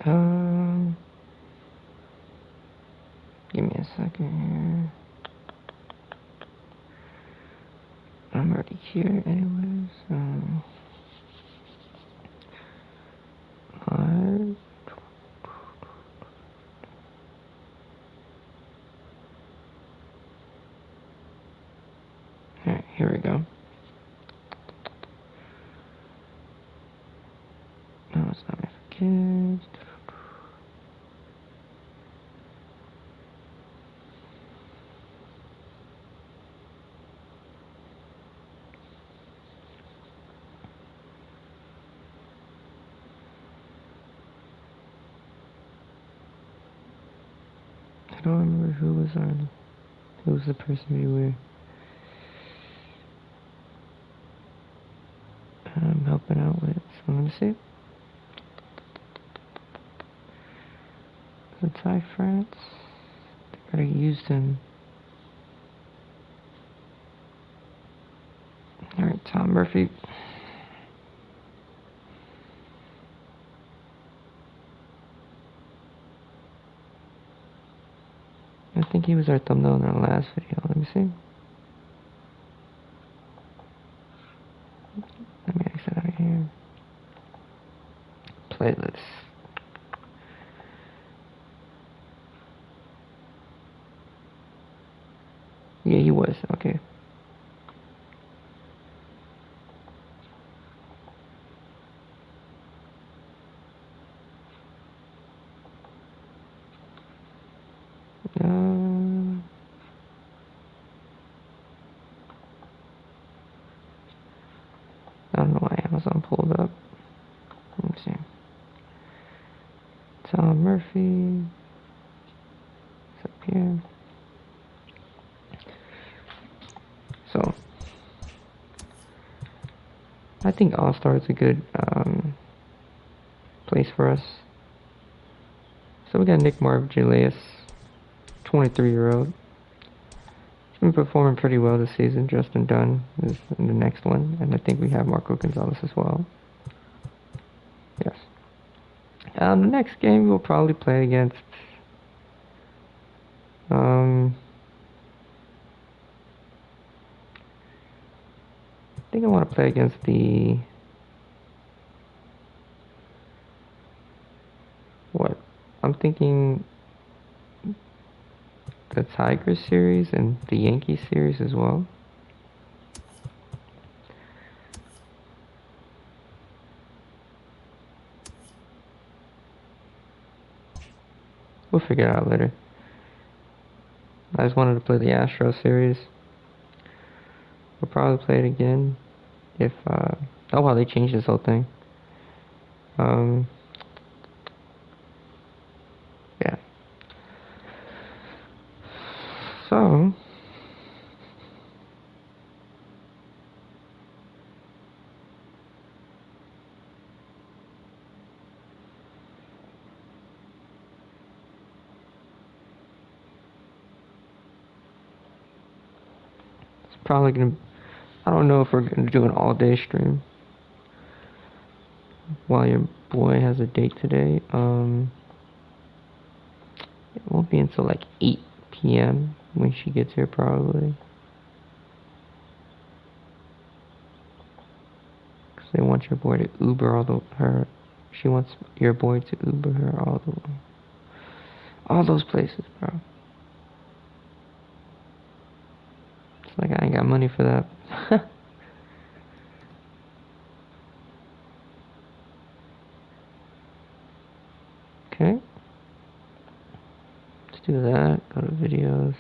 Um, Give me a second here. I'm already here anyways. Alright, here we go. No, it's not my kids. I don't remember who was on. Who was the person we were helping out with? So let me see. The Thai France. I think I used him. Alright, Tom Murphy. I think he was our thumbnail in our last video. Let me see. Let me exit out of here. Playlist. Yeah, he was. Okay. I don't know why Amazon pulled up. Let me see. Tom Murphy. It's up here. So, I think All-Star is a good place for us. So we got Nick Margulies, 23-year-old. He's been performing pretty well this season. Justin Dunn is in the next one, and I think we have Marco Gonzalez as well. Yes. The next game we'll probably play against. I think I want to play against the. What? I'm thinking the Tigers series and the Yankees series as well. We'll figure it out later. I just wanted to play the Astros series. We'll probably play it again if, oh wow, they changed this whole thing. Yeah. So, it's probably gonna, I don't know if we're gonna do an all-day stream while your boy has a date today. It won't be until like 8 p.m. when she gets here probably. Because they want your boy to Uber she wants your boy to Uber her all those places, bro. It's like I ain't got money for that. Okay. Let's do that. Go to videos.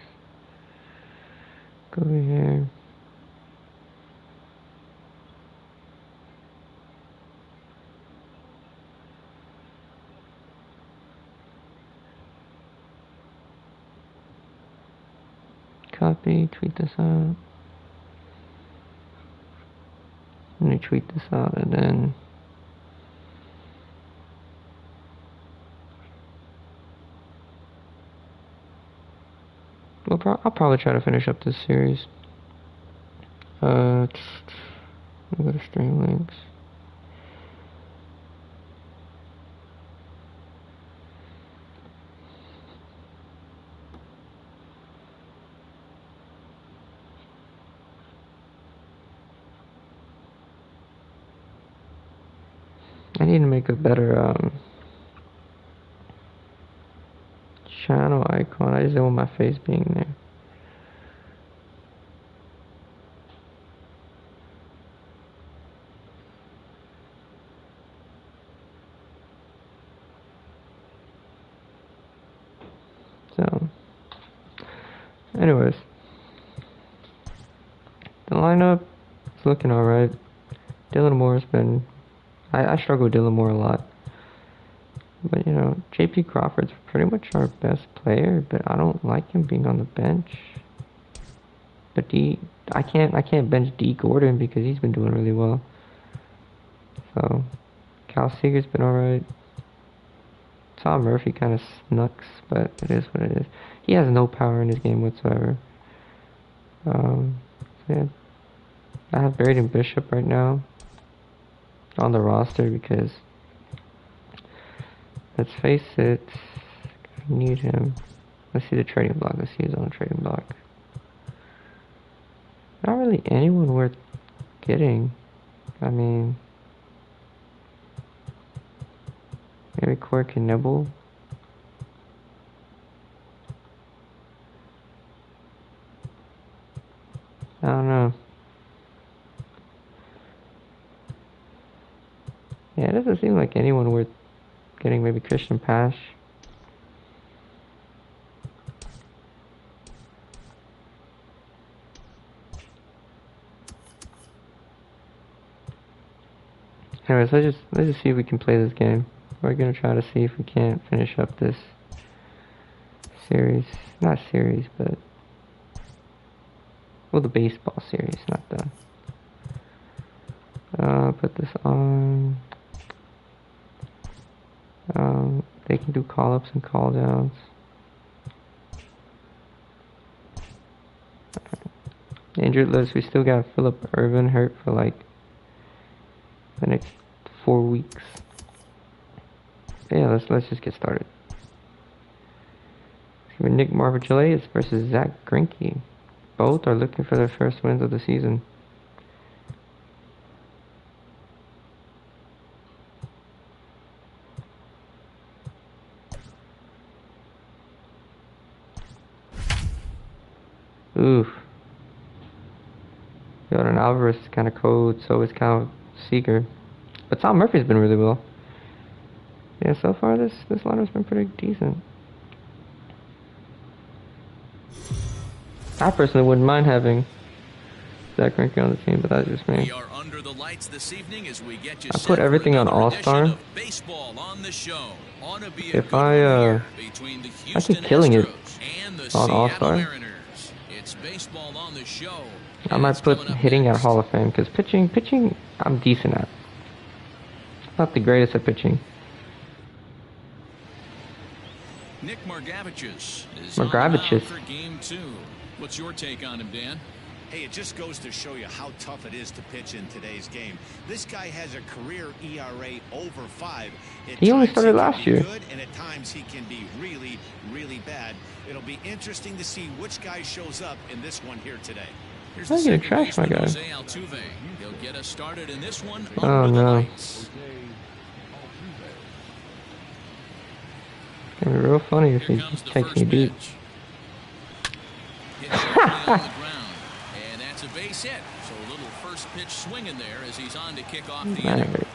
Go over here. Copy, tweet this out. Let me tweet this out and then I'll probably try to finish up this series. Let me go to stream links. I need to make a better channel icon. I just don't want my face being there. So, anyways, the lineup is looking alright. Dylan Moore's been... I struggle with Dylan Moore a lot. But, you know, J.P. Crawford's pretty much our best player, but I don't like him being on the bench. But I can't bench D. Gordon because he's been doing really well. So, Cal Seager's been alright. Tom Murphy kind of snucks, but it is what it is. He has no power in his game whatsoever. So yeah, I have Braden Bishop right now on the roster because, let's face it, I need him. Let's see the trading block. Let's see who's on the trading block. Not really anyone worth getting. I mean, maybe Corey Knebel. I don't know. Yeah, it doesn't seem like anyone worth getting. Maybe Christian Pash. Anyways, let's just see if we can play this game. We're gonna try to see if we can't finish up this series. Not series, but well, the baseball series, not done. Put this on. They can do call-ups and call-downs. Injured list, we still got Philip Irvin hurt for like the next 4 weeks. Yeah, let's just get started. Nick Marvin versus Zach Greinke. Both are looking for their first wins of the season. Oof. Jordan Alvarez is kind of cold, so is Kyle Seager. But Tom Murphy's been really well. Yeah, so far this lineup's been pretty decent. I personally wouldn't mind having Zach Greinke on the team, but that's just me. We are under the lights this evening as we get you I put everything on All-Star. If I keep killing it on All-Star, I might put hitting at Hall of Fame, because pitching, I'm decent at. Not the greatest at pitching. Nick Margavicius is Margavicius for game 2. What's your take on him, Dan? Hey, it just goes to show you how tough it is to pitch in today's game. This guy has a career ERA over 5. He only started last year. Good, and at times he can be really, really bad. It'll be interesting to see which guy shows up in this one here today. Here's I'm gonna trash my guy. He'll get us started in this one. Oh no. It's gonna be real funny if he takes me deep. And that's a base hit. So a little first pitch swing in there as he's on to kick off the inning.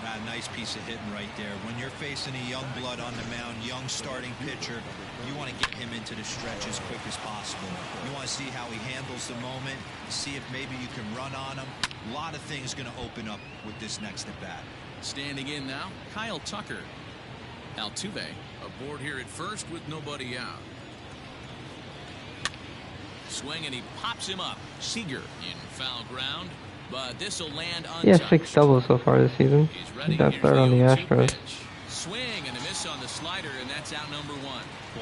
A nice piece of hitting right there. When you're facing a young blood on the mound, young starting pitcher, you want to get him into the stretch as quick as possible. You want to see how he handles the moment, see if maybe you can run on him. A lot of things going to open up with this next at bat. Standing in now, Kyle Tucker. Altuve aboard here at first with nobody out. Swing and he pops him up. Seager in foul ground, but this will land untouched. He has 6 doubles so far this season. That's third on the Astros. Swing and a miss on the slider, and that's out number 1.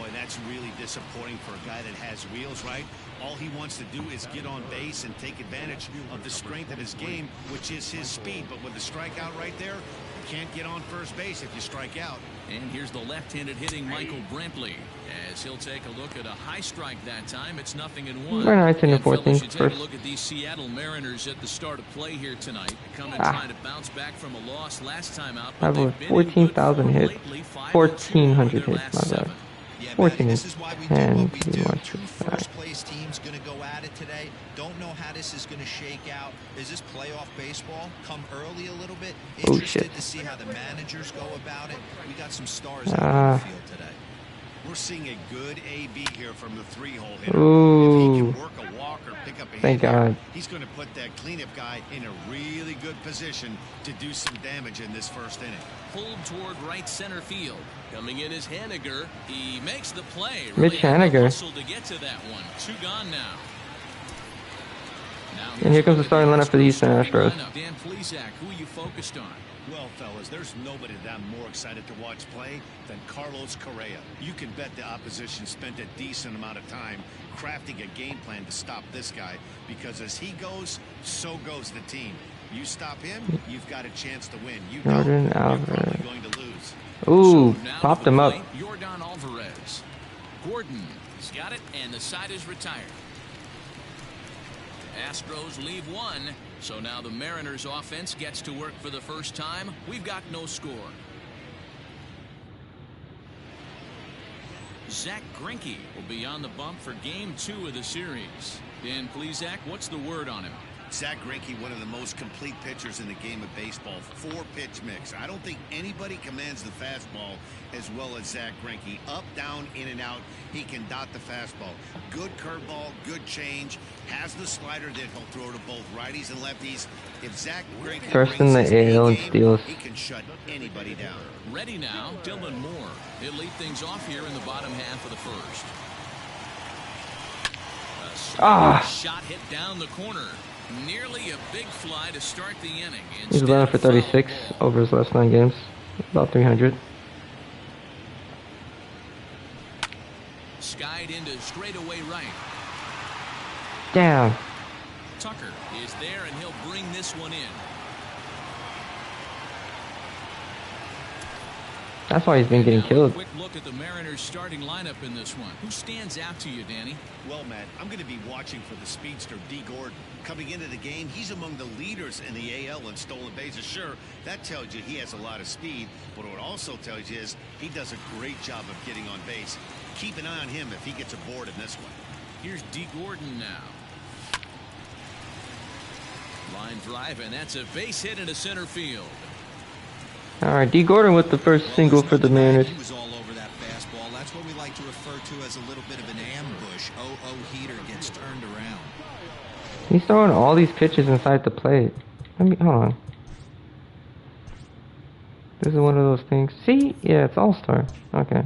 Boy, that's really disappointing for a guy that has wheels, right? All he wants to do is get on base and take advantage of the strength of his game, which is his speed. But with the strikeout right there, can't get on first base if you strike out. And here's the left-handed hitting Michael Brantley as he'll take a look at a high strike that time. It's 0-1. We're 19 and to 14. fellas, you take First. a look at these Seattle Mariners at the start of play here tonight. They come in trying to bounce back from a loss last time out. I have 14,000 hits. 1,400 hits, my bad. Yeah, 14 this is why we do and what we do. much. Two first-place teams going to go at it today. Don't know how this is going to shake out. Is this playoff baseball? Come early a little bit. Interested to see how the managers go about it. We got some stars out on the field today. We're seeing a good AB here from the 3-hole hitter. Ooh. If he can work a walk or pick up a Thank hit, God. he's going to put that cleanup guy in a really good position to do some damage in this first inning. Pulled toward right center field. Coming in is Haniger. He makes the play. Mitch Haniger. Hustle to get to that one. 2 gone now. And here comes the starting lineup for the Houston Astros. Dan Plesac, who are you focused on? Well, fellas, there's nobody that I'm more excited to watch play than Carlos Correa. You can bet the opposition spent a decent amount of time crafting a game plan to stop this guy, because as he goes, so goes the team. You stop him, you've got a chance to win. You Jordan don't, you're Alvarez. probably going to lose. Ooh, So now popped to the him up. plate, Jordan Alvarez. Gordon has got it, and the side is retired. Astros leave 1, so now the Mariners offense gets to work for the first time. We've got no score. Zach Greinke will be on the bump for game 2 of the series. Dan Plesac, what's the word on him? Zach Greinke, one of the most complete pitchers in the game of baseball. 4-pitch mix. I don't think anybody commands the fastball as well as Zach Greinke. Up, down, in and out. He can dot the fastball. Good curveball, good change. Has the slider that he'll throw to both righties and lefties. If Zach Greinke First in the brings his AL A in game, steals. he can shut anybody down. Ready now, Dylan Moore. He'll lead things off here in the bottom half of the first. A shot hit down the corner. Nearly a big fly to start the inning. He's 11 for 36 over his last 9 games. About 300. Skied into straightaway right. Damn. Tucker is there, and he'll bring this one in. That's why he's been getting Now, killed. A quick look at the Mariners starting lineup in this one. Who stands out to you, Danny? Well, Matt, I'm going to be watching for the speedster, D. Gordon. Coming into the game, he's among the leaders in the AL in stolen bases. Sure, that tells you he has a lot of speed, but what it also tells you is he does a great job of getting on base. Keep an eye on him if he gets aboard in this one. Here's D. Gordon now. Line drive, and that's a base hit into center field. Alright, D. Gordon with the first single for the Mariners. He was all over that fastball. That's what we like to refer to as a little bit of an ambush. Heater gets turned around. He's throwing all these pitches inside the plate. Hold on. This is one of those things. See? Yeah, it's all-star. Okay.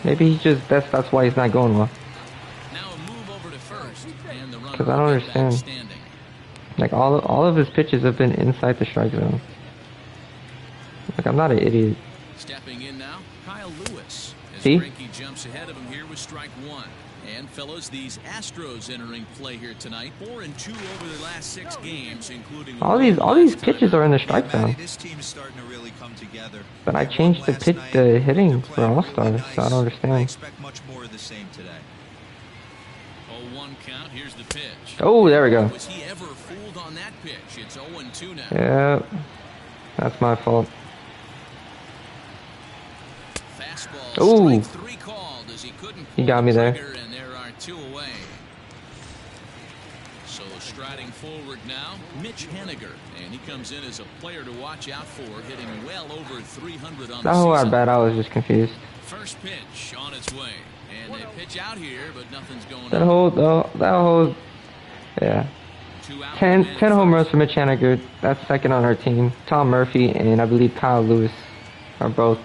Maybe he's just, that's why he's not going well. Now a move over to first, and the runner Because I don't will get back understand. standing. Like, all of his pitches have been inside the strike zone. Like, I'm not an idiot. Stepping in now, Kyle Lewis. As See? Greinke jumps ahead of him here with strike 1. And fellas, these Astros entering play here tonight. 4-2 over their last 6 games, including All these pitches are in the strike zone. This team is starting to really come together. But I changed the hitting for all-stars, so I don't I understand. expect much more of the same today. 0-1 count. Here's the pitch. Oh, there we go. Was he ever fooled on that pitch? It's 0-2 now. Yeah, that's my fault. Fastball. Ooh. Strike 3 called as he couldn't He pull got the me there. trigger, and there are 2 away. So striding forward now, Mitch Haniger, and he comes in as a player to watch out for, hitting well over 300 on the That whole season. at bat, I was just confused. First pitch on its way, and they pitch out here, but nothing's going That on. whole, yeah. 2 out, 10 man home runs first. for Mitch Haniger. That's second on our team. Tom Murphy and I believe Kyle Lewis are both.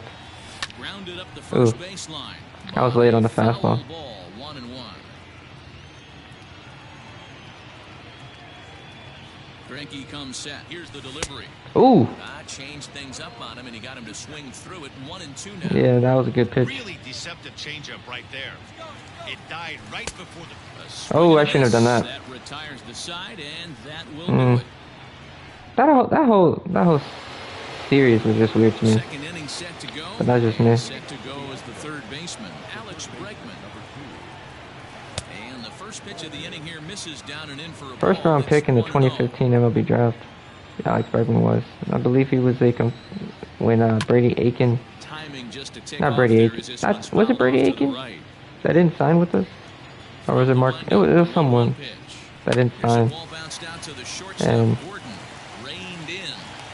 Grounded up the first Ooh. baseline. I was late on the Foul fastball. ball, 1-1. Greinke comes set. Here's the delivery. Ooh, Changed things up on him, and he got him to swing through it. 1-2 now. yeah, that was a good pitch. Really deceptive changeup right there. It died right before the... Oh, I shouldn't have done that. That retires the side, and that will Mm. do it. That whole series was just weird to me. Second inning set to go. But that's just me. Set to go is the third baseman, Alex Bregman. And the first pitch of the inning here misses down and in for a First ball. round It's pick in the 1-0. 2015 MLB draft. Alex Bregman was. I believe he was when Brady Aiken. Timing just to take Not off Brady there Aiken. as this Was one's it fouled Brady off to the Aiken? right. That didn't sign with us? Or was it Mark? It was someone that didn't Here's a sign. ball bounced out to the shortstop. And Gordon reined in.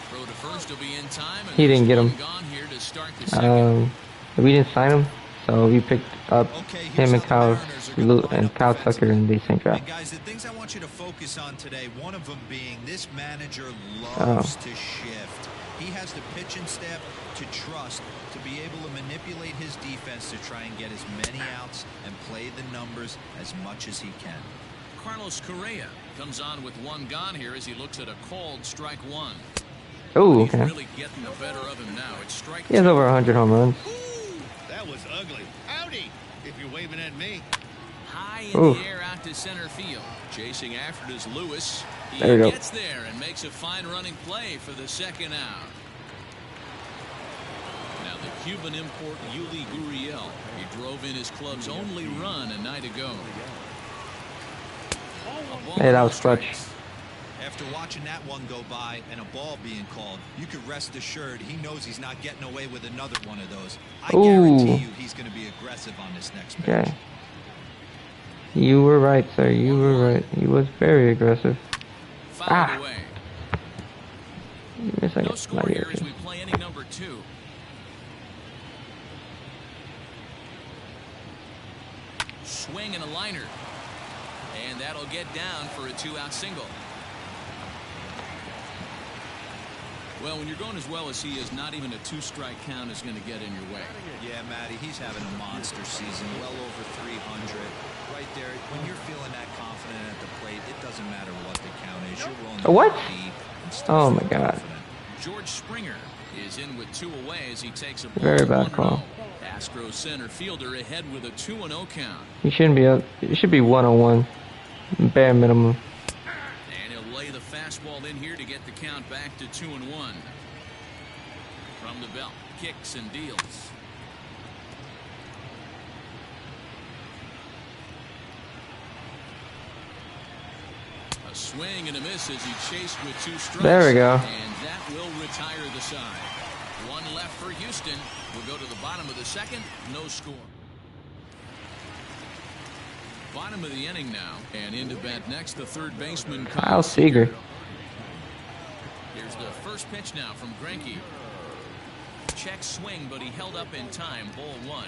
Throw to first will be in time. And he didn't get there's him. one gone here to start the second. We didn't sign him, so we picked up Okay, him here's and how the Mariners are gonna line up Kyle Tucker defensively. in the same draft. And guys, the things I want you to focus on today, one of them being this manager Oh. loves to shift. He has the pitching staff to trust to be able to manipulate his defense to try and get as many outs and play the numbers as much as he can. Carlos Correa comes on with one gone here as he looks at a called strike one. Oh, He's okay. really getting the better of him now. It's strike He has two. over 100 home runs. Ooh, that was ugly. Howdy, if you're waving at me. High in Oof. the air out to center field. Chasing after it is Lewis. He There we go. gets there and makes a fine running play for the second out. Now the Cuban import Yuli Gurriel. He drove in his club's only run a night ago. A ball Hey, that and was no clutch. strikes. After watching that one go by and a ball being called, you can rest assured he knows he's not getting away with another one of those. I Ooh. guarantee you he's going to be aggressive on this next pitch. Okay. You were right, sir. You were right. He was very aggressive. Fouled Ah. away. Give me a second. No score Not here yet. as we play inning number 2. Swing and a liner. And that'll get down for a 2-out single. Well, when you're going as well as he is, not even a 2-strike count is going to get in your way. Yeah, Matty, he's having a monster season, well over 300. Right there, when you're feeling that confident at the plate, it doesn't matter what the count is. You're willing to What? go deep and still Oh my feel God. confident. George Springer is in with 2 away as he takes a ball. Very bad 1-0. call. Astros center fielder ahead with a 2-0 count. He shouldn't be up. It should be 1-on-1. Bare minimum. And he'll lay the fastball in here to get the count back to 2-1. From the belt, kicks and deals. A swing and a miss as he chased with 2 strikes. There we go. And that will retire the side. One left for Houston. We'll go to the bottom of the second. No score. Bottom of the inning now. And into bat next, the third baseman, Kyle Seager. Here's the first pitch now from Greinke. Check swing, but he held up in time. Ball 1.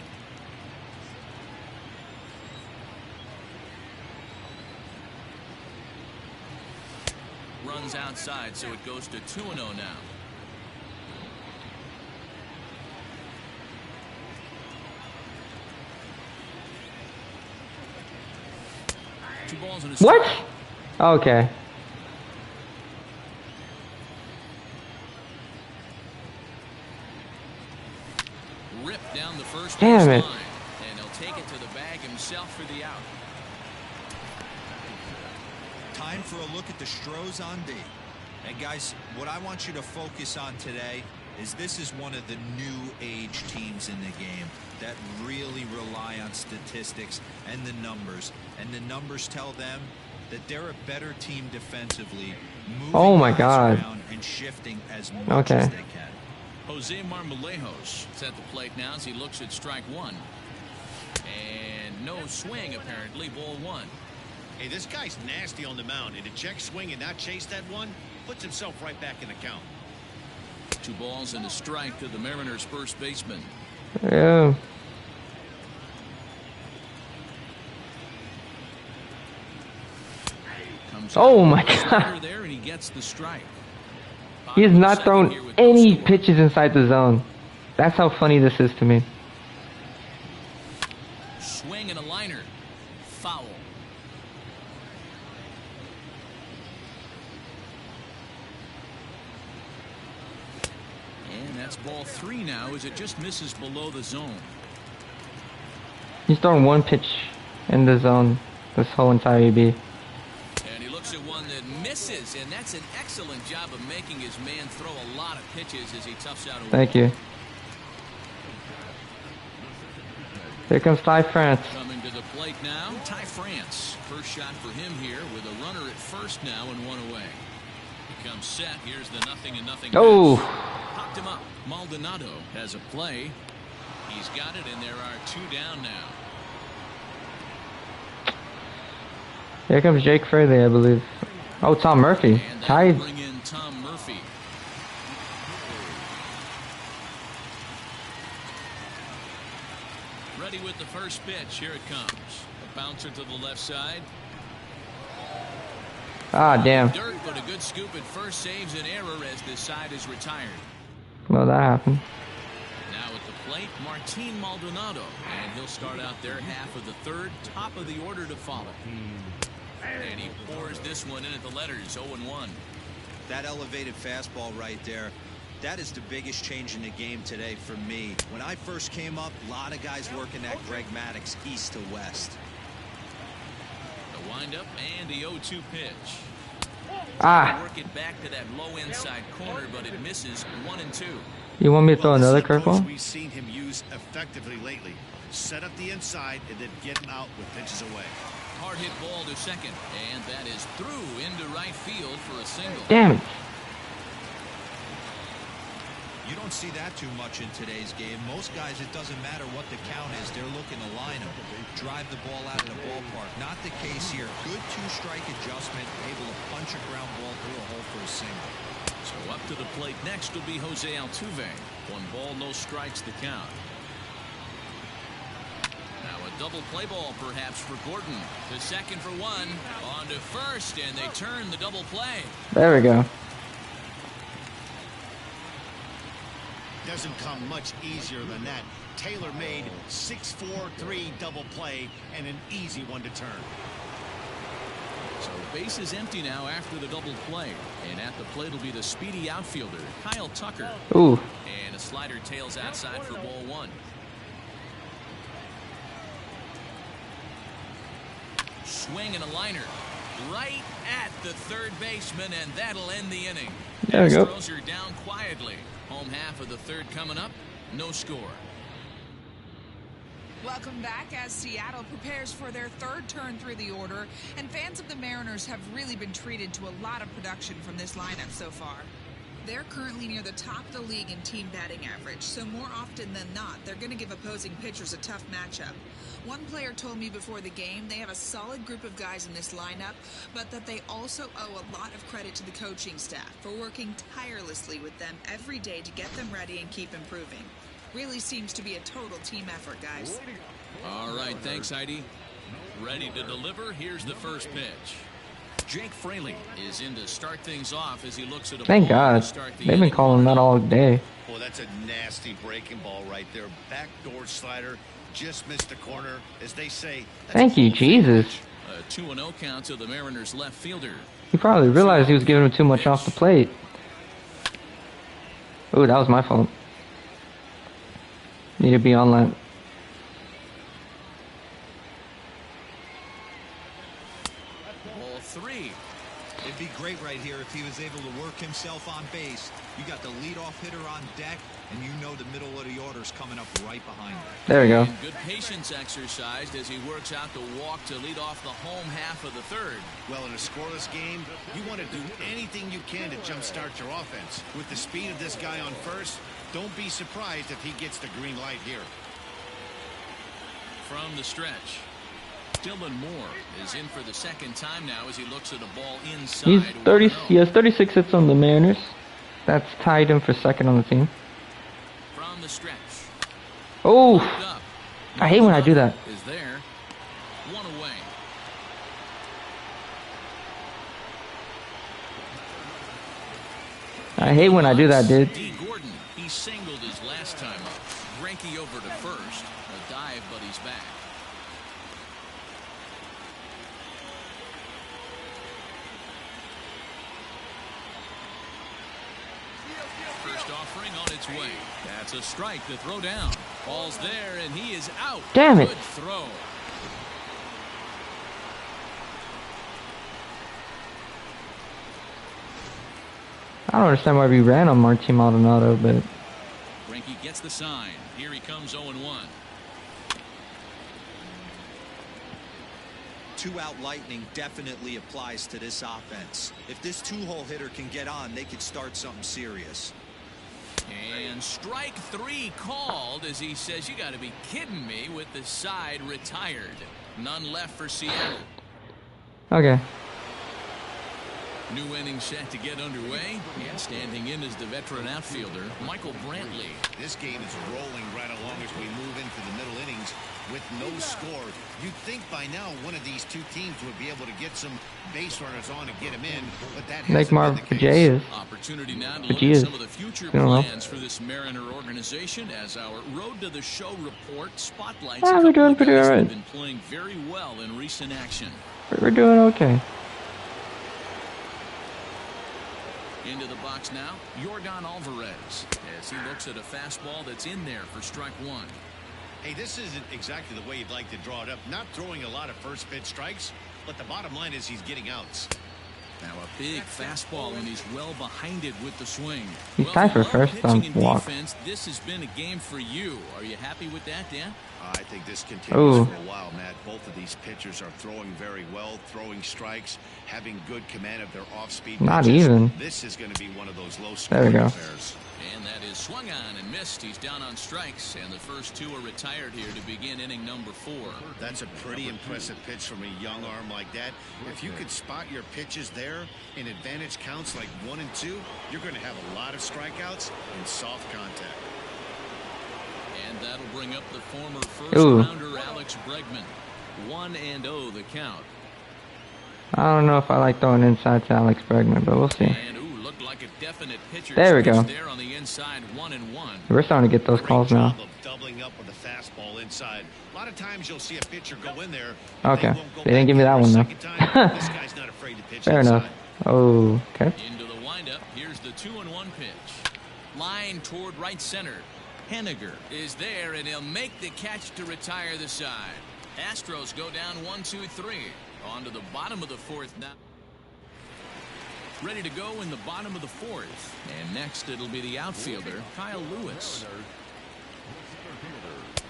Runs outside, so it goes to 2-0 now. Two balls and a strike. What? Okay. Ripped down the first Damn base it. line, and he'll take it to the bag himself for the out. Time for a look at the Stros on D. And guys, what I want you to focus on today is this is one of the new age teams in the game that really rely on statistics and the numbers. And the numbers tell them that they're a better team defensively, moving Oh my guys God. around and shifting as much Okay. as they can. Jose Marmolejos is at the plate now as he looks at strike 1. And no swing, apparently. Ball 1. Hey, this guy's nasty on the mound, and to check swing and not chase that one puts himself right back in the count. 2 balls and a strike to the Mariners' first baseman. Yeah. Comes Oh out my with a God. slider there, and he gets the strike. He has Bottom of the not second thrown here with no any score. pitches inside the zone. That's how funny this is to me. Swing and a liner. Foul. And that's ball 3 now as it just misses below the zone. He's thrown 1 pitch in the zone this whole entire EB. And he looks at one that misses. misses, and that's an excellent job of making his man throw a lot of pitches as he toughs out a Thank you. Here comes Ty France. Coming to the plate now, Ty France. First shot for him here with a runner at first now and one away. He comes set. Here's the 0-0 Oh. Popped him up. Maldonado has a play. He's got it, and there are two down now. Here comes Jake Fraley, I believe. Oh, Tom Murphy. And Tied. bring in Tom Murphy. Ready with the first pitch. Here it comes. A bouncer to the left side. Ah, damn. Dirt, but a good scoop at first saves an error as this side is retired. Well, that happened. Now at the plate, Martin Maldonado, and he'll start out their half of the third, top of the order to follow. And he pours this one in at the letters, 0-1. That elevated fastball right there, that is the biggest change in the game today for me. When I first came up, a lot of guys working that Greg Maddux east to west. The windup and the 0-2 pitch. Ah. Work it back to that low inside corner, but it misses 1-2. You want me to throw Well, another this is an approach curveball? we've seen him use effectively lately. Set up the inside and then get out with pitches away. Hard hit ball to second, and that is through into right field for a single. Damn it. You don't see that too much in today's game. Most guys, it doesn't matter what the count is. They're looking to line them, drive the ball out of the ballpark. Not the case here. Good two-strike adjustment, able to punch a ground ball through a hole for a single. So up to the plate next will be Jose Altuve. 1 ball, no strikes the count. Now a double play ball perhaps for Gordon. To second for 1. On to first, and they turn the double play. There we go. Doesn't come much easier than that. Taylor made 6-4-3 double play and an easy one to turn. So base is empty now after the double play. And at the plate will be the speedy outfielder, Kyle Tucker. Ooh. And a slider tails outside for ball 1. Swing and a liner. Right at the third baseman, and that'll end the inning. There we go. Astros are down quietly. Home half of the third coming up. No score. Welcome back as Seattle prepares for their third turn through the order, and fans of the Mariners have really been treated to a lot of production from this lineup so far. They're currently near the top of the league in team batting average, so more often than not, they're going to give opposing pitchers a tough matchup. One player told me before the game they have a solid group of guys in this lineup, but that they also owe a lot of credit to the coaching staff for working tirelessly with them every day to get them ready and keep improving. Really seems to be a total team effort, guys. All right, thanks, Heidi. Ready to deliver. Here's the first pitch. Jake Fraley is in to start things off as he looks at a Thank ball God. to start the They've been inning. calling that all day. Boy, that's a nasty breaking ball right there. Backdoor slider. Just missed the corner. As they say. Thank you, Jesus. A 2-0 count to the Mariners left fielder. He probably realized he was giving him too much off the plate. Ooh, that was my fault. Need to be on that. Ball 3. It'd be great right here if he was able to work himself on base. You got the leadoff hitter on deck, and you know the middle of the order's coming up right behind him. There we go. And good patience exercised as he works out the walk to lead off the home half of the third. Well, in a scoreless game, you want to do anything you can to jumpstart your offense. With the speed of this guy on first, don't be surprised if he gets the green light here. From the stretch, Dylan Moore is in for the second time now as he looks at a ball inside. He's 30. 1-0. He has 36 hits on the Mariners. That's tied him for second on the team. From the stretch. Oh, Up. I hate when I do that. Is there. One away. I hate when I do that, dude. D. Gordon, he singled his last time up. Greinke over to first. A dive, but he's back. First offering on its way. That's a strike to throw down. Ball's there, and he is out. Damn it. Good throw. I don't understand why we ran on Martin Maldonado, but Greinke gets the sign. Here he comes 0-1. 2-out lightning definitely applies to this offense. If this 2-hole hitter can get on, they could start something serious. And strike 3 called as he says, you got to be kidding me, with the side retired. None left for Seattle. okay. New inning set to get underway, and standing in is the veteran outfielder, Michael Brantley. This game is rolling right along as we move into the middle innings with no score. You'd think by now one of these two teams would be able to get some base runners on and get them in, but that hasn't been the case. Opportunity now to look at some of the future plans for this Mariner organization as our Road to the Show report spotlights a we're couple doing of pretty guys that alright. have been playing very well in recent action. We're doing okay. Into the box now, Yordan Alvarez, as he looks at a fastball that's in there for strike 1. Hey, this isn't exactly the way you'd like to draw it up. Not throwing a lot of first pitch strikes, but the bottom line is he's getting outs. Now a big fastball, and he's well behind it with the swing. He's tied for first on walk. Defense, this has been a game for you. Are you happy with that, Dan? I think this continues for a while, Matt. Both of these pitchers are throwing very well, throwing strikes, having good command of their off-speed. Not pitches. even. This is going to be one of those low There scoring we go. affairs. And that is swung on and missed. He's down on strikes, and the first 2 are retired here to begin inning number 4. That's a pretty impressive pitch from a young arm like that. If you could spot your pitches there in advantage counts like 1 and 2, you're going to have a lot of strikeouts and soft contact. And that'll bring up the former Ooh. first-rounder Alex Bregman. 1-0 the count. I don't know if I like throwing inside to Alex Bregman, but we'll see. And looked like a definite pitcher's There we go. pitch there on the inside, 1-1. We're starting to get those calls Great now. job of doubling up with a fastball inside. A lot of times you'll see a pitcher go in there. Okay. They won't go They didn't back give me in that for a one, though. second time. This guy's not afraid to pitch Fair inside. enough. Oh, okay. Into the windup. Here's the 2-1 pitch. Line toward right center. Henniger is there, and he'll make the catch to retire the side. Astros go down 1-2-3. On to the bottom of the 4th now. Ready to go in the bottom of the 4th. And next it'll be the outfielder, Kyle Lewis.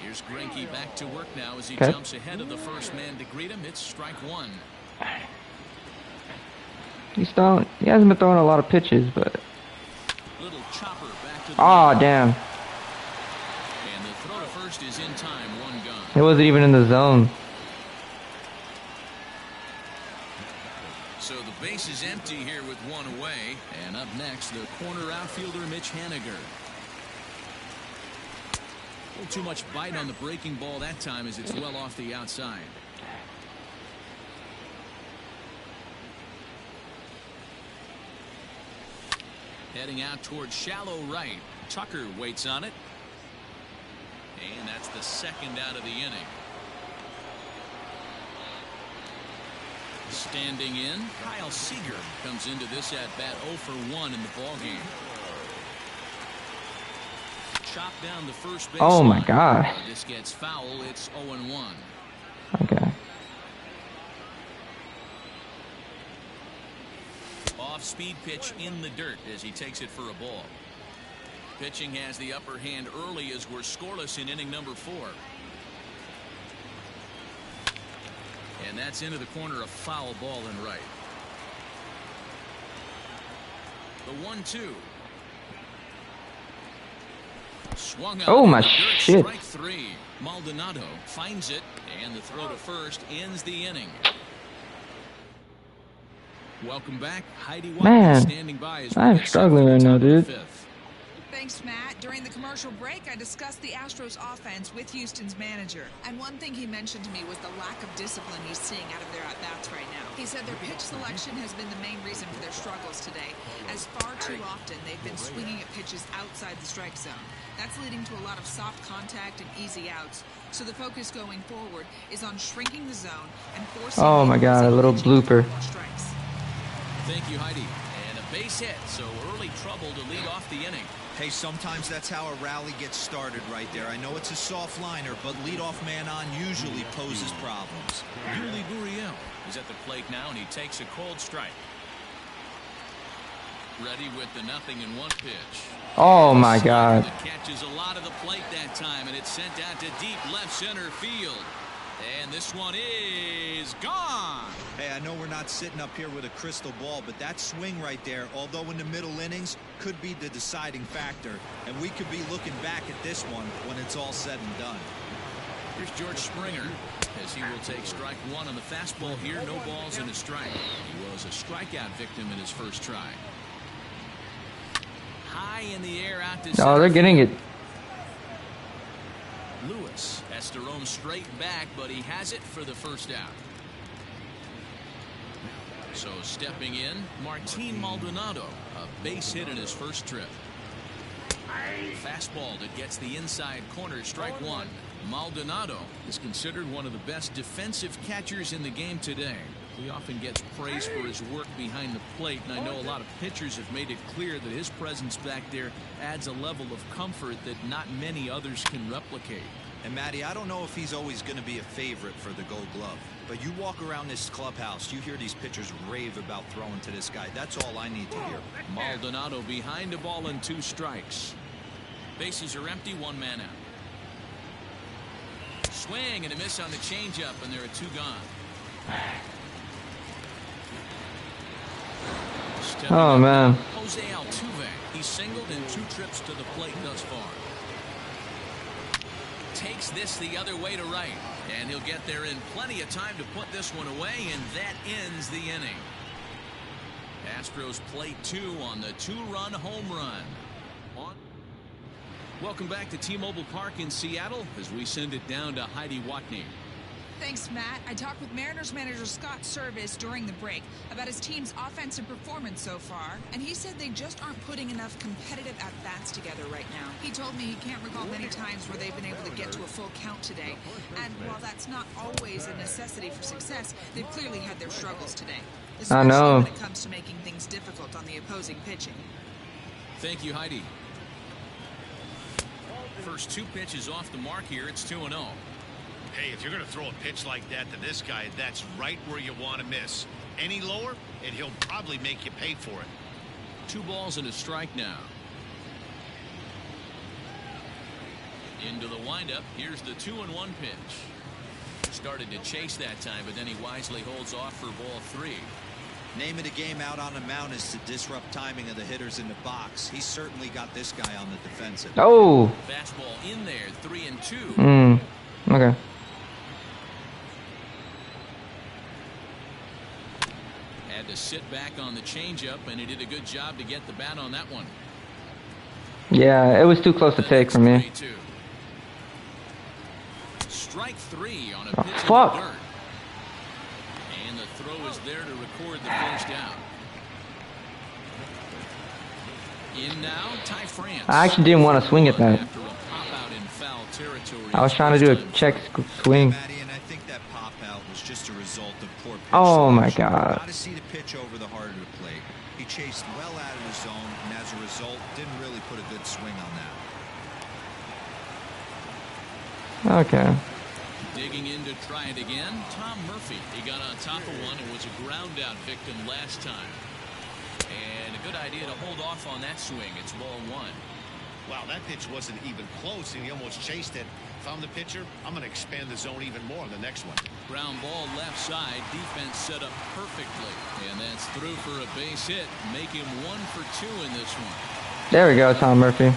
Here's Greinke back to work now as he jumps ahead of the first man to greet him. It's strike 1. He hasn't been throwing a lot of pitches, but Little chopper back to the damn. And the throw to first is in time, 1 gone. It wasn't even in the zone. So the base is empty here with 1 away. And up next, the corner outfielder, Mitch Haniger. A little too much bite on the breaking ball that time as it's well off the outside. Heading out towards shallow right. Tucker waits on it. And that's the 2nd out of the inning. Standing in, Kyle Seager comes into this at-bat 0 for 1 in the ballgame. Chopped down the first base Oh my line. gosh. This gets foul. It's 0-1. Okay. Off-speed pitch in the dirt as he takes it for a ball. Pitching has the upper hand early as we're scoreless in inning number 4. And that's into the corner, a foul ball and right. The 1-2. Swung on. Oh my Dirt, shit. Strike 3. Maldonado finds it, and the throw to first ends the inning. Welcome back, Heidi White. Man, Standing by as we I'm get set struggling for the right now, top of the dude. 5th. Thanks, Matt. During the commercial break, I discussed the Astros offense with Houston's manager. And one thing he mentioned to me was the lack of discipline he's seeing out of their at-bats right now. He said their pitch selection has been the main reason for their struggles today, as far too often they've been swinging at pitches outside the strike zone. That's leading to a lot of soft contact and easy outs. So the focus going forward is on shrinking the zone and forcing... Oh my God, a little blooper. Strikes. Thank you, Heidi. And a base hit, so early trouble to lead off the inning. Hey, sometimes that's how a rally gets started right there. I know it's a soft liner, but leadoff man on usually poses problems. Yuli Gurriel is at the plate now, and he takes a cold strike. Ready with the 0-1 pitch. Oh my God. That catches a lot of the plate that time, and it's sent out to deep left center field. And this one is gone. Hey, I know we're not sitting up here with a crystal ball, but that swing right there, although in the middle innings, could be the deciding factor. And we could be looking back at this one when it's all said and done. Here's George Springer, as he will take strike one on the fastball here. No balls and a strike. He was a strikeout victim in his first try. High in the air out to center. Oh, they're getting it. Lewis has to roam straight back, but he has it for the first out. So stepping in, Martin Maldonado, a base hit in his first trip. Fastball that gets the inside corner, strike one. Maldonado is considered one of the best defensive catchers in the game today. He often gets praise for his work behind the plate, and I know a lot of pitchers have made it clear that his presence back there adds a level of comfort that not many others can replicate. And Matty, I don't know if he's always going to be a favorite for the Gold Glove, but you walk around this clubhouse, you hear these pitchers rave about throwing to this guy. That's all I need to hear. Maldonado behind a ball and 2 strikes. Bases are empty, 1 man out. Swing and a miss on the changeup, and there are 2 gone. Oh man. Jose Altuve. He's singled in 2 trips to the plate thus far. Takes this the other way to right, and he'll get there in plenty of time to put this one away, and that ends the inning. Astros play 2 on the 2-run home run. Welcome back to T-Mobile Park in Seattle as we send it down to Heidi Watney. Thanks, Matt. I talked with Mariners manager Scott Service during the break about his team's offensive performance so far, and he said they just aren't putting enough competitive at-bats together right now. He told me he can't recall many times where they've been able to get to a full count today, and while that's not always a necessity for success, they've clearly had their struggles today, especially when it comes to making things difficult on the opposing pitching. Thank you, Heidi. First 2 pitches off the mark here. It's 2-0. Hey, if you're going to throw a pitch like that to this guy, that's right where you want to miss. Any lower, and he'll probably make you pay for it. 2 balls and a strike now. Into the windup. Here's the 2-1 pitch. Started to chase that time, but then he wisely holds off for ball 3. Name of the game out on the mound is to disrupt timing of the hitters in the box. He's certainly got this guy on the defensive. Oh. Fastball in there, 3-2. Okay. Had to sit back on the changeup, and he did a good job to get the bat on that one. Yeah, it was too close to take for me. Strike 3 on a Oh, pitch in the fuck. dirt. And the throw is there to record the first out. In now, Ty France. I actually didn't want to swing at that. After a pop out in foul territory. I was trying to do a check swing. Matty, and I think that pop out was just a result of poor pitch Oh my selection. God. Got to see the pitch over the heart of the plate. He chased well out of the zone, and as a result, didn't really put a good swing on that. Okay. Digging in to try it again, Tom Murphy. He got on top of one and was a ground out victim last time. And a good idea to hold off on that swing. It's ball 1. Wow, that pitch wasn't even close, and he almost chased it. Found the pitcher. I'm going to expand the zone even more on the next one. Ground ball left side. Defense set up perfectly. And that's through for a base hit. Make him 1 for 2 in this one. There we go, Tom Murphy.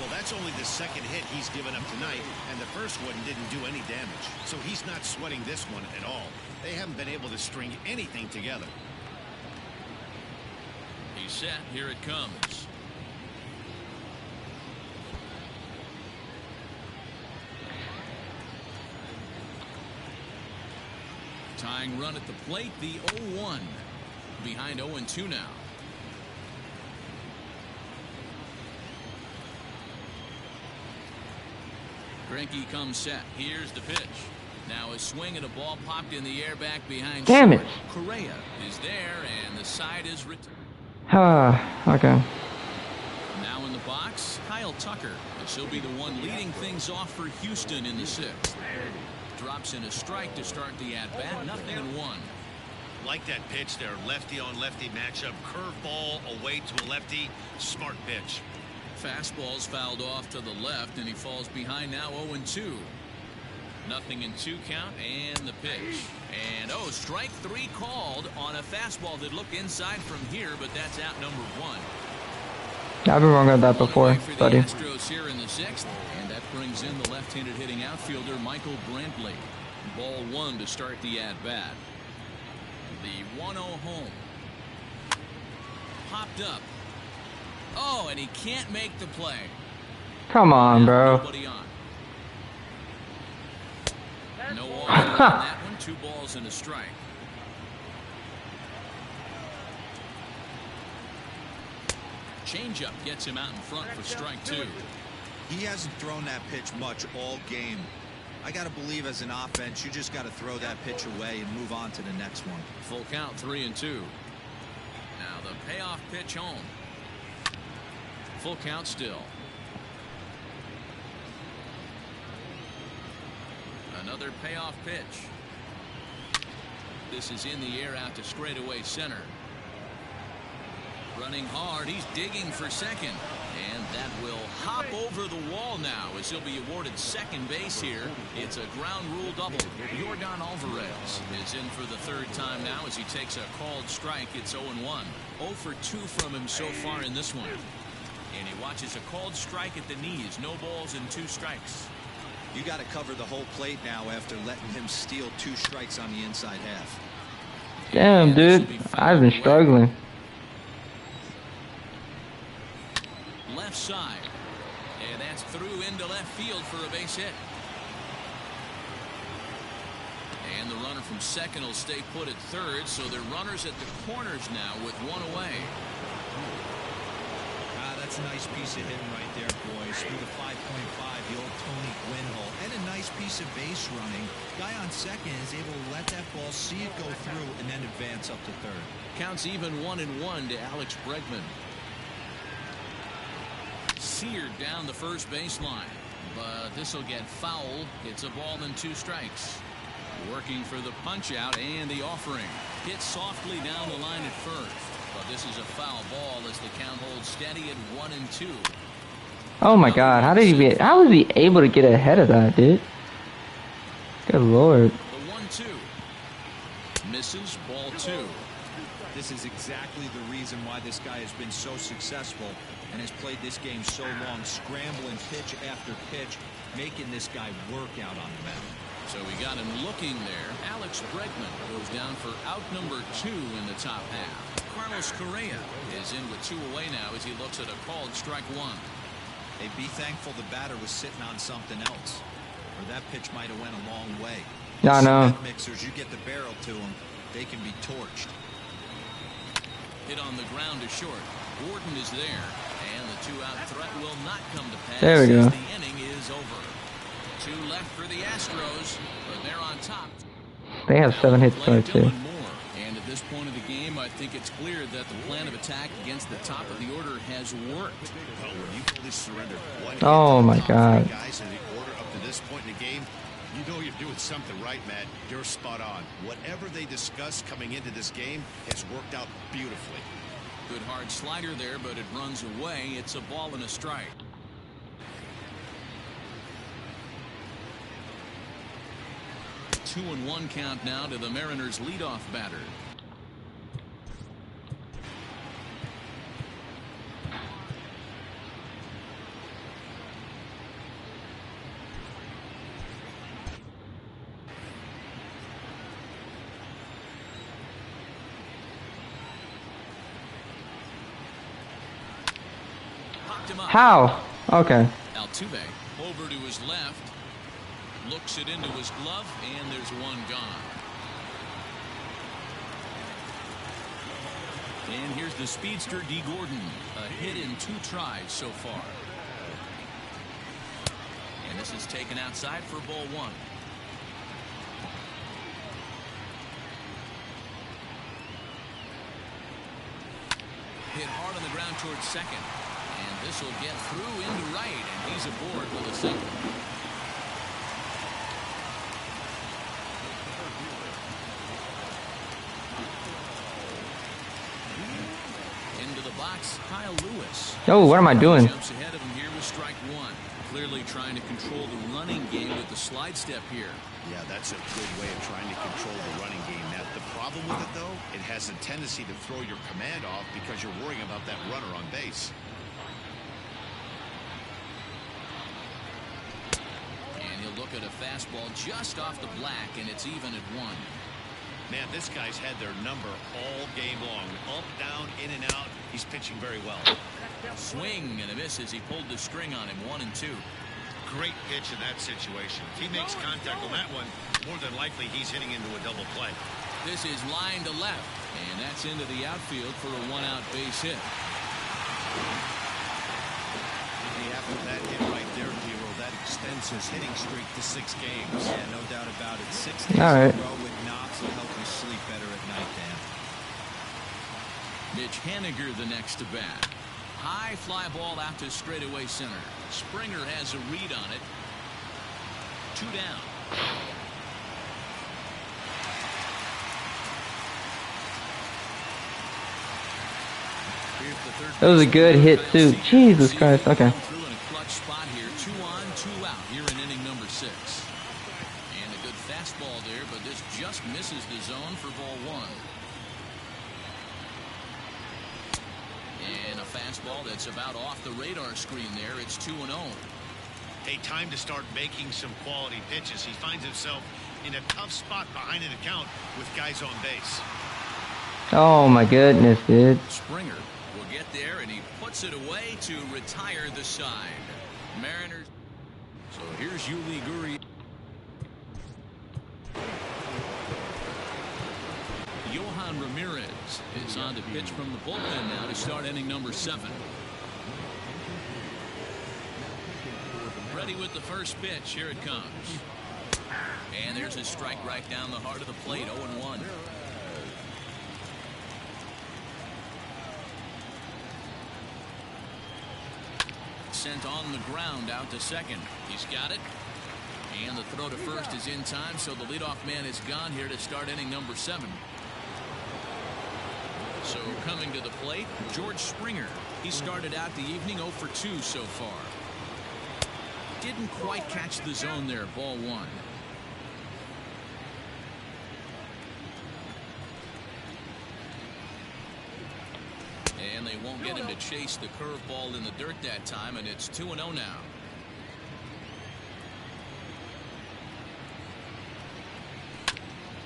Well, that's only the second hit he's given up tonight, and the first one didn't do any damage. So he's not sweating this one at all. They haven't been able to string anything together. He's set. Here it comes. Tying run at the plate, the 0-1. Behind 0-2 now. Greinke comes set. Here's the pitch. Now a swing and a ball popped in the air back behind. Damn it. Correa is there, and the side is returned. Okay. Now in the box, Kyle Tucker. He'll be the one leading things off for Houston in the 6th. Drops in a strike to start the at-bat. 0-1. Like that pitch there, lefty on lefty matchup, curveball away to a lefty, smart pitch. Fastball's fouled off to the left, and he falls behind now 0-2. Nothing in 2 count, and the pitch. And strike 3 called on a fastball that looked inside from here, but that's out number 1. I've been wrong on that before, For the buddy. Astros here in the 6th, and that brings in the left-handed hitting outfielder Michael Brantley. Ball 1 to start the at-bat. The 1-0 home. Popped up. Oh, and he can't make the play. Come on, bro. Nobody on. No on that one. 2 balls and a strike. Changeup gets him out in front for strike 2. He hasn't thrown that pitch much all game. I got to believe as an offense, you just got to throw that pitch away and move on to the next one. Full count, 3-2. Now the payoff pitch home. Full count still. Another payoff pitch. This is in the air out to straightaway center. Running hard, he's digging for second, and that will hop over the wall now as he'll be awarded second base here. It's a ground rule double. Yordan Alvarez is in for the 3rd time now as he takes a called strike. It's 0-1. 0 for 2 from him so far in this one. And he watches a called strike at the knees. No balls and 2 strikes. You got to cover the whole plate now after letting him steal 2 strikes on the inside half. Damn, dude. I've been struggling. Left side, and that's through into left field for a base hit. And the runner from second will stay put at third, so they're runners at the corners now with 1 away. That's a nice piece of hitting right there, boys. Through the 5.5, the old Tony Gwynn hole, and a nice piece of base running. Guy on second is able to let that ball, see it go through, and then advance up to third. Counts even 1-1 to Alex Bregman. Seared down the first baseline, but this will get foul. It's a ball and 2 strikes. Working for the punch out and the offering. Hit softly down the line at first, but this is a foul ball as the count holds steady at 1-2. Oh my God! How was he able to get ahead of that, dude? Good lord. The 1-2 misses. Ball 2. This is exactly the reason why this guy has been so successful and has played this game so long, scrambling pitch after pitch, making this guy work out on the mound. So we got him looking there. Alex Bregman goes down for out number 2 in the top half. Carlos Correa is in with 2 away now as he looks at a called strike 1. Hey, be thankful the batter was sitting on something else, or that pitch might have went a long way. Yeah, I know. Cement mixers, you get the barrel to them, they can be torched. Hit on the ground to short. Gordon is there, and the 2-out threat will not come to pass. There we go. The inning is over. 2 left for the Astros, but they're on top. They have 7 hits too. And at this point of the game, I think it's clear that the plan of attack against the top of the order has worked. Well, when you fully surrender one Oh my God. guys in the order up to this point in the game, you know you're doing something right, Matt. You're spot on. Whatever they discussed coming into this game has worked out beautifully. Good hard slider there, but it runs away. It's a ball and a strike. Two and 1 count now to the Mariners leadoff batter. How? Okay. Altuve over to his left. Looks it into his glove, and there's 1 gone. And here's the speedster D. Gordon. A hit in 2 tries so far. And this is taken outside for ball 1. Hit hard on the ground towards second. And this will get through into right, and he's aboard with a single. Kyle Lewis. Oh, what am I doing? Jumps ahead of him here with strike one. Clearly trying to control the running game with the slide step here. Yeah, that's a good way of trying to control the running game. Now, the problem with it, though, it has a tendency to throw your command off because you're worrying about that runner on base. And he'll look at a fastball just off the black, and it's even at one. Man, this guy's had their number all game long. Up, down, in and out. He's pitching very well. Swing and a miss as he pulled the string on him, 1-2. Great pitch in that situation. If he makes contact on that one, more than likely he's hitting into a double play. This is line to left, and that's into the outfield for a one-out base hit. After that hit right there, Hero, that extends his hitting streak to 6 games. Yeah, no doubt about it. 6 days All right. in a row with knocks will help you sleep better at night, Dan. Mitch Haniger the next to bat. High fly ball out to straightaway center. Springer has a read on it. 2 down. Here's the third. That was a good hit too. Jesus Christ. Okay. Through in a clutch spot here. 2 on, 2 out here in inning number 6. And a good fastball there, but this just misses the zone for ball 1. And a fastball that's about off the radar screen there. It's 2-0. Hey, time to start making some quality pitches. He finds himself in a tough spot behind an account with guys on base. Oh my goodness, dude. Springer will get there, and he puts it away to retire the side. Mariners. So here's Yuli Gurriel. Yohan Ramirez is on to pitch from the bullpen now to start inning number 7. Ready with the first pitch. Here it comes. And there's a strike right down the heart of the plate. 0-1. Sent on the ground out to second. He's got it. And the throw to first is in time, so the leadoff man is gone here to start inning number 7. So coming to the plate, George Springer. He started out the evening 0 for 2 so far. Didn't quite catch the zone there, ball 1. And they won't get him to chase the curveball in the dirt that time, and it's 2-0 now.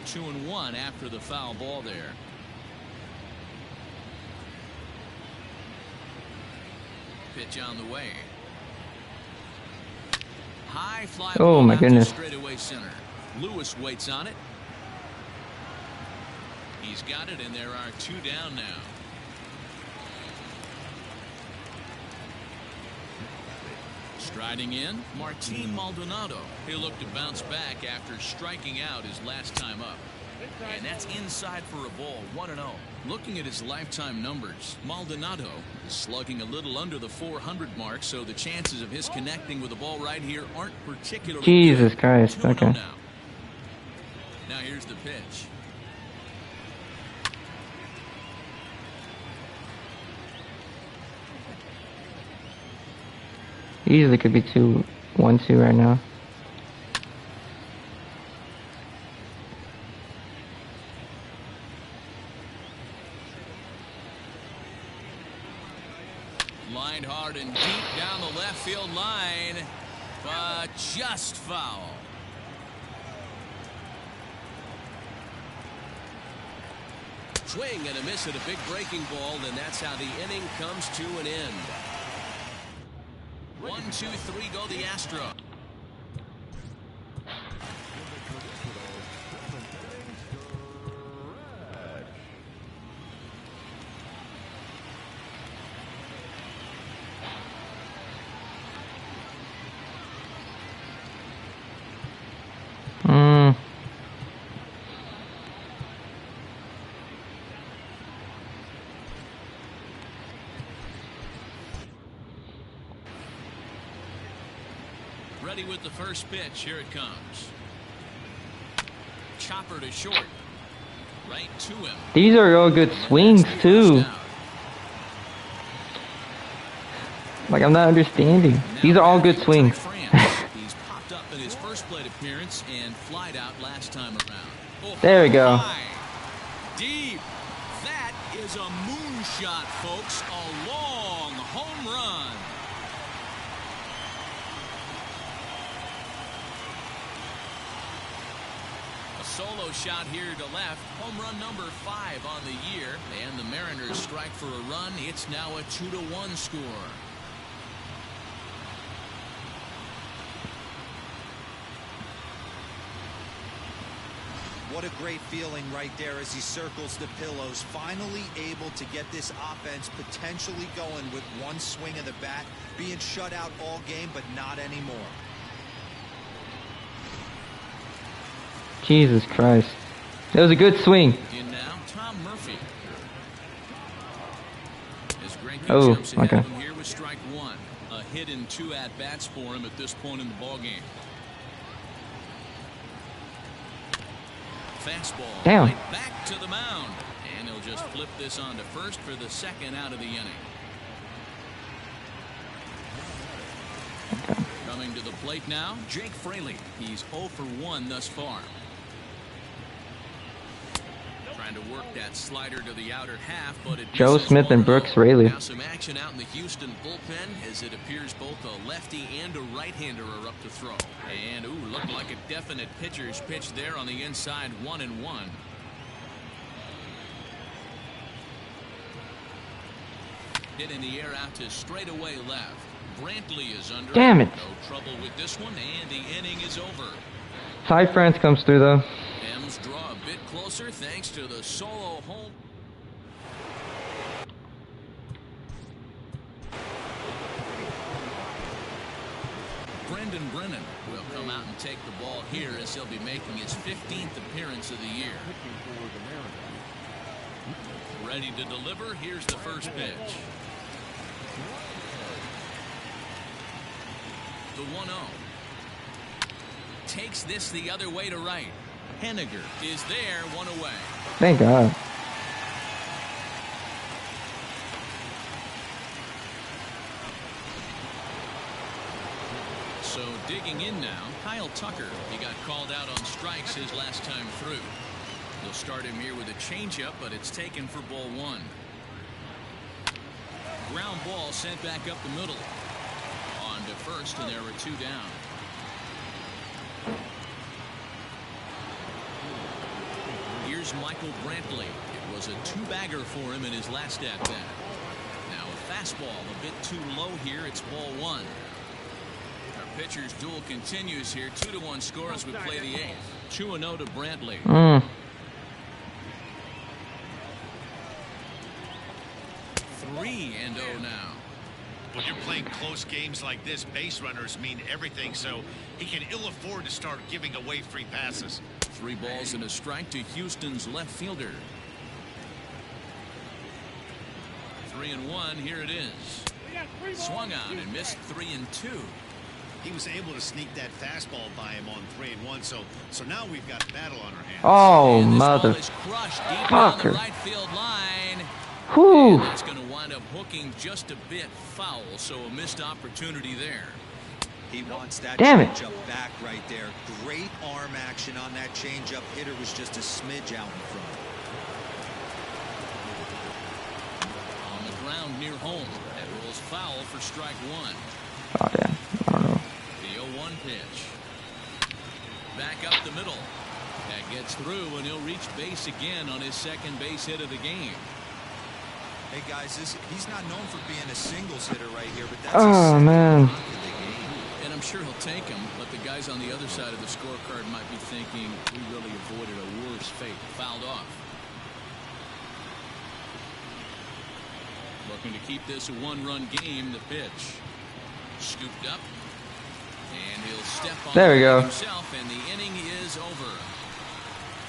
Two and one after the foul ball there. Pitch on the way. High fly Oh ball my out to goodness. straightaway center. Lewis waits on it. He's got it, and there are 2 down now. Striding in, Martin Maldonado. He'll look to bounce back after striking out his last time up. And that's inside for a ball, 1-0. Looking at his lifetime numbers, Maldonado is slugging a little under the 400 mark, so the chances of his connecting with the ball right here aren't particularly Jesus good. Christ. 2-0 Okay. now. Now here's the pitch. Easily could be 2-1-2 right now. Lined hard and deep down the left field line, but just foul. Swing and a miss at a big breaking ball, and that's how the inning comes to an end. 1, 2, 3 go the Astros. Ready with the first pitch. Here it comes. Chopper to short. Right to him. These are all good swings too. Like, I'm not understanding. These are all good swings. He's popped up in his first plate appearance and flied out last time around. Oh, There we go. high, deep. That is a moonshot, folks. A long home run. A solo shot here to left. Home run number 5 on the year. And the Mariners strike for a run. It's now a 2-1 score. What a great feeling right there as he circles the pillows. Finally able to get this offense potentially going with one swing of the bat. Being shut out all game, but not anymore. Jesus Christ. That was a good swing. In now, Tom Murphy. As Greinke Oh, jumps ahead okay. of him here with strike 1. A hit and 2 at-bats for him at this point in the ballgame. Fastball Damn. right back to the mound. And he'll just flip this on to first for the second out of the inning. Okay. Coming to the plate now, Jake Fraley. He's 0 for 1 thus far. Trying to work that slider to the outer half, but it Joe misses Smith and 1-0. Brooks Raley. Now some action out in the Houston bullpen as it appears both a lefty and a right-hander are up to throw. And ooh, looked like a definite pitcher's pitch there on the inside, 1-1. Hit in the air out to straightaway left. Brantley is under. Damn it. No trouble with this one, and the inning is over. Ty France comes through though. M's draw a bit closer thanks to the solo home. Brendan Brennan will come out and take the ball here as he'll be making his 15th appearance of the year. Ready to deliver. Here's the first pitch. The 1-0. Takes this the other way to right. Henniger is there, 1 away. Thank God. So digging in now, Kyle Tucker. He got called out on strikes his last time through. They'll start him here with a changeup, but it's taken for ball 1. Ground ball sent back up the middle. On to first, and there were 2 down. Here's Michael Brantley. It was a 2-bagger for him in his last at-bat. Now a fastball a bit too low here. It's ball 1. Our pitcher's duel continues here. 2-1 score as we play the 8th. 2-0 to Brantley. 3-0 now. When you're playing close games like this, base runners mean everything, so he can ill afford to start giving away free passes. 3 balls and a strike to Houston's left fielder. 3-1. Here it is. Swung on and missed 3-2. He was able to sneak that fastball by him on 3-1, so now we've got a battle on our hands. Oh, And this ball mother. is crushed deep down the Fucker. right field line. Whew. And it's going to wind up hooking just a bit foul, so a missed opportunity there. He wants that Damn it. changeup back right there. Great arm action on that changeup. Hitter was just a smidge out in front. On the ground near home. That rolls foul for strike 1. Oh damn. I don't know. The 0-1 pitch. Back up the middle. That gets through, and he'll reach base again on his second base hit of the game. Hey guys, he's not known for being a singles hitter right here, but that's Oh a man. knock in the game. And I'm sure he'll take him, but the guys on the other side of the scorecard might be thinking we really avoided a worse fate. Fouled off. Looking to keep this a 1-run game. The pitch. Scooped up. And he'll step on There we go. himself, and the inning is over.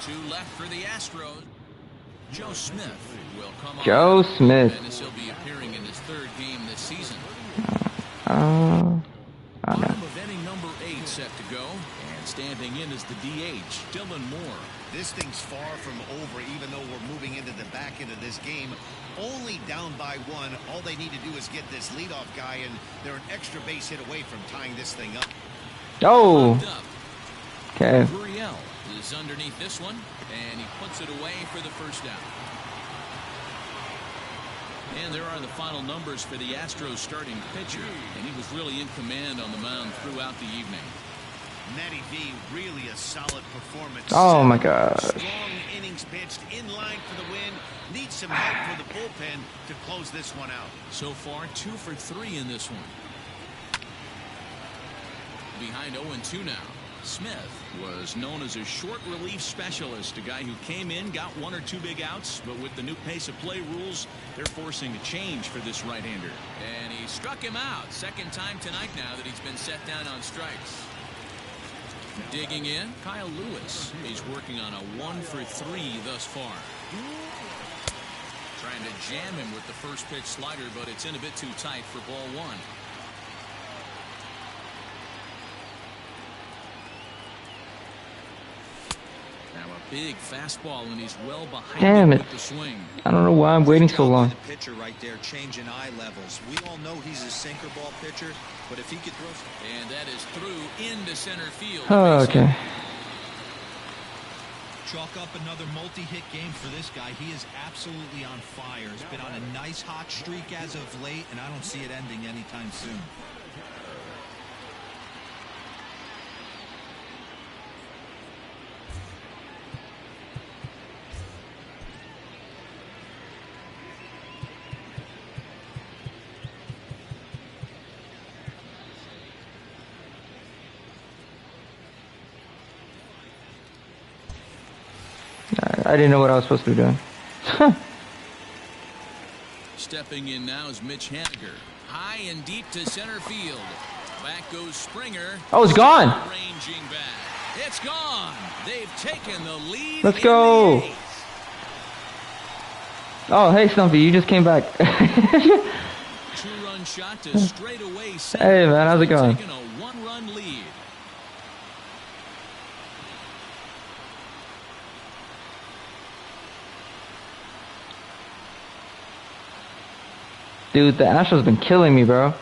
2 left for the Astros. Joe Smith will come on. Joe Smith. And he'll be appearing in his 3rd game this season. Oh no. Bottom of inning number 8 set to go. And standing in is the DH, Dylan Moore. This thing's far from over, even though we're moving into the back end of this game. Only down by 1. All they need to do is get this leadoff guy, and they're an extra base hit away from tying this thing up. Oh. Okay. Gurriel is underneath this one, and he puts it away for the first out. And there are the final numbers for the Astros starting pitcher, and he was really in command on the mound throughout the evening. Matty V, really a solid performance. Oh my gosh. Strong innings pitched, in line for the win. Needs some help for the bullpen to close this one out. So far, 2 for 3 in this one. Behind 0-2 now. Smith was known as a short relief specialist, a guy who came in, got 1 or 2 big outs, but with the new pace of play rules, they're forcing a change for this right-hander. And he struck him out. Second time tonight now that he's been set down on strikes. Digging in, Kyle Lewis. He's working on a 1 for 3 thus far. Trying to jam him with the first pitch slider, but it's in a bit too tight for ball 1. Now a big fastball, and he's well behind Damn it it. with the swing. I don't know why I'm waiting so long. The pitcher right there changing eye levels. We all know he's a sinker ball pitcher, but if he could throw. And that is through into center field. Oh, okay. Chalk up another multi-hit game for this guy. He is absolutely on fire. He's been on a nice hot streak as of late, and I don't see it ending anytime soon. I didn't know what I was supposed to be doing. Stepping in now is Mitch Haniger. High and deep to center field. Back goes Springer. Oh, it's gone. Ranging back. It's gone. They've taken the lead. Let's go. In the 8th. Oh, hey, Stumpy, you just came back. 2-run shot to straightaway center. Hey, man, how's it going? Taking a 1-run lead. Dude, the Astros been killing me, bro.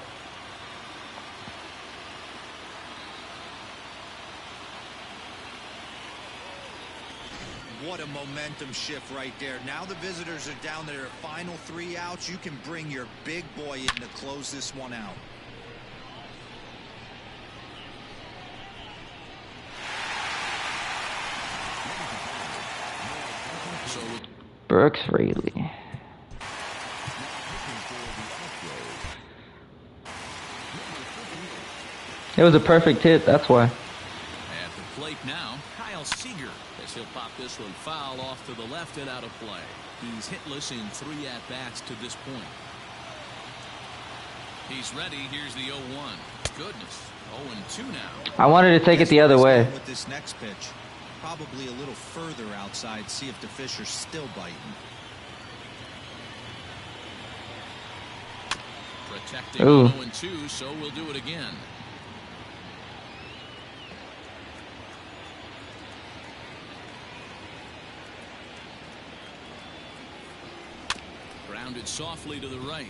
What a momentum shift right there. Now the visitors are down to their final 3 outs. You can bring your big boy in to close this one out. So Brooks Raley. It was a perfect hit, that's why. at the plate now, Kyle Seager, as he'll pop this one foul off to the left and out of play. He's hitless in 3 at-bats to this point. He's ready. Here's the 0-1. Goodness. 0-2 now. I wanted to take it the other way. With this next pitch, probably a little further outside, see if the fish are still biting. Protecting Ooh. 0-2, so we'll do it again. Grounded softly to the right.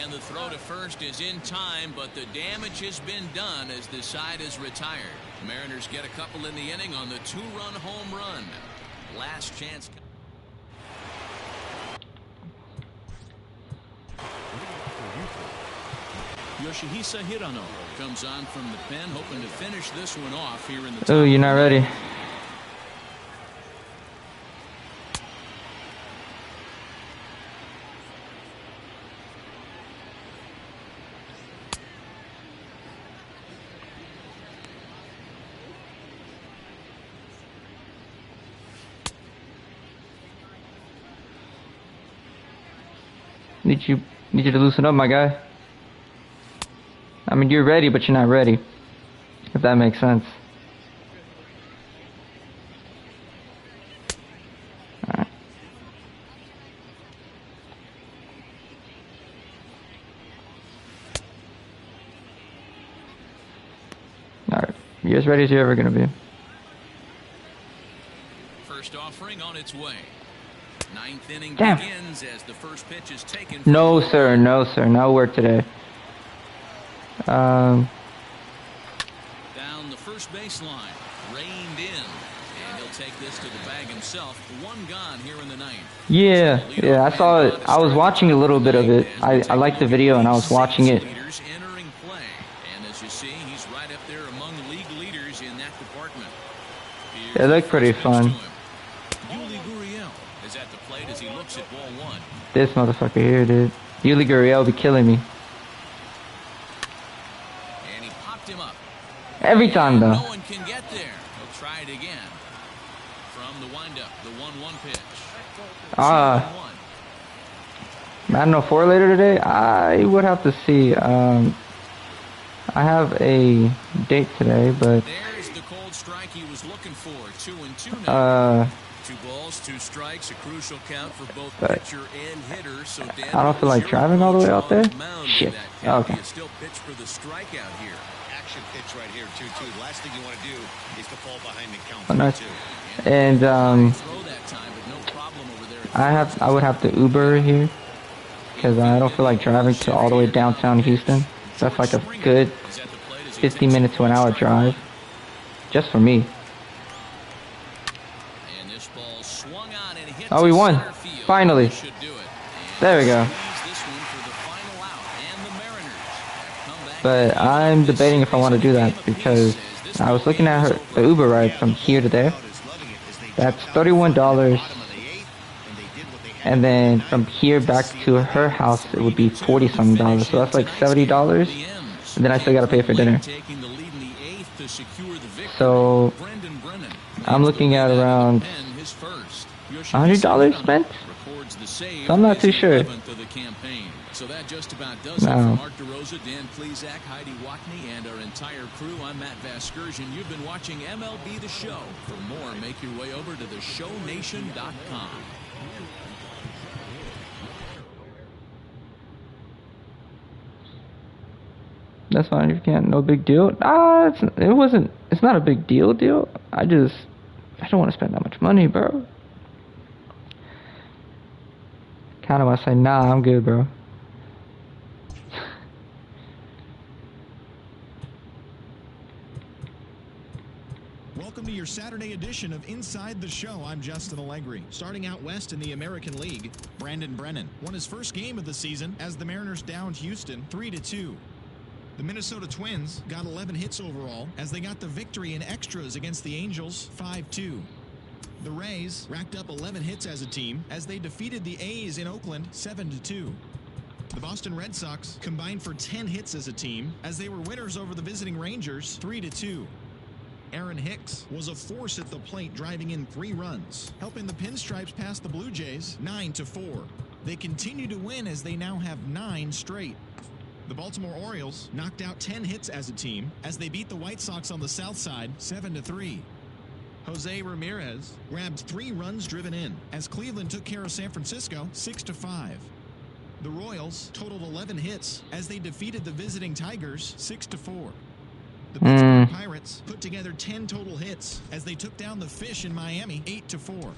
And the throw to first is in time, but the damage has been done as the side is retired. Mariners get a couple in the inning on the 2-run home run. Last chance. Yoshihisa Hirano comes on from the pen, hoping to finish this one off here in the top. Oh, you're not ready. Need you to loosen up, my guy. I mean, you're ready, but you're not ready. If that makes sense. Alright. Alright. You're as ready as you're ever gonna be. First offering on its way. Ninth inning Damn. begins as the first pitch is taken. No, sir. No, sir. No work today. Down the first baseline. Reined in. And he'll take this to the bag himself. One gone here in the ninth. Yeah. I saw it. I was watching a little bit of it. I liked the video and I was watching it. Leaders entering play. And as you see, he's right up there among league leaders in that department. It looked pretty fun. Is at the plate as he looks at ball one. This motherfucker here, dude. Yuli Gurriel be killing me. And he popped him up. Every time, though. No one can get there. He'll try it again. From the windup, the 1-1 pitch. Madden 04 later today? I would have to see. I have a date today, but... There's the cold strike he was looking for. 2-2 now. 2 balls, 2 strikes, a crucial count for both pitcher and hitter. So Dan, I don't feel like driving all the way out there. Shit. Okay. Still pitch for the strikeout here. Action pitch right here, 2-2. The last thing you want to do is to fall behind the count. Oh, nice. 2. And Throw that time, but no problem over there. I would have to Uber here because I don't feel like driving to all the way downtown Houston. So that's like a good 15 minutes to an hour drive, just for me. Oh, we won. Finally. There we go. But I'm debating if I want to do that because I was looking at the Uber ride from here to there. That's $31. And then from here back to her house, it would be $40-something. So that's like $70. And then I still got to pay for dinner. So I'm looking at around $100 spent? So I'm not too sure. So that just about does it for Mark DeRosa, Dan Plesac, Heidi Watney, and our entire crew. I'm Matt Vasgersian. You've been watching MLB The Show. For more, make your way over to theshownation.com. That's fine if you can't. No big deal. It's not a big deal. I don't want to spend that much money, bro. Kind of want to say, nah, I'm good, bro. Welcome to your Saturday edition of Inside the Show. I'm Justin Allegri. Starting out west in the American League, Brandon Brennan won his first game of the season as the Mariners downed Houston 3-2. The Minnesota Twins got 11 hits overall as they got the victory in extras against the Angels 5-2. The Rays racked up 11 hits as a team as they defeated the A's in Oakland 7-2. The Boston Red Sox combined for 10 hits as a team as they were winners over the visiting Rangers 3-2. Aaron Hicks was a force at the plate, driving in 3 runs, helping the Pinstripes pass the Blue Jays 9-4. They continue to win as they now have 9 straight. The Baltimore Orioles knocked out 10 hits as a team as they beat the White Sox on the south side 7-3. Jose Ramirez grabbed 3 runs driven in as Cleveland took care of San Francisco 6-5. The Royals totaled 11 hits as they defeated the visiting Tigers 6-4. The Pittsburgh Pirates put together 10 total hits as they took down the Fish in Miami 8-4.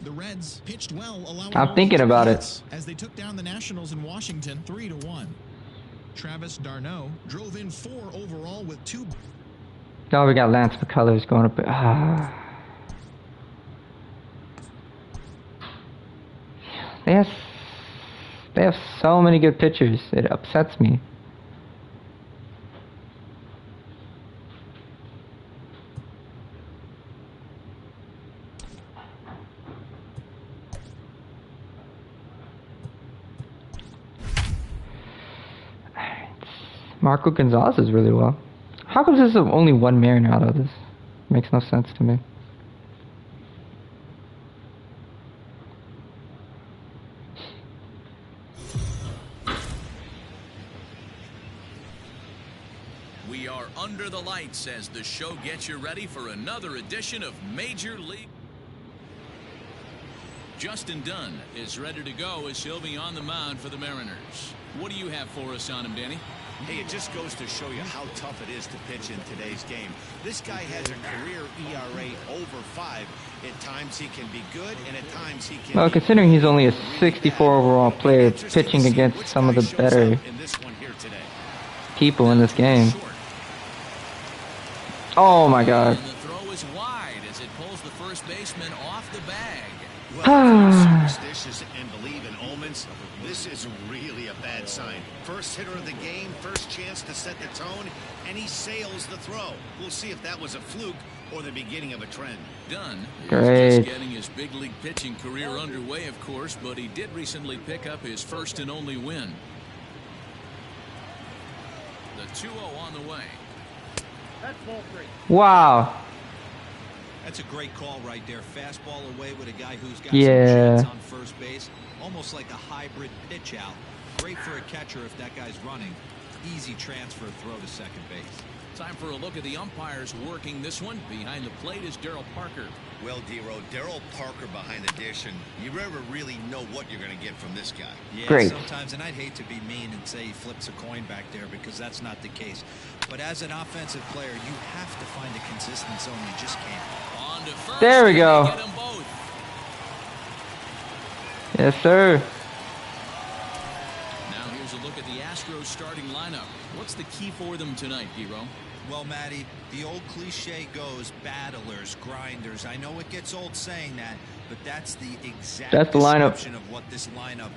The Reds pitched well, allowing I'm thinking about it as they took down the Nationals in Washington 3-1. Travis d'Arnaud drove in 4 overall with 2. Oh, we got Lance McCullers going up. They have so many good pitchers. It upsets me. Marco Gonzalez is really well. How come there's only one Mariner out of this? Makes no sense to me. We are under the lights as the show gets you ready for another edition of Major League. Justin Dunn is ready to go as he'll be on the mound for the Mariners. What do you have for us on him, Danny? Hey, it just goes to show you how tough it is to pitch in today's game. This guy has a career ERA over 5. At times he can be good, and at times he can. Well, considering he's only a 64 overall player, pitching against some of the better people in this game. Oh my God. And the throw is wide as it pulls the first baseman off the bag. Well, if you're superstitious and believe in omens, this is really a bad sign. First hitter of the game, first chance to set the tone, and he sails the throw. We'll see if that was a fluke or the beginning of a trend. Dunn is Great. just getting his big league pitching career underway, of course, but he did recently pick up his first and only win. The 2-0 on the way. Wow. That's a great call right there. Fastball away with a guy who's got Yeah. some chance on first base. Almost like a hybrid pitch out. Great for a catcher if that guy's running. Easy transfer throw to second base. Time for a look at the umpires working this one. Behind the plate is Darryl Parker. Well, D-Row, Darryl Parker behind the dish, and you never really know what you're going to get from this guy. Yeah, Great. sometimes, and I'd hate to be mean and say he flips a coin back there because that's not the case. But as an offensive player, you have to find a consistent zone. You just can't. On to first. There we and go. they get 'em both. Yes, sir. Now here's a look at the Astros starting lineup. What's the key for them tonight, D-Row? Well, Matty, the old cliche goes, battlers, grinders. I know it gets old saying that, but that's the exact That's the lineup. description of what this lineup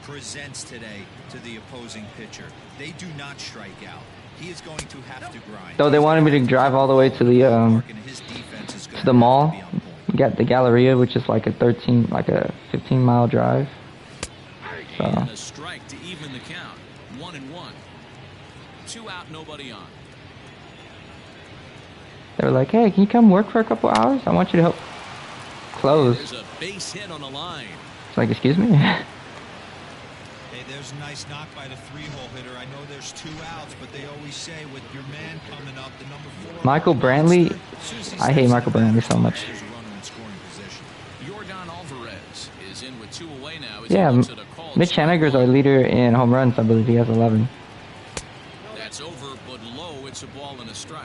presents today to the opposing pitcher. They do not strike out. He is going to have to grind. So they wanted me to drive all the way to the mall. You got the Galleria, which is like a 15-mile drive. So And a strike to even the count. 1-1. 2 out, nobody on. they were like, "Hey, can you come work for a couple hours? I want you to help close." There's a base hit on the line. It's like, excuse me. Hey, there's a nice knock by the 3-hole hitter. I know there's 2 outs, but they always say with your man coming up, the number 4. Michael Brantley. I hate Michael Brantley so much. Yordan Alvarez is in with 2 away now. as Yeah, he looks at a called Mitch strike Haniger's our ball. leader in home runs. I believe he has 11. That's over, but low. It's a ball and a strike.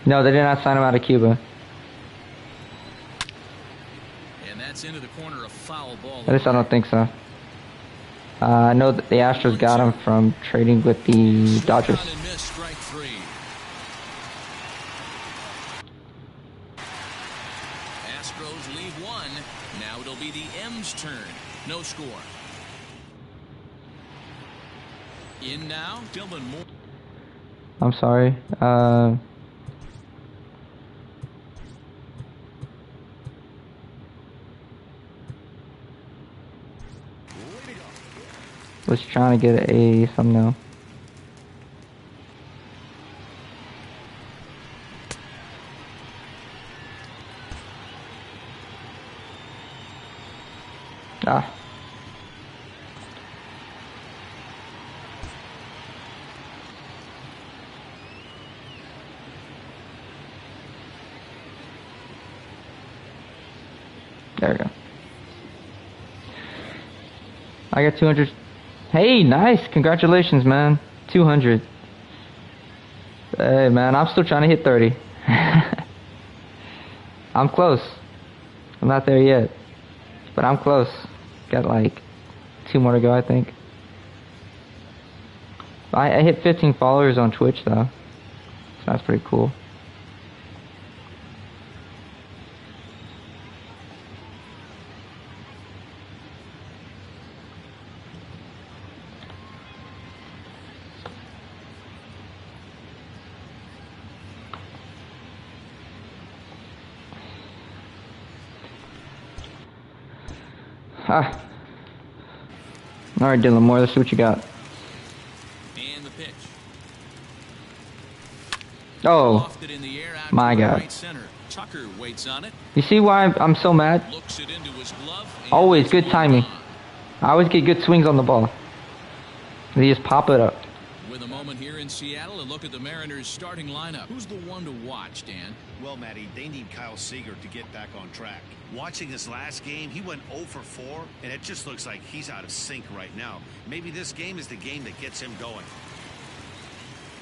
No, they did not sign him out of Cuba. And that's into the corner, a foul ball. At least I don't think so. I know that the Astros got him from trading with the Dodgers. Swung on and missed, strike 3. Astros lead 1. Now it'll be the M's turn. No score. In now, Dylan Moore. I'm sorry. Was trying to get a thumbnail. Ah. There we go. I got 200. Hey, nice. Congratulations, man. 200. Hey, man, I'm still trying to hit 30. I'm close. I'm not there yet. But I'm close. Got like 2 more to go, I think. I hit 15 followers on Twitch, though. So that's pretty cool. Ah. Alright, Dylan Moore, let's see what you got. And the pitch. Oh, Lofted in the air out my to God. right center. Tucker waits on it. You see why I'm so mad? Looks it into his glove. and Always it's good timing. gone. I always get good swings on the ball. They just pop it up. With Having the moment here in Seattle, and look at the Mariners starting lineup. Who's the one to watch, Dan? Well, Matty, they need Kyle Seager to get back on track. Watching his last game, he went 0 for 4, and it just looks like he's out of sync right now. Maybe this game is the game that gets him going.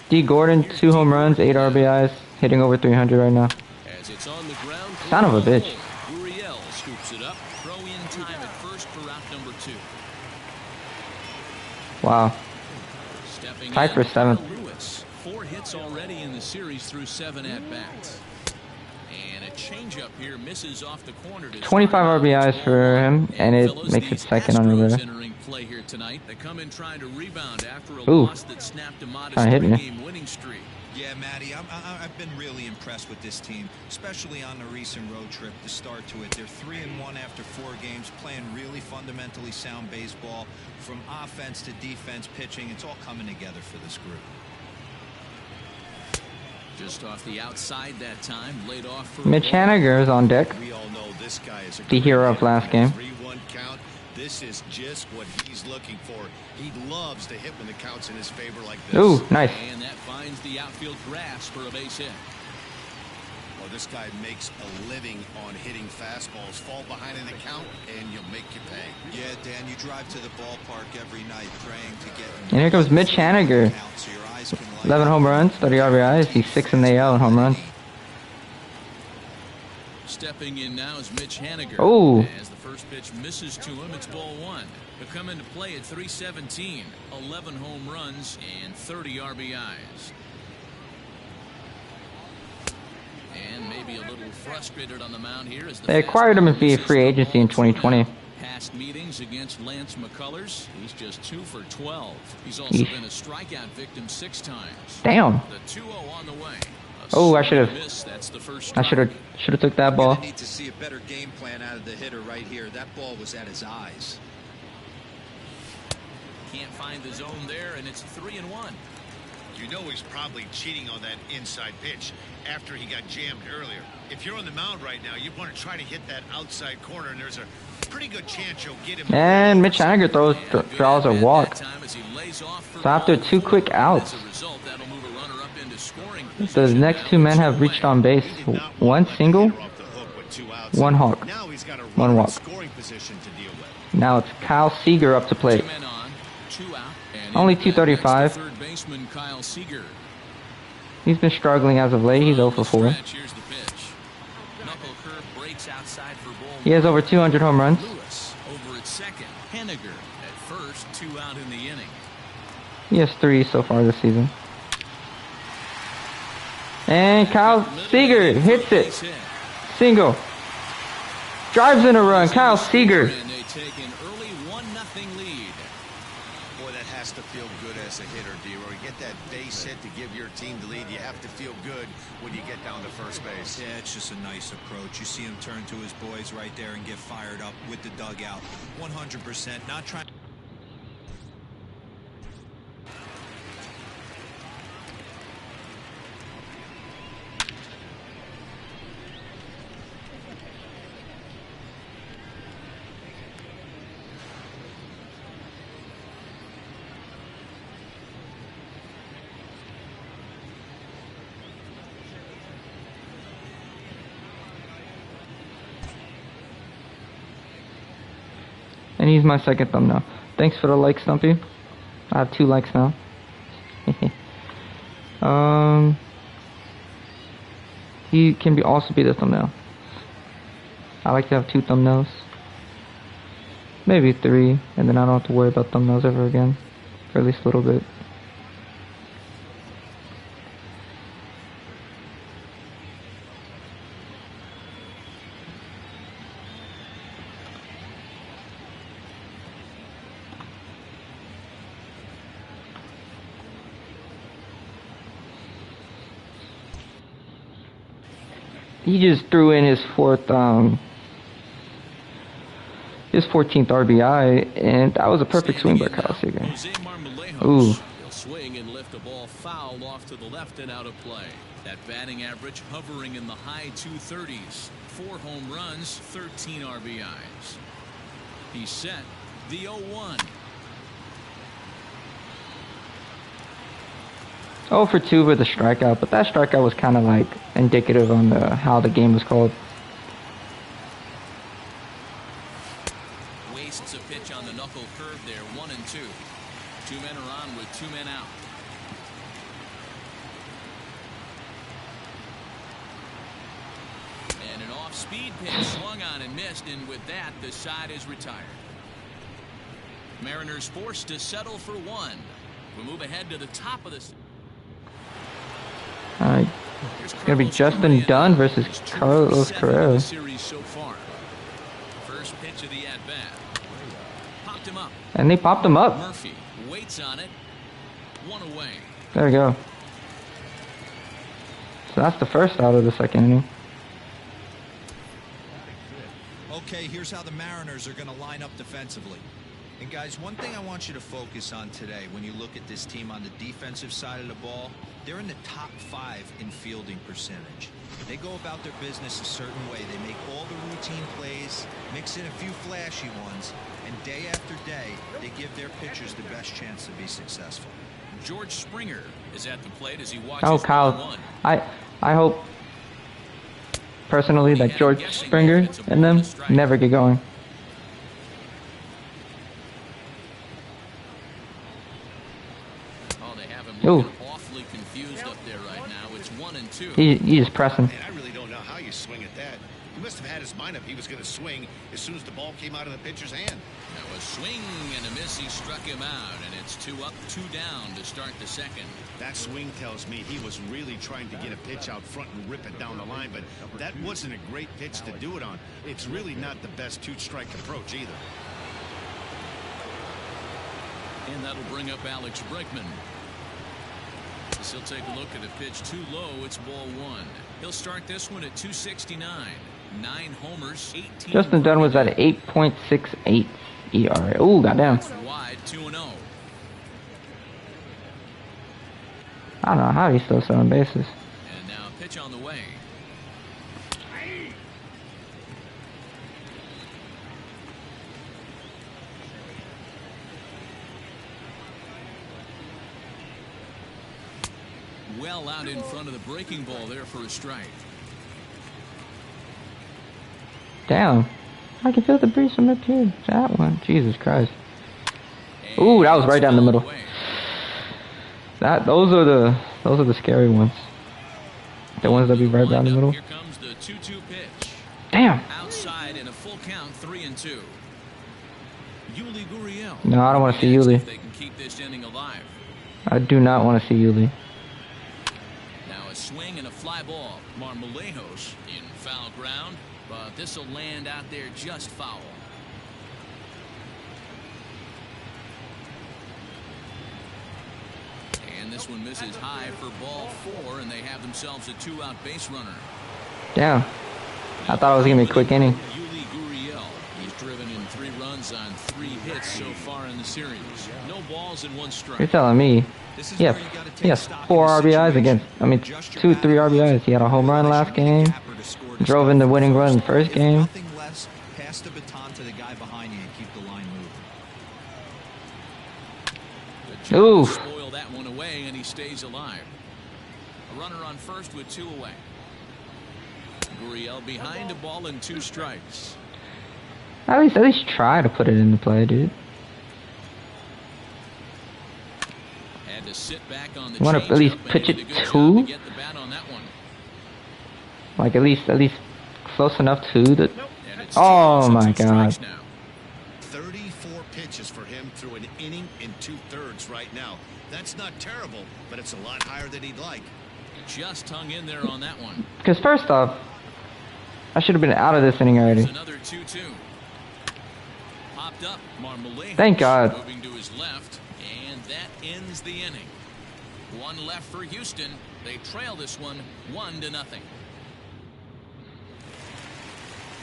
D. Gordon, 2 home runs, 8 RBIs, hitting over 300 right now. As it's on the ground, Son of a bitch. Uriel scoops it up. Throw in time at first for out number 2. Wow. Stepping Tied for in, 7th. Lewis, 4 hits already in the series through 7 at-bats. And a changeup here misses off the corner. 25 RBIs for him, and it makes it second on the Astros list. entering play here tonight. They come in trying to rebound after a Ooh. loss that snapped a modest Kinda hit me. 3-game winning streak. Yeah, Matty, I've been really impressed with this team, especially on the recent road trip, the start to it. They're 3-1 after 4 games, playing really fundamentally sound baseball. From offense to defense, pitching, it's all coming together for this group. Just off the outside that time, laid off for Mitch Haniger is on deck. We all know this guy is a The hero of last game. 3-1 count. This is just what he's looking for. He loves to hit when the count's in his favor like this. Ooh, nice. And that finds the outfield grass for a base hit. Well, this guy makes a living on hitting fastballs. Fall behind in the count, and you'll make you pay. Yeah, Dan, you drive to the ballpark every night praying to get... And here comes Mitch Haniger. So your eyes can light 11 home runs, 30 RBIs. He's 6th in the AL in home runs. Stepping in now is Mitch Haniger. Oh. As the first pitch misses to him, it's ball 1. He'll come into play at 317, 11 home runs and 30 RBIs. And maybe a little frustrated on the mound here as the They acquired him via free agency in 2020. Past meetings against Lance McCullers, he's just 2 for 12. He's also Eesh. been a strikeout victim 6 times. Damn. The 2-0 on the way. Oh, I should have. That's the first I should have took that ball. Need to see a better game plan out of the hitter right here. That ball was at his eyes. Can't find the zone there, and it's 3-1. You know he's probably cheating on that inside pitch after he got jammed earlier. If you're on the mound right now, you want to try to hit that outside corner, and there's a pretty good chance you'll get him. And Mitch Haniger draws a walk. So after 2 quick outs, the next 2 men have reached on base. 1 single, 1 hawk, 1 walk. Now it's Kyle Seager up to plate. Only 235. He's been struggling as of late. He's 0 for 4. He has over 200 home runs. Over at second. Haniger at first, 2 out in the inning. He has 3 so far this season. And Kyle Seager hits it. Single. Drives in a run. Kyle Seager. And they take an early 1-0 lead. Boy, that has to feel good as a hitter, D-Roy. You get that base hit to give your team the lead. You have to feel good when you get down to first base. Yeah, it's just a nice approach. You see him turn to his boys right there and get fired up with the dugout. 100%. Not trying... And he's my second thumbnail. Thanks for the like, Stumpy. I have 2 likes now. He can also be the thumbnail. I like to have 2 thumbnails. Maybe 3, and then I don't have to worry about thumbnails ever again. For at least a little bit. He just threw in his 14th RBI, and that was a perfect swing by Kyle Seager. Ooh. He'll swing and lift a ball foul off to the left and out of play. That batting average hovering in the high 230s. 4 home runs, 13 RBIs. He's set. The 0-1. 0 for 2 with a strikeout, but that strikeout was kind of like indicative on how the game was called. Wastes a pitch on the knuckle curve there. 1-2. 2 men are on with 2 men out. And an off-speed pitch swung on and missed, and with that, the side is retired. Mariners forced to settle for 1. We move ahead to the top of this. It's gonna be Justin Dunn versus Carlos Correa. Series so far. First pitch of the at-bat. Popped him up. And they popped him up. Murphy waits on it. 1 away. There we go. So that's the first out of the second inning. Okay, here's how the Mariners are going to line up defensively. And guys, one thing I want you to focus on today when you look at this team on the defensive side of the ball, they're in the top 5 in fielding percentage. They go about their business a certain way. They make all the routine plays, mix in a few flashy ones, and day after day, they give their pitchers the best chance to be successful. George Springer is at the plate as he watches. Oh, Kyle, I hope personally that George Springer and them never get going. Ooh. Awfully confused up there right now. It's 1-2. He just pressing. And I really don't know how you swing at that. He must have had his mind up he was going to swing as soon as the ball came out of the pitcher's hand. Now a swing and a miss. He struck him out, and it's 2 up, 2 down to start the second. That swing tells me he was really trying to get a pitch out front and rip it down the line, but that wasn't a great pitch to do it on. It's really not the best 2-strike approach either. And that'll bring up Alex Bregman. He'll take a look at a pitch too low. It's ball 1. He'll start this one at 269. 9 homers, 18. Justin Dunn was at 8.68 ERA. Ooh, goddamn. Wide, 2-0. I don't know how he's still selling bases. And now a pitch on the way. Well out in front of the breaking ball there for a strike. Damn. I can feel the breeze from up here. That one. Jesus Christ. Ooh, that was right down the middle. Those are the scary ones. The ones that be right down the middle. Here comes the 2-2 pitch. Damn. Outside in a full count, 3-2. Yuli Gurriel. No, I don't want to see Yuli. They can keep this inning alive. I do not want to see Yuli. Now a swing and a fly ball. Marmolejos in foul ground, but this will land out there just foul. And this one misses high for ball 4, and they have themselves a 2-out base runner. Damn. I thought it was going to be a quick inning. Yuli Gurriel. He's driven in 3 runs on 3 hits so far in the series. No balls and 1 strike. You're telling me he has 4 RBIs against, 2, 3 RBIs. He had a home run last game. Drove in the winning run in the first game. Nothing less, pass the baton to the guy behind you and keep the line moving. Ooh. Spoil that one away, and he stays alive. A runner on first with 2 away. Gurriel behind a ball and 2 strikes. At least try to put it into play, dude. Had to sit back on the Want to at least pitch it 2? Like at least close enough to the. Oh my God. 34 pitches for him through an inning and 2/3 right now. That's not terrible, but it's a lot higher than he'd like. Just hung in there on that one. Because first off, I should have been out of this inning already. Another 2-2. Popped up. Marmolejos. Thank God. Moving to his left, and that ends the inning. 1 left for Houston. They trail this one 1-0.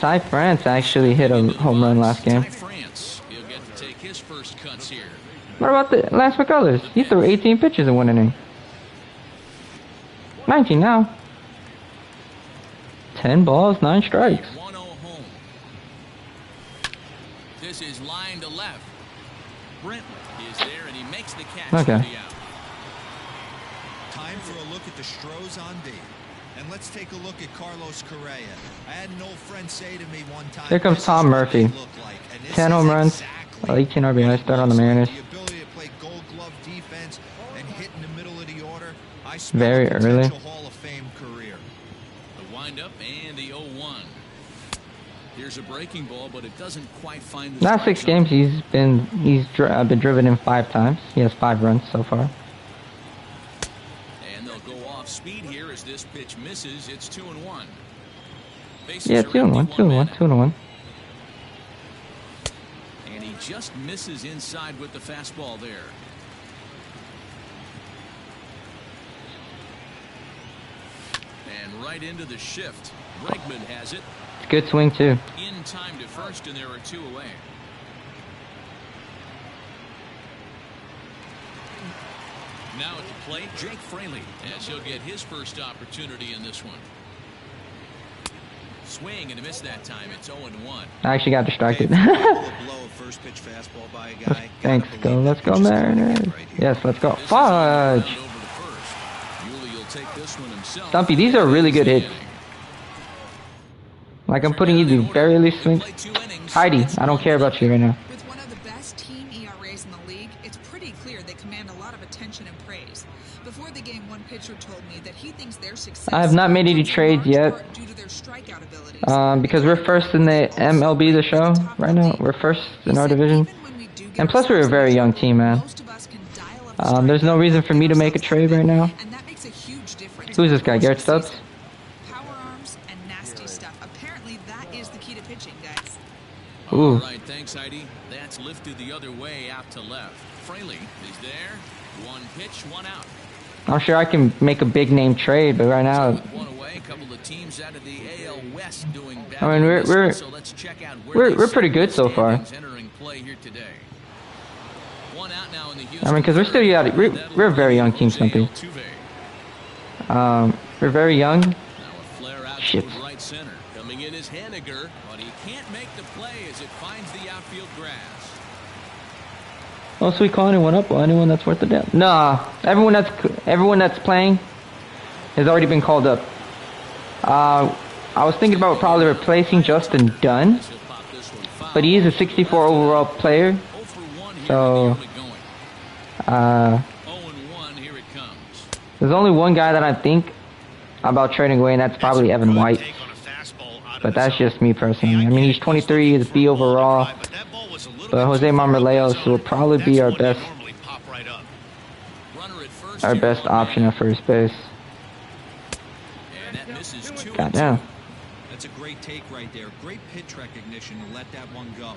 Ty France actually hit a home run last game. Ty France. He'll get to take his first cuts here. What about the Lance McCullers? He threw 18 pitches in 1 inning. 19 now. 10 balls, 9 strikes. 1-0 home. This is line to left. Brent is there, and he makes the catch. Okay. Time for a look at the Astros on D. And let's take a look at Carlos Correa. I had an old friend say to me one time, Here comes Tom Murphy. 10 home runs, 18 RBIs, start on the Mariners. The ability to play gold glove defense and hit in the middle of the order. I Very early. Hall of Fame career. The windup and the 0-1. Here's a breaking ball, but it doesn't quite find the Last 6 games, he's been driven in 5 times. He has 5 runs so far. And they'll go off speed here as this pitch misses. It's 2-1. Yeah, 2-1, 2-1, 2-1. And he just misses inside with the fastball there. And right into the shift. Bregman has it. Good swing too. In time to first, and there are 2 away. Now at the plate, Jake Fraley, as he'll get his first opportunity in this one. Swing and a miss that time. It's 0-1. I actually got distracted. First pitch fastball by a guy. Thanks, go. Let's go, Mariners. Yes, let's go. Fudge. Stumpy, these are really good hits. Like, I'm putting you to very least swing. Heidi, I don't care about you right now. With one of the best team ERAs in the league, it's pretty clear they command a lot of attention and praise. Before the game, one pitcher told me that he thinks their success I have not made any trades yet. due to their strikeout abilities. Because we're first in the MLB, the show, right now. We're first in our division. And plus, we're a very young team, man. There's no reason for me to make a trade right now. And that makes a huge difference. Who's this guy, Garrett Stubbs? Power arms and nasty stuff. Apparently, that is the key to pitching, guys. Ooh. All right, thanks, Heidi. That's lifted the other way out to left. Fraley is there. 1 pitch, 1 out. I'm sure I can make a big name trade, but right now, One away, a couple of teams out of the AL West doing bad. I mean, So let's check out where we're pretty good so far. entering play here today. 1 out now in the I mean, because we're still young. We're a very young team, something. We're very young. Now a flare out Shit. toward right center. Coming in is Henniger, but he can't make the play as it finds the outfield grass. Oh, so we call anyone up or anyone that's worth the damn? Nah, everyone that's playing has already been called up. I was thinking about probably replacing Justin Dunn, but he is a 64 overall player. So, 0-1, here it comes. there's only one guy that I think about trading away, and that's probably Evan White. But that's just me personally. I mean, he's 23, he's B overall. But Jose Marmoleos will probably be our best option at first base. Goddamn. That's a great take right there. Great pitch recognition to let that one go.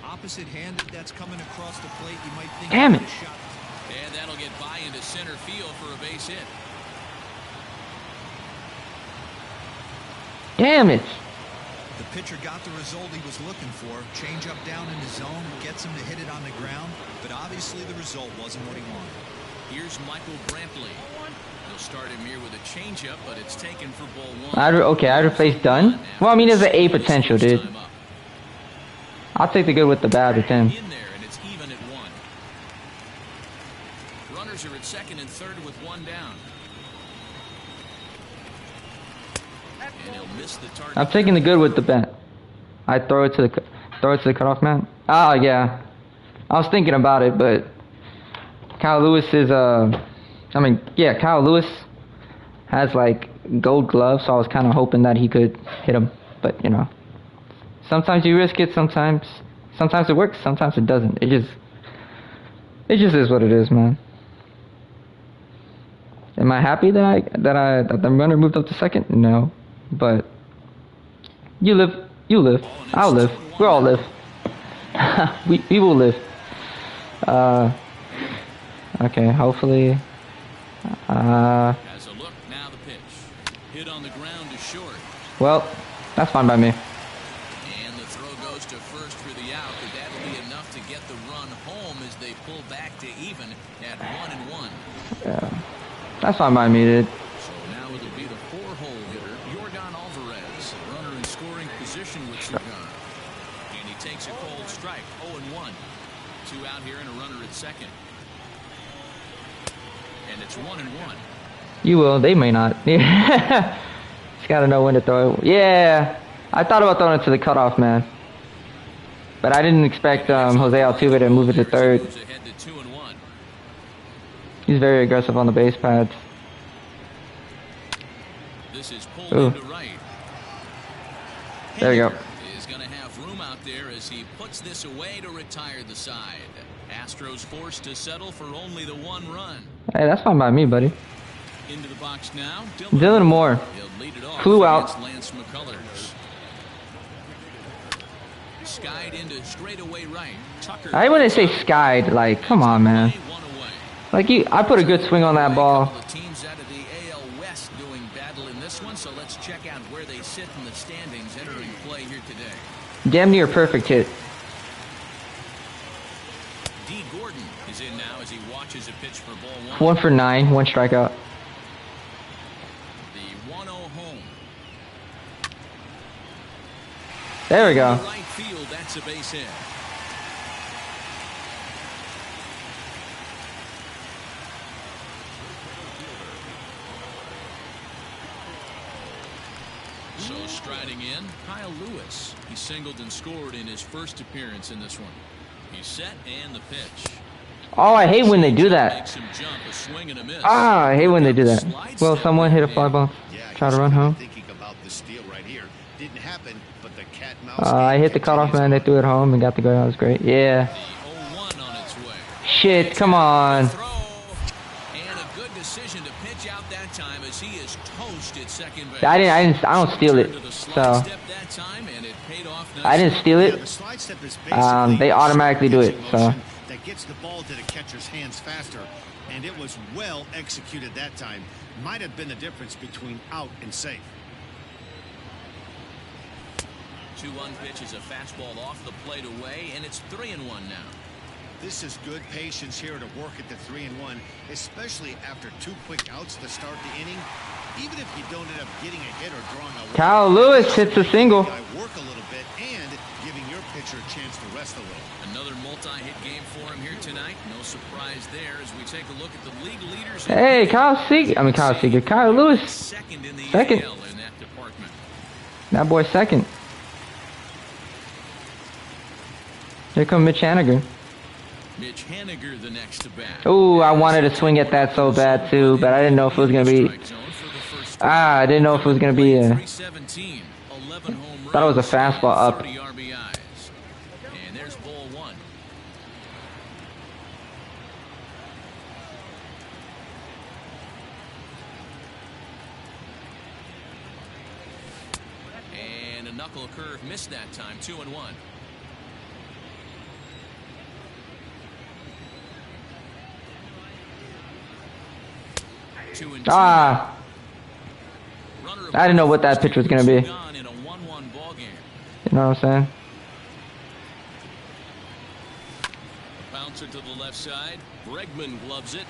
Opposite-handed, that's coming across the plate. You might think damn it. And that'll get by into center field for a base hit. Damn it. The pitcher got the result he was looking for. Change up down in the zone, gets him to hit it on the ground, but obviously the result wasn't what he wanted. Here's Michael Brantley. He'll start him here with a changeup, but it's taken for ball 1. I'd replace Dunn. Well, I mean, there's an A potential, dude. I'll take the good with the bad with him. In there, and it's even at 1. Runners are at second and third with 1 down. And he'll miss the target. I'm taking the good with the bad. I throw it to the cutoff man. Oh yeah, I was thinking about it, but Kyle Lewis is Kyle Lewis has like gold gloves, so I was kind of hoping that he could hit him. But you know, sometimes you risk it, sometimes it works, sometimes it doesn't. It just is what it is, man. Am I happy that the runner moved up to second? No, but you live, I'll live, we'll all live. we will live. Okay, hopefully. Has a look, now the pitch. Hit on the ground to short. Well, that's fine by me. And the throw goes to first for the out, but that'll be enough to get the run home as they pull back to even at 1-1. Yeah, that's fine by me, dude. So now it'll be the 4-hole hitter, Yordan Alvarez, runner in scoring position with Sugan. And he takes a cold strike, 0-1. 2 out here and a runner at second. And it's 1-1. You will. They may not. Just gotta know when to throw it. Yeah. I thought about throwing it to the cutoff man. But I didn't expect Jose Altuve to move it to third. He's very aggressive on the base pads. This is pulled Ooh. into right. There we go. Is going to have room out there as he puts this away to retire the side. Astros forced to settle for only the 1 run. Hey, that's fine by me, buddy. Into the box now. Dylan Moore. He'll lead it off Flew against out. Lance McCullers. Skied into straightaway right. Tucker. I when they say skied, like, come on, man. One away. Like, I put a good swing on that ball. The teams out of the AL West doing battle in this one, so let's check out where they sit in the standings entering play here today. Damn near perfect hit. D. Gordon is in now as he watches a pitch for ball 1. 1 for 9, 1 strikeout. The 1-0 home. There we go. Right field, that's a base hit. So striding in, Kyle Lewis. He singled and scored in his first appearance in this one. He's set and the pitch. Oh, I hate when they do that. Makes him jump, a swing and a miss. Ah, I hate when they do that. Well, someone hit a fly ball. Try to run home. Thinking about the steal right here. Didn't happen, but the cat mouse I hit the cutoff man. They threw it home and got the go. That was great. Yeah. The 0-1 on its way. Shit, come on. Throw, and a good decision to pitch out that time as he is toast at second base. I don't steal it. So I didn't steal Yeah, it. the slide step is basically They automatically do it. So motion that gets the ball to the catcher's hands faster, and it was well executed that time. Might have been the difference between out and safe. 2-1 pitch is a fastball off the plate away, and it's 3-1 now. This is good patience here to work at the 3-1, especially after 2 quick outs to start the inning. Even if you don't end up getting a hit or drawing a walk, Kyle Lewis hits a single. work a little bit and giving your pitcher a chance to rest a little. Another multi-hit game for him here tonight. No surprise there as we take a look at the league leaders. Hey, Kyle Lewis. Second in the Second. AL in that department. That boy second. Here come Mitch Haniger. Mitch Haniger the next to bat. Oh, I wanted to swing at that so bad too, but I didn't know if it was gonna be. I didn't know if it was gonna be a. 317, 11 home Thought it was a runs, fastball up. 30 RBIs. And there's ball 1. And a knuckle curve missed that time. 2-1. Ah, I didn't know what that pitch was gonna be. In a 1-1 ball game. You know what I'm saying? Bouncer to the left side. Bregman gloves it.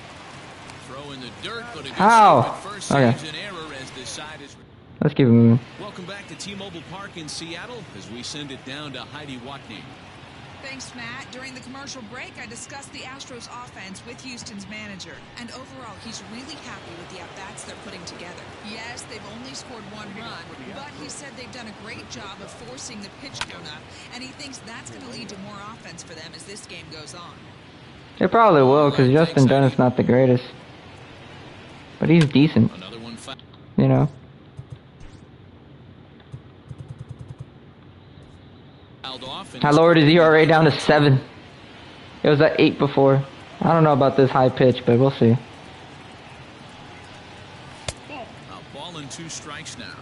Throw in the dirt, but a good How? save at first Okay. saves an error as the side is. Let's keep it moving. Welcome back to T-Mobile Park in Seattle as we send it down to Heidi Watney. Thanks, Matt. During the commercial break, I discussed the Astros offense with Houston's manager. And overall, he's really happy with the at-bats they're putting together. Yes, they've only scored 1 run, but he said they've done a great job of forcing the pitch count up, and he thinks that's going to lead to more offense for them as this game goes on. It probably will, because Justin Dunne's not the greatest. But he's decent, Another one. you know. I lowered his ERA down to 7. It was at 8 before. I don't know about this high pitch, but we'll see. A ball and 2 strikes now.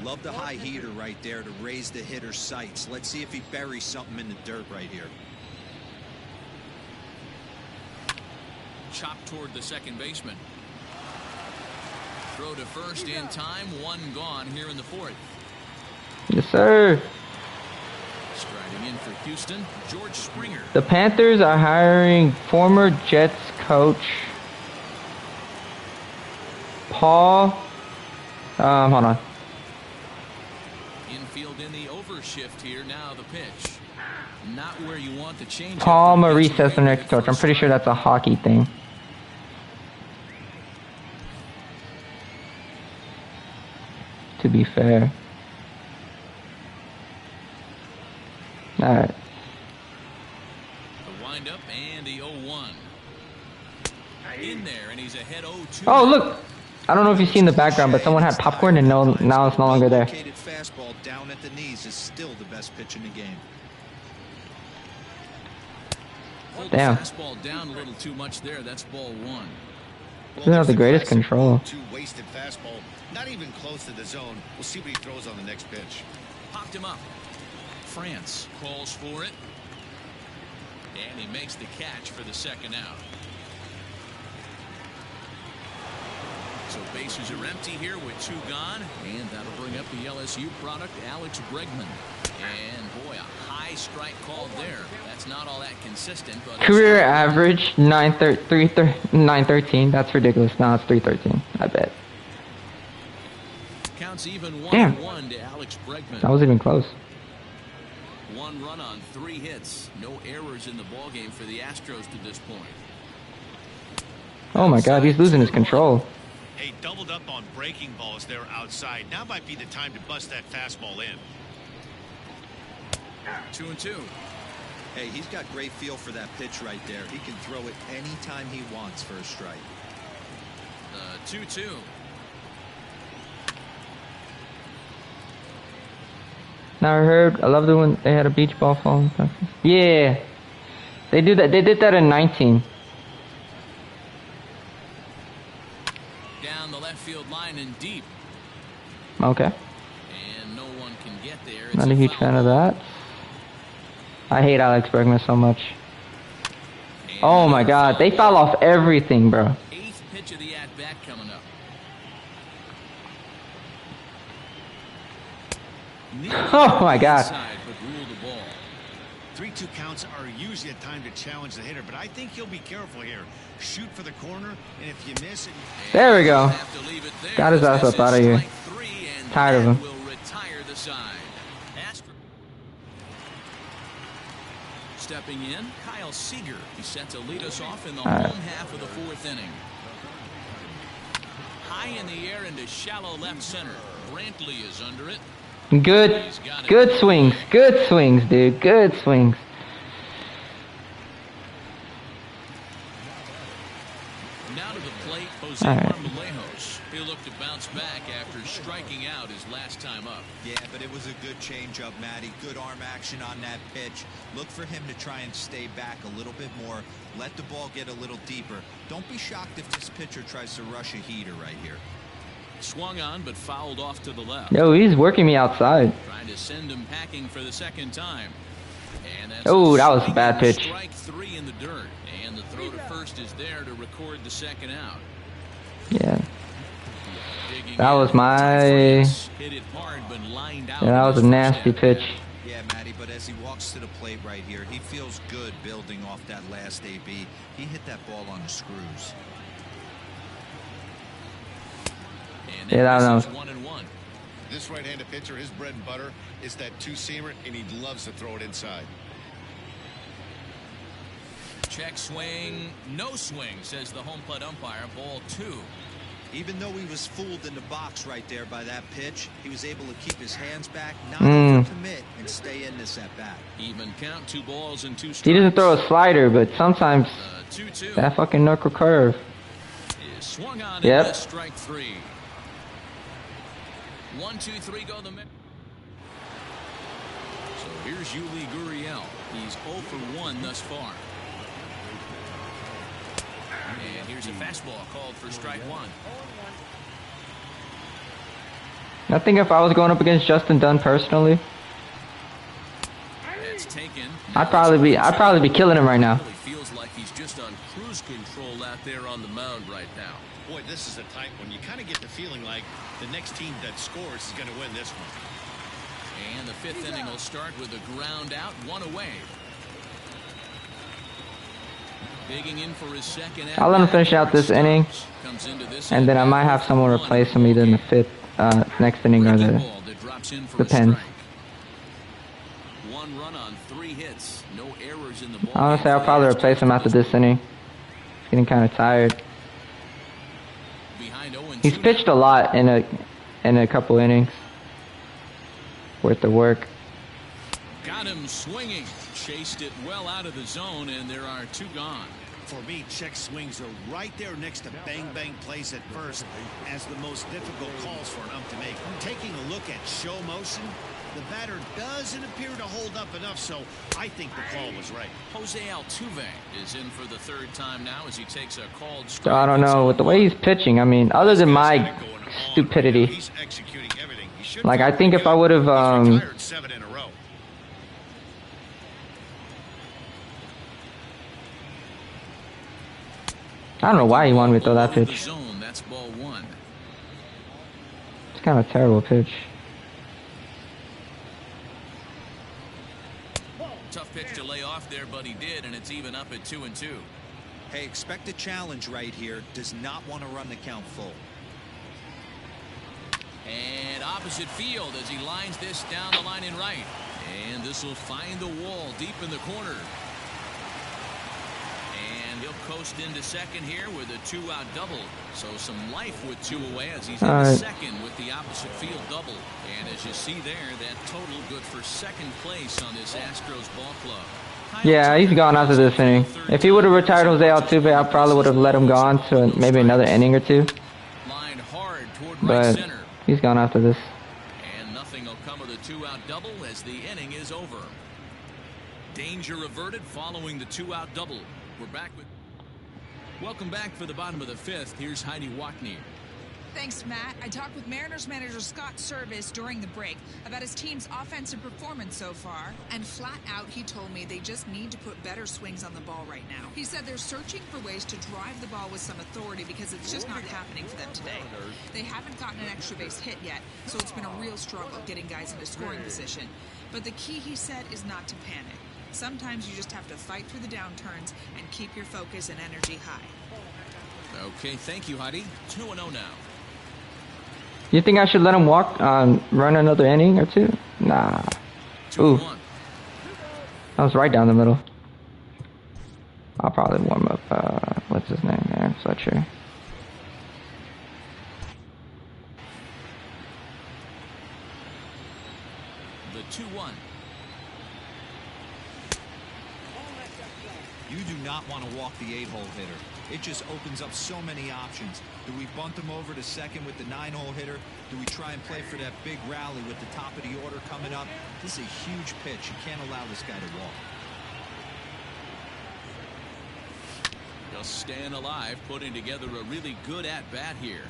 Love the high heater right there to raise the hitter's sights. Let's see if he buries something in the dirt right here. Chopped toward the second baseman. Throw to first in time. 1 gone here in the 4th. Yes, sir. Striding in for Houston, George Springer. The Panthers are hiring former Jets coach Paul. Hold on. Infield in the overshift here. Now the pitch. Not where you want the change. Paul Maurice as their next coach. I'm pretty sure that's a hockey thing. to be fair. Alright. The windup and the 0-1. In there, and he's ahead 0-2. Oh, look! I don't know if you've seen the background, but someone had popcorn and now it's no longer there. Fastball down at the knees is still the best pitch in the game. Damn. Fastball down a little too much there. That's ball 1. Doesn't have the greatest control. Two wasted fastball, not even close to the zone. We'll see what he throws on the next pitch. Popped him up. France calls for it. And he makes the catch for the second out. So bases are empty here with 2 gone. And that'll bring up the LSU product, Alex Bregman. And boy, a high strike called there. That's not all that consistent. But Career average 913. That's ridiculous. Now it's 313. I bet. Counts even 1-1 to Alex Bregman. That was even close. 1 run on 3 hits. No errors in the ballgame for the Astros to this point. Oh my God, he's losing his control. Hey, doubled up on breaking balls there outside. Now might be the time to bust that fastball in. 2-2. Hey, he's got great feel for that pitch right there. He can throw it anytime he wants for a strike. 2-2. Now I loved it when they had a beach ball falling. Yeah, they do that. They did that in 19. Down the left field line and deep. Okay. And no one can get there. It's Not a huge fan of that. I hate Alex Bregman so much. Oh my God, they foul off everything, bro. 8th pitch of the at-bat coming up. Oh my God. Inside, but rule the ball. 3-2 counts are usually a time to challenge the hitter, but I think he'll be careful here. Shoot for the corner, and if you miss it, There we go. Have to leave it there. Got his ass This up out of is here. strike 3, and Tired of that him. will retire the side. Stepping in, Kyle Seager. He's set to lead us off in the home half of the 4th inning. High in the air into shallow left center. Brantley is under it. Good swings. Good swings, dude. Good swings. Now to the plate, Jose Marmolejos. He'll look to bounce back after striking out his last time up. Yeah, but it was a good changeup, Matty. Good arm action on that pitch. Look for him to try and stay back a little bit more. Let the ball get a little deeper. Don't be shocked if this pitcher tries to rush a heater right here. Swung on, but fouled off to the left. Yo, he's working me outside. Trying to send him packing for the second time. And that's Oh, that was a bad pitch. Strike 3 in the dirt. And the throw to first is there to record the second out. Yeah. Digging That in. was my... Hit it hard, but lined out. Yeah, that was a nasty pitch. Yeah, Matty, but as he walks to the plate right here, he feels good building off that last AB. He hit that ball on the screws. And Yeah, that was... 1-1. this right-handed pitcher, his bread and butter is that two-seamer, and he loves to throw it inside. Check swing, no swing, says the home plate umpire. Ball 2. Even though he was fooled in the box right there by that pitch, he was able to keep his hands back, not overcommit, and stay in this at-bat. Even count, 2 balls and 2 strikes. He doesn't throw a slider, but sometimes 2-2. that fucking knuckle curve. Is swung on. Yep. And strike 3. 1, 2, 3 go the So here's Yuli Gurriel. He's 0 for 1 thus far. And here's a fastball called for strike 1. I think if I was going up against Justin Dunn personally, That's taken. I'd probably be killing him right now. Really feels like he's just on cruise control out there on the mound right now. Boy, this is a tight one. You kind of get the feeling like the next team that scores is going to win this one. And the 5th inning will start with a ground out, 1 away. Digging in for his second. I'll let him finish out this inning, and then I might have someone replace him either in the 5th, next inning or the Pens. 1 run on 3 hits. No errors in the ball. Honestly, I'll probably replace him after this inning. He's getting kind of tired. He's pitched a lot in in a couple innings worth of work. Got him swinging. Chased it well out of the zone, and there are 2 gone. For me, check swings are right there next to bang-bang plays at first as the most difficult calls for an ump to make. Taking a look at show motion, the batter doesn't appear to hold up enough, so I think the call was right. Jose Altuve is in for the 3rd time now as he takes a called strike. So I don't know, with the way he's pitching, I mean, other than my stupidity, He's executing everything. He should like I think if I would have retired 7 in a row. I don't know why he wanted me to throw that pitch. Zone, that's ball 1. It's kind of a terrible pitch. Tough pitch to lay off there, but he did, and it's even up at 2-2. Hey, expect a challenge right here. Does not want to run the count full. And opposite field as he lines this down the line in right. And this will find the wall deep in the corner. And he'll coast into second here with a 2-out double. So some life with 2 away as he's in second with the opposite field double. And as you see there, that total good for second place on this Astros ball club. Yeah, he's gone after this inning. If he would have retired Jose Altuve, I probably would have let him go on to maybe another inning or 2. Lined hard toward right But center. he's gone after this. And nothing will come of the 2-out double as the inning is over. Danger averted following the 2-out double. We're back with. Welcome back for the bottom of the 5th. Here's Heidi Watney. Thanks, Matt. I talked with Mariners manager Scott Service during the break about his team's offensive performance so far, and flat out he told me they just need to put better swings on the ball right now. He said they're searching for ways to drive the ball with some authority because it's just not happening for them today. They haven't gotten an extra base hit yet, so it's been a real struggle getting guys into scoring position. But the key, he said, is not to panic. Sometimes you just have to fight through the downturns and keep your focus and energy high. Okay, thank you, Heidi. 2-0 now. You think I should let him walk, run another inning or 2? Nah. Ooh. 2-1. That was right down the middle. I'll probably warm up, what's his name there? Fletcher. The 2-1. You do not want to walk the 8-hole hitter. It just opens up so many options. Do we bunt them over to second with the 9-hole hitter? Do we try and play for that big rally with the top of the order coming up? This is a huge pitch. You can't allow this guy to walk. Just staying alive, putting together a really good at-bat here.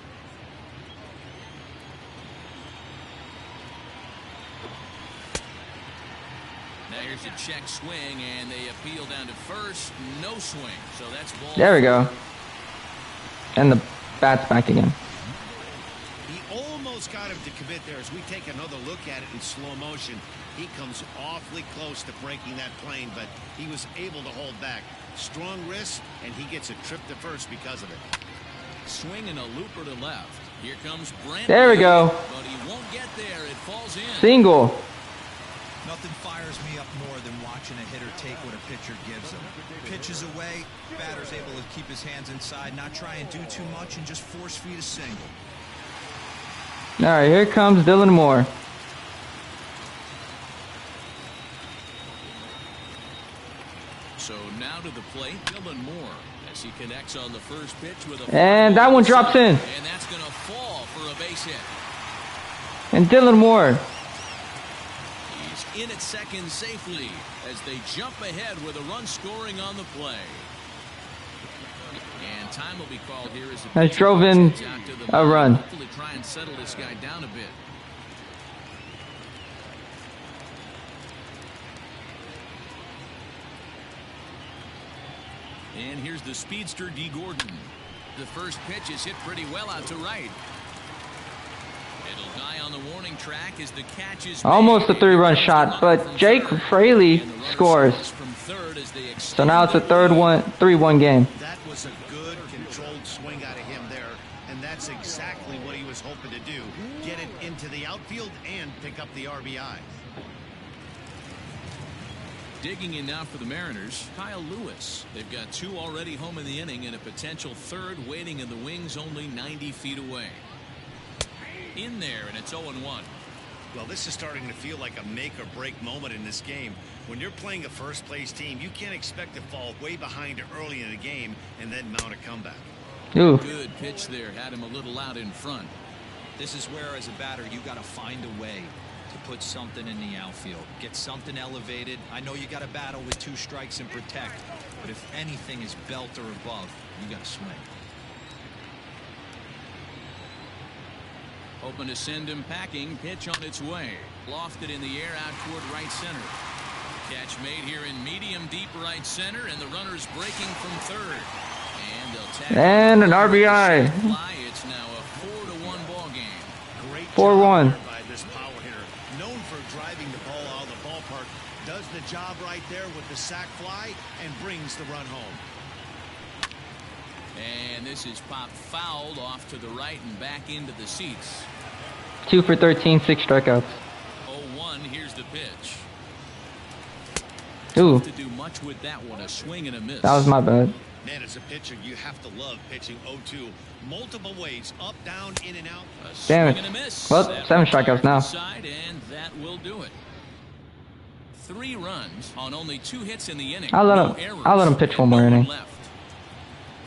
Now here's a check swing, and they appeal down to first. No swing, so that's ball. There we go. And the bat's back again. He almost got him to commit there. As we take another look at it in slow motion, he comes awfully close to breaking that plane, but he was able to hold back. Strong wrist, and he gets a trip to first because of it. Swinging a looper to left. Here comes Brent. There we go. But he won't get there. It falls in. Single. Nothing fires me up more than watching a hitter take what a pitcher gives him. Pitches away, batter's able to keep his hands inside, not try and do too much, and just force feed a single. All right, here comes Dylan Moore. So now to the plate, Dylan Moore, as he connects on the first pitch with a. And that one drops in. And that's going to fall for a base hit. And Dylan Moore. In at second safely as they jump ahead with a run scoring on the play. And time will be called here as the Has drove in a run. Hopefully try and settle this guy down a bit. And here's the speedster D. Gordon. The first pitch is hit pretty well out to right. It'll die on the warning track as the catch is Almost a 3-run shot, but Jake Fraley scores. So now it's a 3-1 game. That was a good controlled swing out of him there, and that's exactly what he was hoping to do. Get it into the outfield and pick up the RBI. Digging in now for the Mariners, Kyle Lewis. They've got 2 already home in the inning and a potential 3rd waiting in the wings only 90 feet away. In there, and it's 0-1. Well, this is starting to feel like a make-or-break moment in this game. When you're playing a first-place team, you can't expect to fall way behind early in the game and then mount a comeback. Ooh. Good pitch there. Had him a little out in front. This is where, as a batter, you got to find a way to put something in the outfield. Get something elevated. I know you got to battle with 2 strikes and protect, but if anything is belt or above, you got to swing. Hoping to send him packing. Pitch on its way. Lofted in the air out toward right center. Catch made here in medium deep right center, and the runner's breaking from third. And they'll tag And an RBI. It's now a 4-1 ball game. Great 4-1. job there by this power hitter. Known for driving the ball out of the ballpark. Does the job right there with the sac fly and brings the run home. And this is popped fouled off to the right and back into the seats. 2 for 13, 6 strikeouts. 0-1. Here's the pitch. Ooh, To do much with that one, a swing and a miss. that was my bad. Man, as a pitcher, you have to love pitching 0-2. Multiple ways, up, down, in, and out. A Damn swing it. and a miss. Well, That 7 will strikeouts fire now. to the side, and that will do it. 3 runs on only 2 hits in the inning. I'll let No him- errors, I'll let him pitch and one more no inning. left.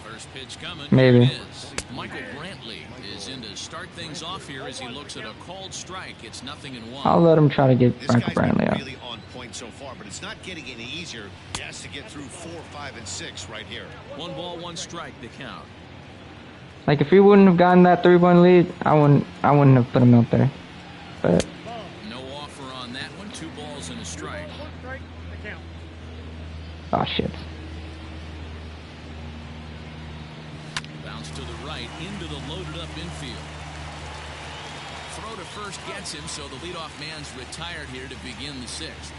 First pitch coming. Maybe. Here it is. Michael Brantley is in to start things off here as he looks at a called strike. It's 0-1. I'll let him try to get This Frank guy's Brantley been out. really on point so far, but it's not getting any easier. He has to get through 4, 5, and 6 right here. 1 ball, 1 strike, the count. Like if he wouldn't have gotten that 3-1 lead, I wouldn't have put him out there. But No offer on that one. 2 balls and a strike. oh shit. Bounce to the right into the loaded up infield. Throw to first gets him, so the leadoff man's retired here to begin the 6th.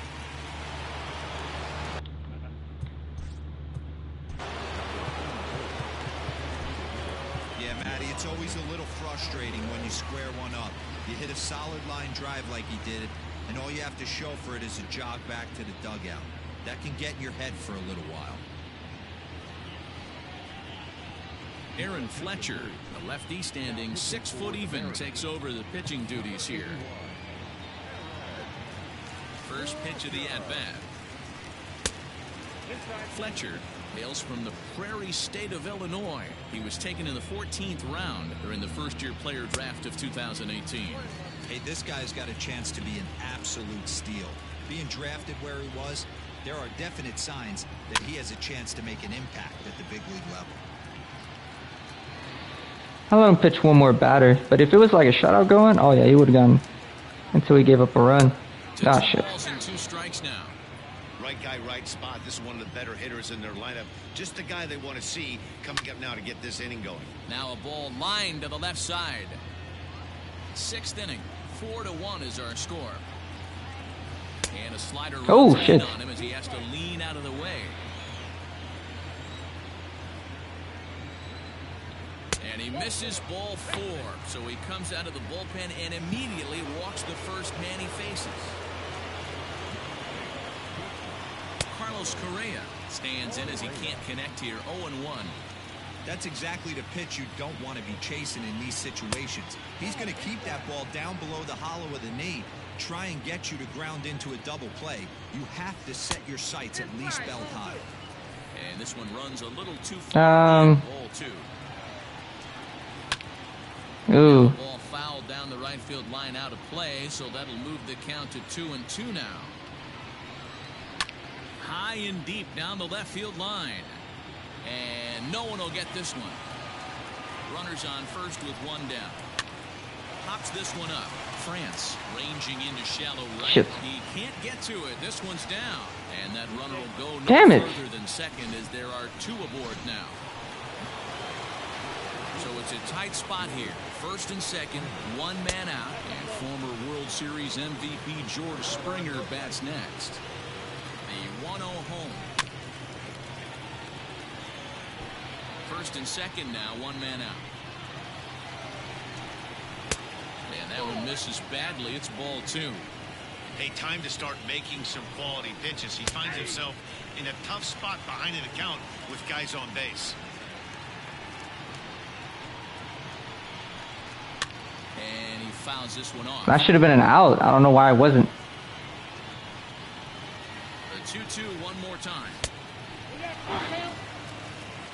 Yeah, Matty, it's always a little frustrating when you square one up. You hit a solid line drive like he did, and all you have to show for it is a jog back to the dugout. That can get in your head for a little while. Aaron Fletcher, the lefty standing 6 foot even, takes over the pitching duties here. First pitch of the at-bat. Fletcher hails from the Prairie State of Illinois. He was taken in the 14th round during the first-year player draft of 2018. Hey, this guy's got a chance to be an absolute steal. Being drafted where he was, there are definite signs that he has a chance to make an impact at the big league level. I'll let him pitch one more batter. But if it was like a shutout going, oh yeah, he would have gone until he gave up a run. Ah, Two shit. balls and 2 strikes now. Right guy, right spot. This is one of the better hitters in their lineup. Just the guy they want to see coming up now to get this inning going. Now a ball lined to the left side. 6th inning. 4-1 is our score. And a slider Oh, runs in shit. on him as he has to lean out of the way. And he misses ball 4. So he comes out of the bullpen and immediately walks the first man he faces. Carlos Correa stands in as he can't connect here. 0-1. That's exactly the pitch you don't want to be chasing in these situations. He's going to keep that ball down below the hollow of the knee, try and get you to ground into a double play. You have to set your sights at least belt high. And this one runs a little too far. Ball 2. Ooh. Ball fouled down the right field line out of play, so that'll move the count to 2-2 now. High and deep down the left field line. And no one will get this one. Runners on first with 1 down. Pops this one up. France ranging into shallow right. Shit. He can't get to it. This one's down. And that runner will go no Damn it. further than second as there are 2 aboard now. So it's a tight spot here. First and second, 1 man out. And former World Series MVP George Springer bats next. The 1-0 home. First and second now, 1 man out. And that one misses badly. It's ball 2. Hey, time to start making some quality pitches. He finds himself in a tough spot behind an account with guys on base. And he fouls this one off. That should have been an out. I don't know why it wasn't. The 2-2 one more time.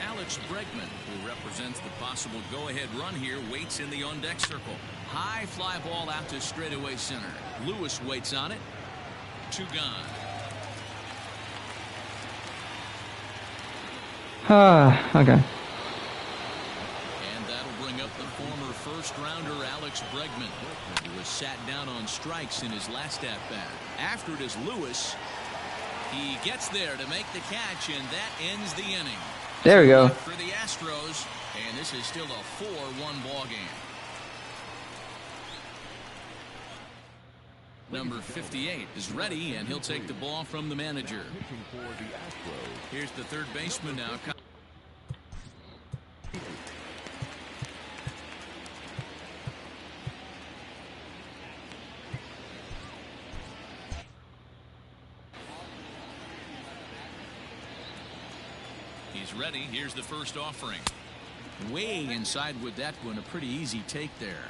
Alex Bregman, who represents the possible go-ahead run here, waits in the on-deck circle. High fly ball out to straightaway center. Lewis waits on it. 2 gone. Okay. And that'll bring up the former first-rounder Alex Bregman, who was sat down on strikes in his last at-bat. After it is Lewis. He gets there to make the catch, and that ends the inning. There we go. For the Astros, and this is still a 4-1 ball game. Number 58 is ready, and he'll take the ball from the manager. Here's the third baseman now. He's ready. Here's the first offering. Way inside with that one. A pretty easy take there.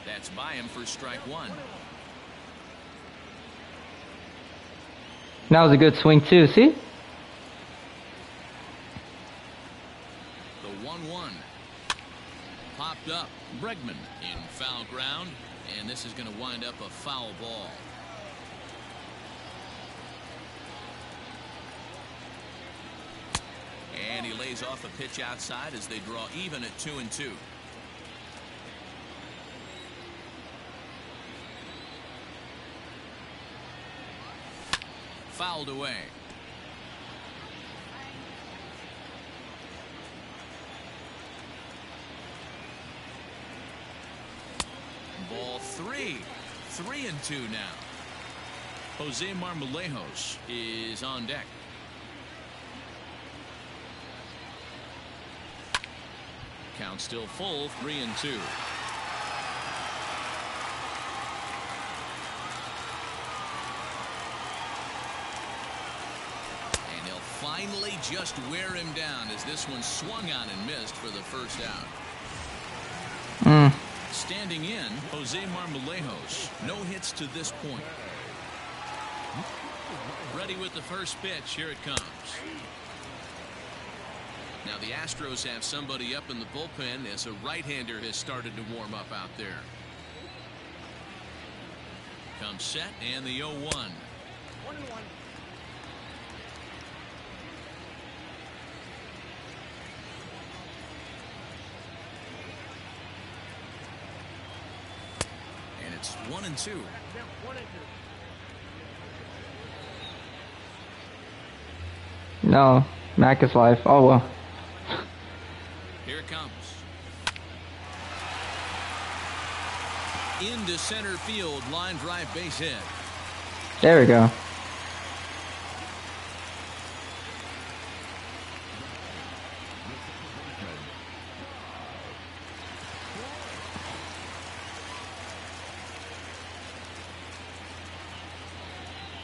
That's by him for strike 1. That was a good swing too. See? The 1-1. Popped up. Bregman in foul ground. And this is going to wind up a foul ball. And he lays off a pitch outside as they draw even at 2-2. Fouled away. Ball 3. 3-2 now. Jose Marmolejos is on deck. Count still full. 3-2. And he'll finally just wear him down as this one swung on and missed for the first out. Standing in, Jose Marmolejos. No hits to this point. Ready with the first pitch. Here it comes. Now the Astros have somebody up in the bullpen as a right-hander has started to warm up out there. Comes set and the 0-1. 1-1. And it's 1-2. No, Mac is live. Oh well. Here it comes. Into center field, line drive, base hit. There we go.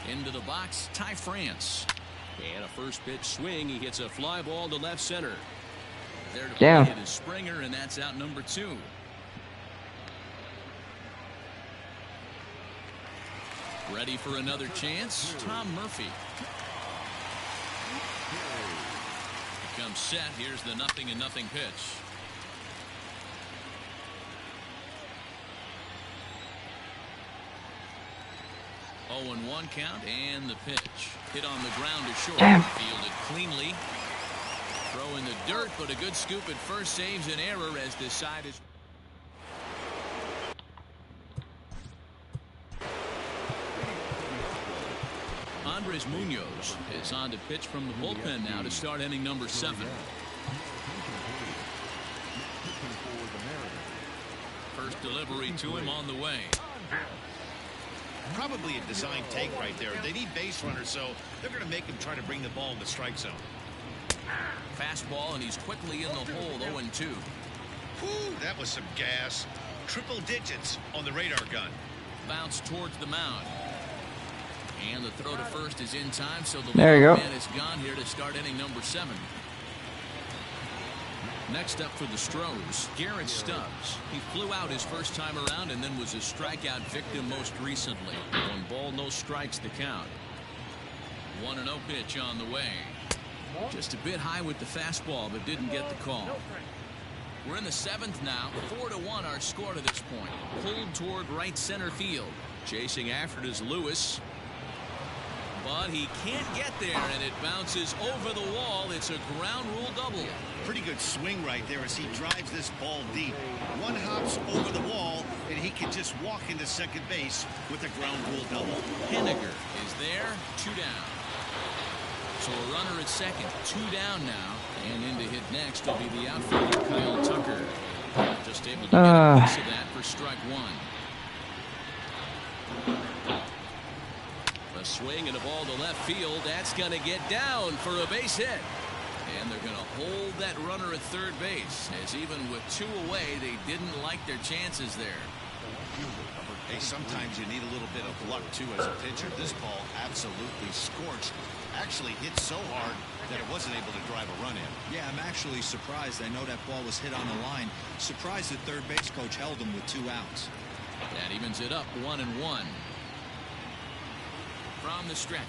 Into the box, Ty France. And a first pitch swing. He hits a fly ball to left center. There to Damn. play it is Springer, and that's out number 2. Ready for another chance, Tom Murphy. He comes set. Here's the 0-0 pitch. Oh, 0-1 count, and the pitch. Hit on the ground to short. Damn. Fielded cleanly. Throw in the dirt, but a good scoop at first saves an error as this side is. Andres Munoz is on to pitch from the bullpen now to start inning number 7. First delivery to him on the way. Probably a design take right there. They need base runners, so they're going to make him try to bring the ball in the strike zone. Fastball, and he's quickly in the hole. 0-2. Whew, that was some gas. Triple digits on the radar gun. Bounce towards the mound. And the throw to first is in time, so the There you go. man is gone here to start inning number 7. Next up for the Astros, Garrett Stubbs. He flew out his first time around and then was a strikeout victim most recently. 1 ball, no strikes the count. 1-0 pitch on the way. Just a bit high with the fastball, but didn't get the call. We're in the 7th now. 4-1 our score to this point. Pulled toward right center field. Chasing after it is Lewis. But he can't get there, and it bounces over the wall. It's a ground rule double. Pretty good swing right there as he drives this ball deep. 1 hops over the wall, and he can just walk into second base with a ground rule double. Henniger is there, 2 down. So a runner at second, 2 down now. And in to hit next will be the outfielder, Kyle Tucker. Just able to get a piece of that for strike 1. A swing and a ball to left field. That's going to get down for a base hit. And they're going to hold that runner at third base, as even with 2 away, they didn't like their chances there. Hey, sometimes you need a little bit of luck, too, as a pitcher. This ball absolutely scorched. Actually hit so hard that it wasn't able to drive a run in. Yeah, I'm actually surprised. I know that ball was hit on the line. Surprised the third base coach held him with 2 outs. That evens it up, 1-1. From the stretch.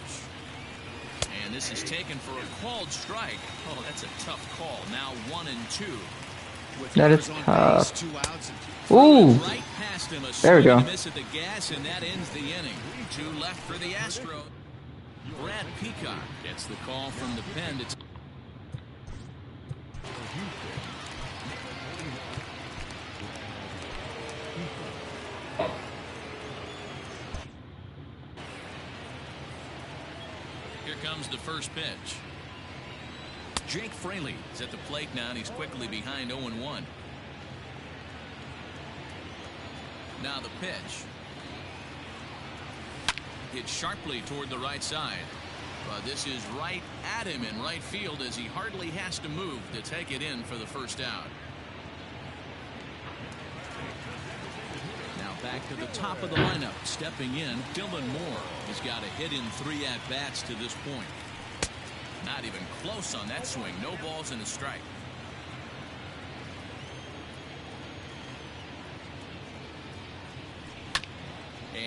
And this is taken for a called strike. Oh, that's a tough call. Now 1-2. That is tough. 2 outs. Ooh. Right past him, a There we go. miss at the gas, and that ends the inning. 2 left for the Astros. Brad Peacock gets the call from the pen. Here comes the first pitch. Jake Fraley is at the plate now, and he's quickly behind 0-1. Now the pitch. Hit sharply toward the right side. But this is right at him in right field as he hardly has to move to take it in for the first out. Now back to the top of the lineup. Stepping in, Dylan Moore. He's got a hit in 3 at-bats to this point. Not even close on that swing. No balls and a strike.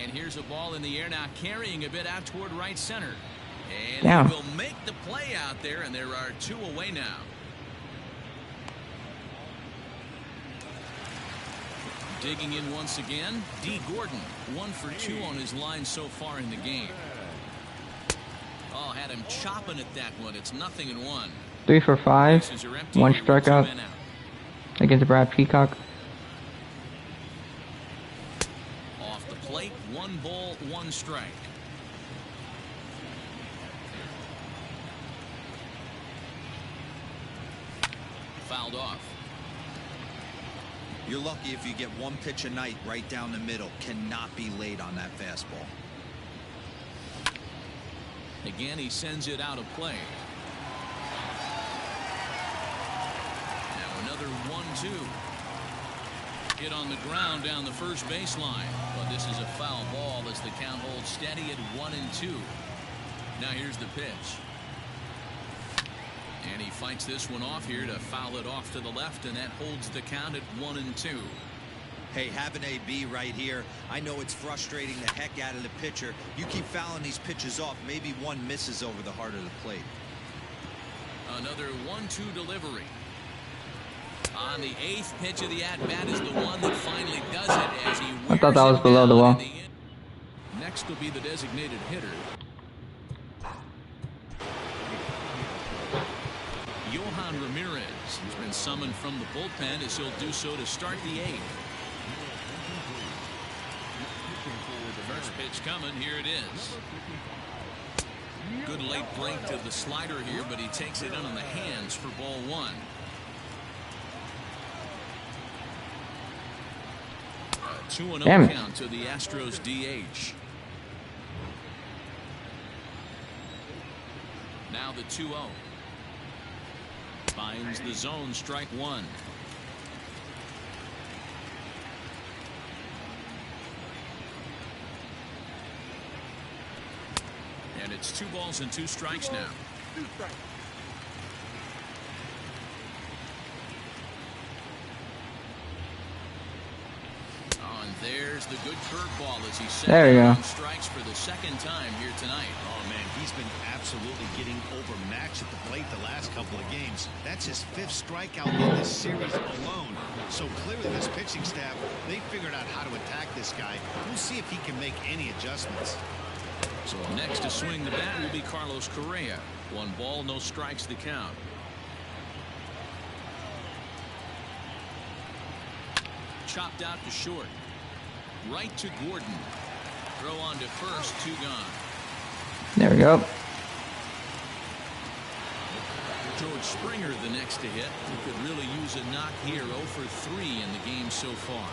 And here's a ball in the air now, carrying a bit out toward right center. And Down. he will make the play out there, and there are 2 away now. Digging in once again, D. Gordon, 1 for 2 on his line so far in the game. Oh, had him chopping at that one. It's 0-1. 3 for 5. Bases are empty, 1 with 2 strikeout men out. against Brad Peacock. Off the plate, 1 ball, 1 strike. Fouled off. You're lucky if you get 1 pitch a night right down the middle. Cannot be late on that fastball. Again, he sends it out of play. Now another 1-2. Hit on the ground down the first baseline. But this is a foul ball as the count holds steady at 1-2. Now here's the pitch. And he fights this one off here to foul it off to the left, and that holds the count at 1-2. Hey, have an AB right here. I know it's frustrating the heck out of the pitcher. You keep fouling these pitches off, maybe one misses over the heart of the plate. Another 1-2 delivery. On the 8th pitch of the at-bat is the one that finally does it as he I thought that was below the wall. Next will be the designated hitter. Johan Ramirez has been summoned from the bullpen as he'll do so to start the 8th. First pitch coming. Here it is. Good late break to the slider here, but he takes it in on the hands for ball 1. A 2-0 count to the Astros DH. Now the 2-0. Finds the zone, strike 1. It's 2 balls and 2 strikes now. Oh, and there's the good curveball as he strikes for the 2nd time here tonight. Oh, man, he's been absolutely getting overmatched at the plate the last couple of games. That's his 5th strikeout in this series alone. So clearly this pitching staff, they figured out how to attack this guy. We'll see if he can make any adjustments. So next to swing the bat will be Carlos Correa. 1 ball, no strikes the count. Chopped out to short. Right to Gordon. Throw on to first, 2 gone. There we go. George Springer the next to hit, who could really use a knock here. 0 for 3 in the game so far.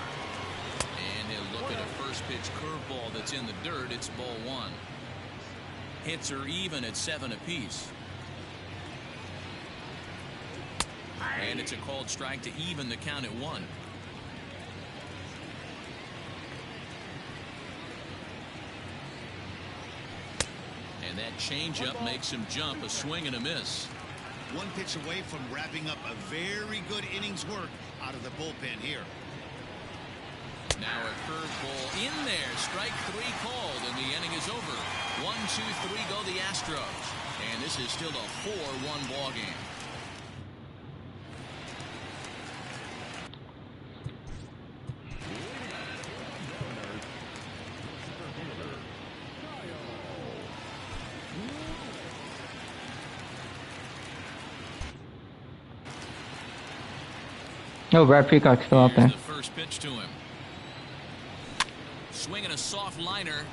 And he'll look at a first pitch curveball that's in the dirt. It's ball 1. Hits are even at 7 apiece. And it's a called strike to even the count at 1. And that changeup makes him jump. A swing and a miss. 1 pitch away from wrapping up a very good innings work out of the bullpen here. Now a curveball in there. Strike 3 called, and the inning is over. 1, 2, 3 go the Astros. And this is still a 4-1 ball game. Oh, Brad Peacock's still out there. The first pitch to him. Swinging a soft liner.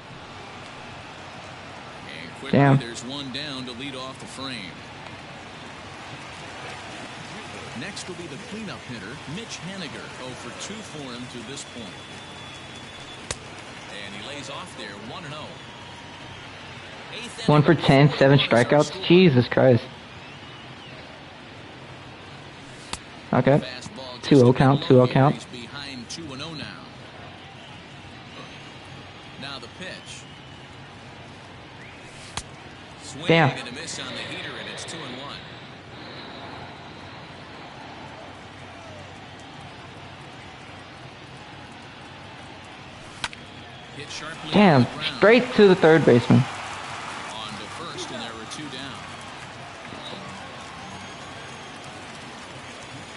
And quickly there's 1 down to lead off the frame. Next will be the cleanup hitter, Mitch Haniger. 0 for 2 for him to this point. And he lays off there, 1-0. 1 for 10, 7 strikeouts. Jesus Christ. Okay. 2-0 count, 2-0 count. He's behind 2-0 now. Now the pitch. Swing and a miss on the heater, and it's 2-1. Hit sharply. Damn, straight to the third baseman. On to first, and there were 2 down.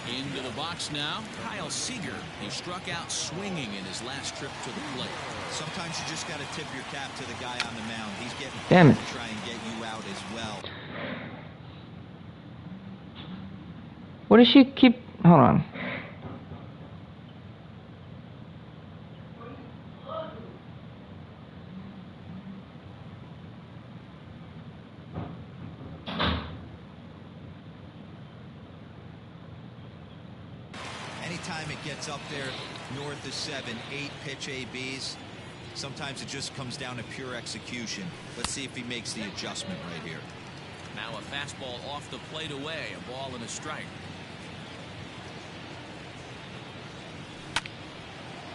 Into the box now, Kyle Seager. He struck out swinging in his last trip to the plate. Sometimes you just got to tip your cap to the guy on the mound. He's getting Damn it. to try and get you out as well. What does she keep? Hold on. Anytime it gets up there north of 7, 8 pitch ABs, sometimes it just comes down to pure execution. Let's see if he makes the adjustment right here. Now a fastball off the plate away, a ball and a strike.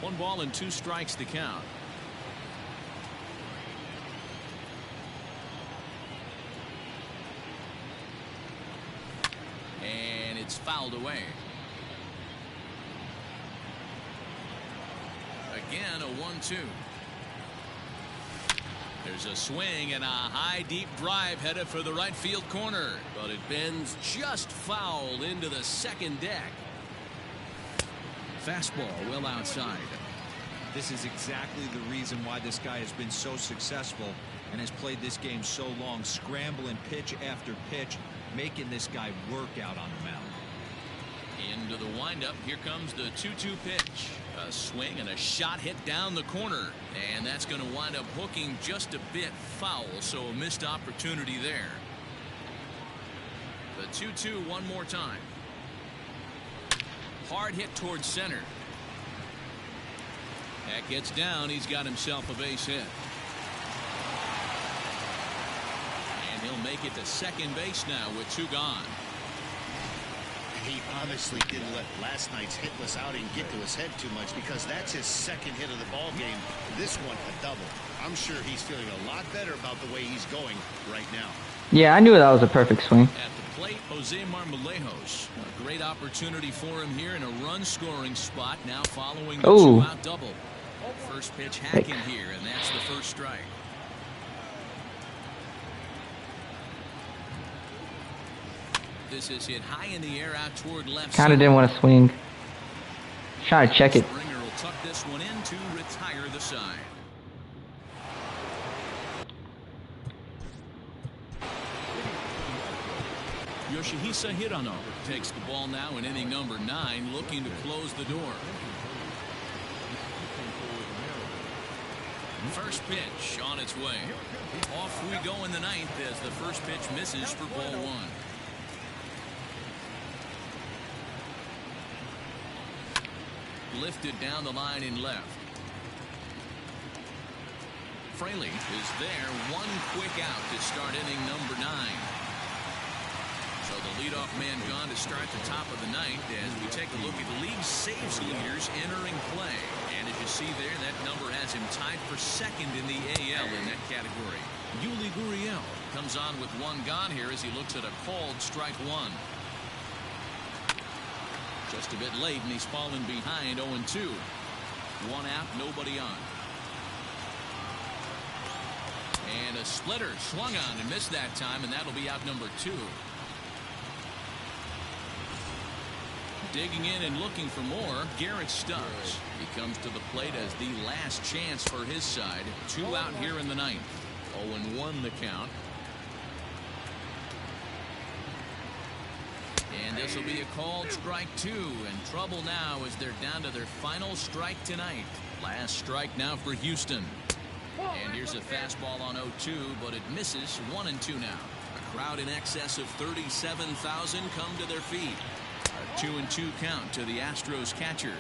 1 ball and 2 strikes to count. And it's fouled away. Again, a 1-2. There's a swing and a high deep drive headed for the right field corner, but it bends just foul into the second deck. Fastball well outside. This is exactly the reason why this guy has been so successful and has played this game so long, scrambling pitch after pitch, making this guy work out on the mound. Into the windup. Here comes the 2-2 pitch. A swing and a shot hit down the corner, and that's going to wind up hooking just a bit foul, so a missed opportunity there. The 2-2 one more time. Hard hit towards center. That gets down. He's got himself a base hit. And he'll make it to second base now with 2 gone. he obviously didn't let last night's hitless outing get to his head too much, because that's his second hit of the ball game. This one a double. I'm sure he's feeling a lot better about the way he's going right now. Yeah, I knew that was a perfect swing. At the plate, Jose Marmolejos. A great opportunity for him here in a run-scoring spot. Now following the two-out double. First pitch hacking here, and that's the first strike. This is hit high in the air out toward left. Kind of didn't want to swing. Trying to check it. Springer will tuck this one in to retire the side. Yoshihisa Hirano takes the ball now in inning number 9, looking to close the door. First pitch on its way. Off we go in the 9th as the first pitch misses for ball 1. Lifted down the line in left. Fraley is there. One quick out to start inning number 9. So the leadoff man gone to start the top of the 9th as we take a look at league saves leaders entering play. And as you see there, that number has him tied for second in the AL in that category. Yuli Gurriel comes on with one gone here as he looks at a called strike 1. Just a bit late, and he's fallen behind 0-2. One out, nobody on. And a splitter swung on and missed that time, and that'll be out number 2. Digging in and looking for more, Garrett Stubbs. He comes to the plate as the last chance for his side. 2 out here in the 9th. 0-1 the count. And this will be a called strike 2, and trouble now as they're down to their final strike tonight. Last strike now for Houston. And here's a fastball on 0-2, but it misses. 1-2 now. A crowd in excess of 37,000 come to their feet. A 2-2 count to the Astros catcher.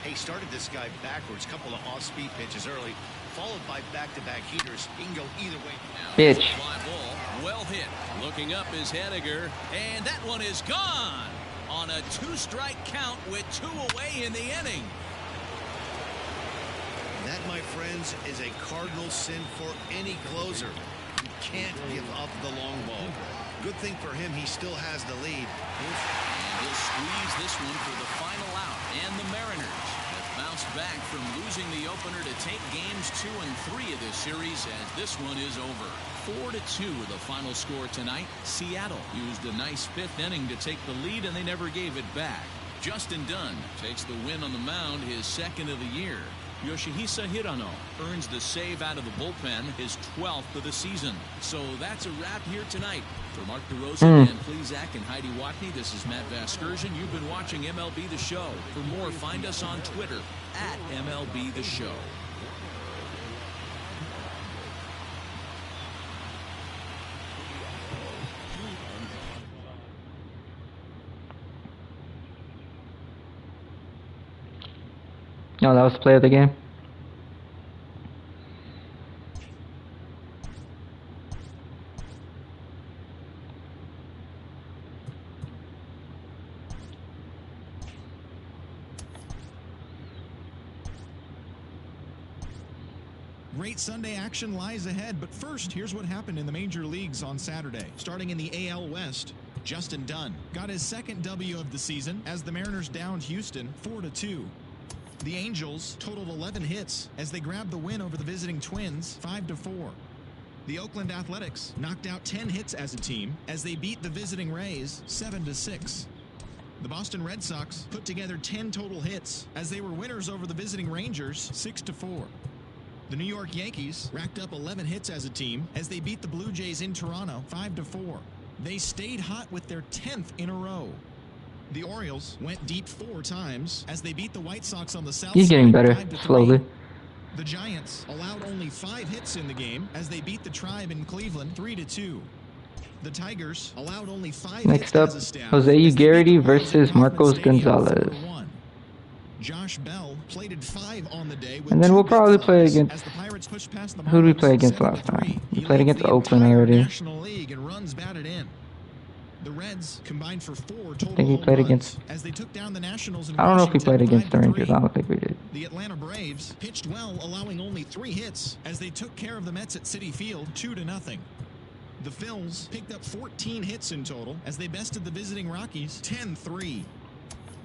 He started this guy backwards, couple of off-speed pitches early, followed by back-to-back heaters. He can go either way. Pitch. Fly ball, well hit. Looking up is Henniger, and that one is gone on a 2-strike count with 2 away in the inning. That, my friends, is a cardinal sin for any closer. You can't give up the long ball. Good thing for him, he still has the lead. And he'll squeeze this one for the final out. And the Mariners have bounced back from losing the opener to take games 2 and 3 of this series as this one is over. 4-2 the final score tonight. Seattle used a nice 5th inning to take the lead, and they never gave it back. Justin Dunn takes the win on the mound, his 2nd of the year. Yoshihisa Hirano earns the save out of the bullpen, his 12th of the season. So that's a wrap here tonight. For Mark DeRosa, Dan Plezak, and Heidi Watney, this is Matt Vasgersian. You've been watching MLB The Show. For more, find us on Twitter at MLB The Show. No, that was the play of the game. Great Sunday action lies ahead, but first, here's what happened in the major leagues on Saturday. Starting in the AL West, Justin Dunn got his 2nd W of the season as the Mariners downed Houston 4-2. The Angels totaled 11 hits as they grabbed the win over the visiting Twins 5-4. The Oakland Athletics knocked out 10 hits as a team as they beat the visiting Rays 7-6. The Boston Red Sox put together 10 total hits as they were winners over the visiting Rangers 6-4. The New York Yankees racked up 11 hits as a team as they beat the Blue Jays in Toronto 5-4. They stayed hot with their 10th in a row. The Orioles went deep 4 times as they beat the White Sox on the south He's getting side better, 5-3. slowly. The Giants allowed only 5 hits in the game as they beat the Tribe in Cleveland 3-2. The Tigers allowed only 5 Next hits up, as a staff Jose as they beat the Ugarte Browns versus at Kauffman Marcos Stadium Gonzalez. 4-1. Josh Bell plated 5 on the day with And then 2 we'll big probably play flies against... as the Pirates pushed past the Who did we Marlins play against last 7-3. time? We He played leads against the Oakland entire already. National League in runs batted in. The Reds combined for 4 total I think he home played runs against. as they took down the Nationals in I don't know if he Washington played against the 5-3. Rangers. I don't think we did. The Atlanta Braves pitched well, allowing only 3 hits as they took care of the Mets at Citi Field 2-0. The Phils picked up 14 hits in total as they bested the visiting Rockies 10-3.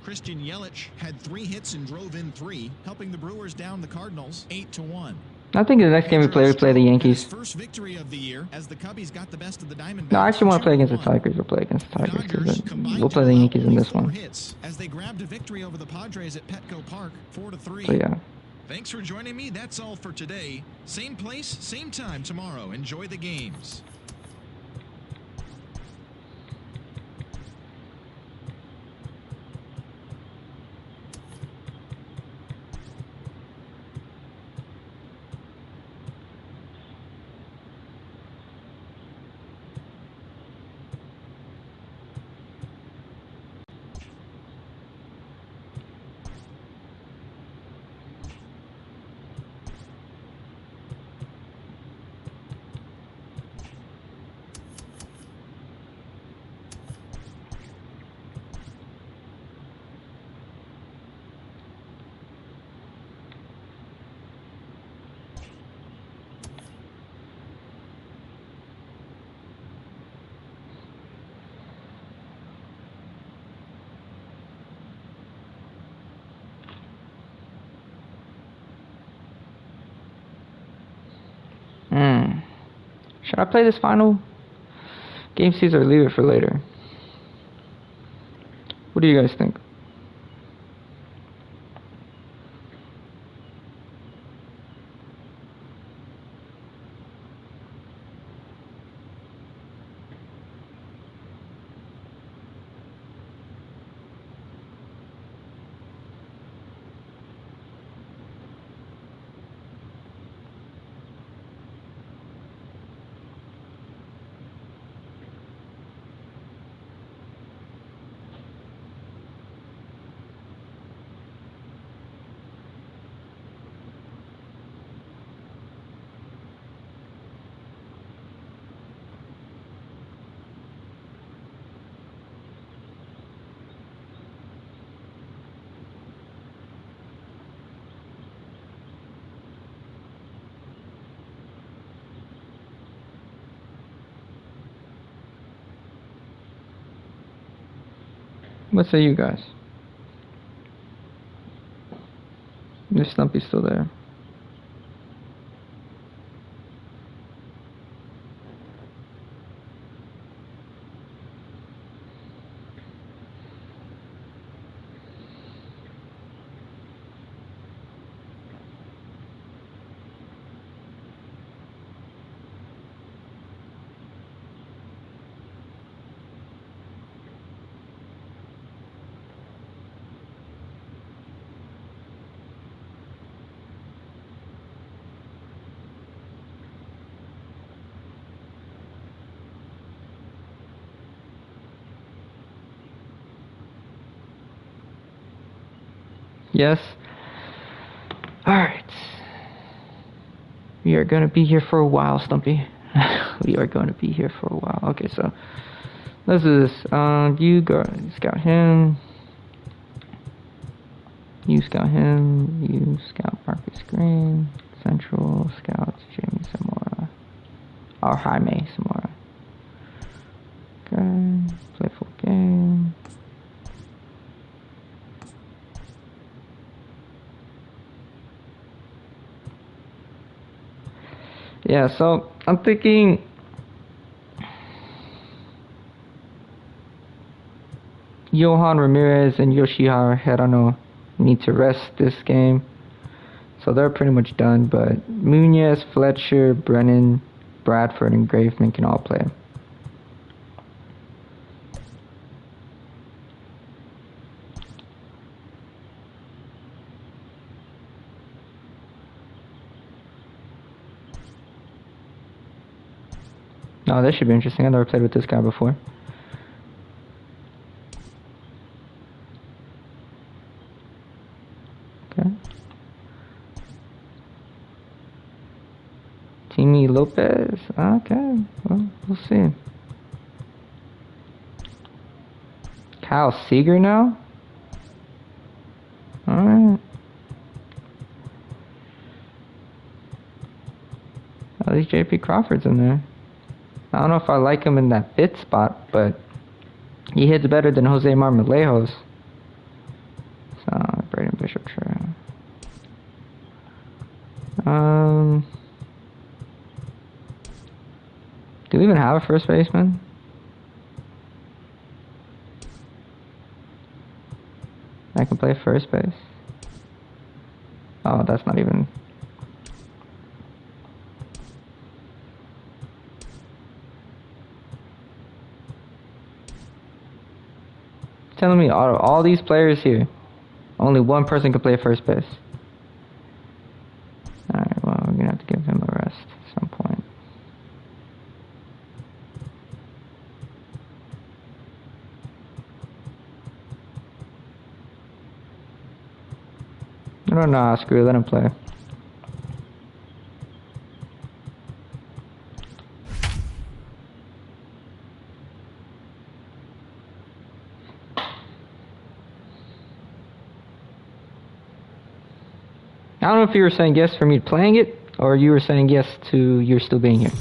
Christian Yelich had 3 hits and drove in 3, helping the Brewers down the Cardinals 8-1. I think the next game we play the Yankees. First victory of the year as the Cubbies got the best of the Diamondbacks. No, I actually want to play against the 2-1. Tigers. We'll play against the Tigers because Combined we'll play to the allow Yankees in only this 4 one. hits as they grabbed a victory over the Padres at Petco Park 4-3. So yeah. Thanks for joining me. That's all for today. Same place, same time tomorrow. Enjoy the games. Should I play this final game series or leave it for later? What do you guys think? What say you guys? Is Stumpy still there? Yes. Alright. We are going to be here for a while, Stumpy. We are going to be here for a while. Okay, so let's do this. You go scout him. You scout him. You scout Marcus Green. Central scouts Jamie Zamora. Or Jaime Zamora. Okay. Play full game. Yeah, so I'm thinking Johan Ramirez and Yoshihara Hirano need to rest this game. So they're pretty much done, but Munoz, Fletcher, Brennan, Bradford, and Graveman can all play. Oh, this should be interesting. I've never played with this guy before. Okay. Timmy Lopez. Okay. Well, we'll see. Kyle Seager now? Alright. At least JP Crawford's in there. I don't know if I like him in that fifth spot, but he hits better than Jose Marmolejos. So, Braden Bishop Trail. Do we even have a first baseman? I can play first base. Oh, that's not even... Telling me out of all these players here, only one person can play first base. Alright, well, we're gonna have to give him a rest at some point. I don't know, screw it, let him play. I don't know if you were saying yes for me playing it, or you were saying yes to you still being here.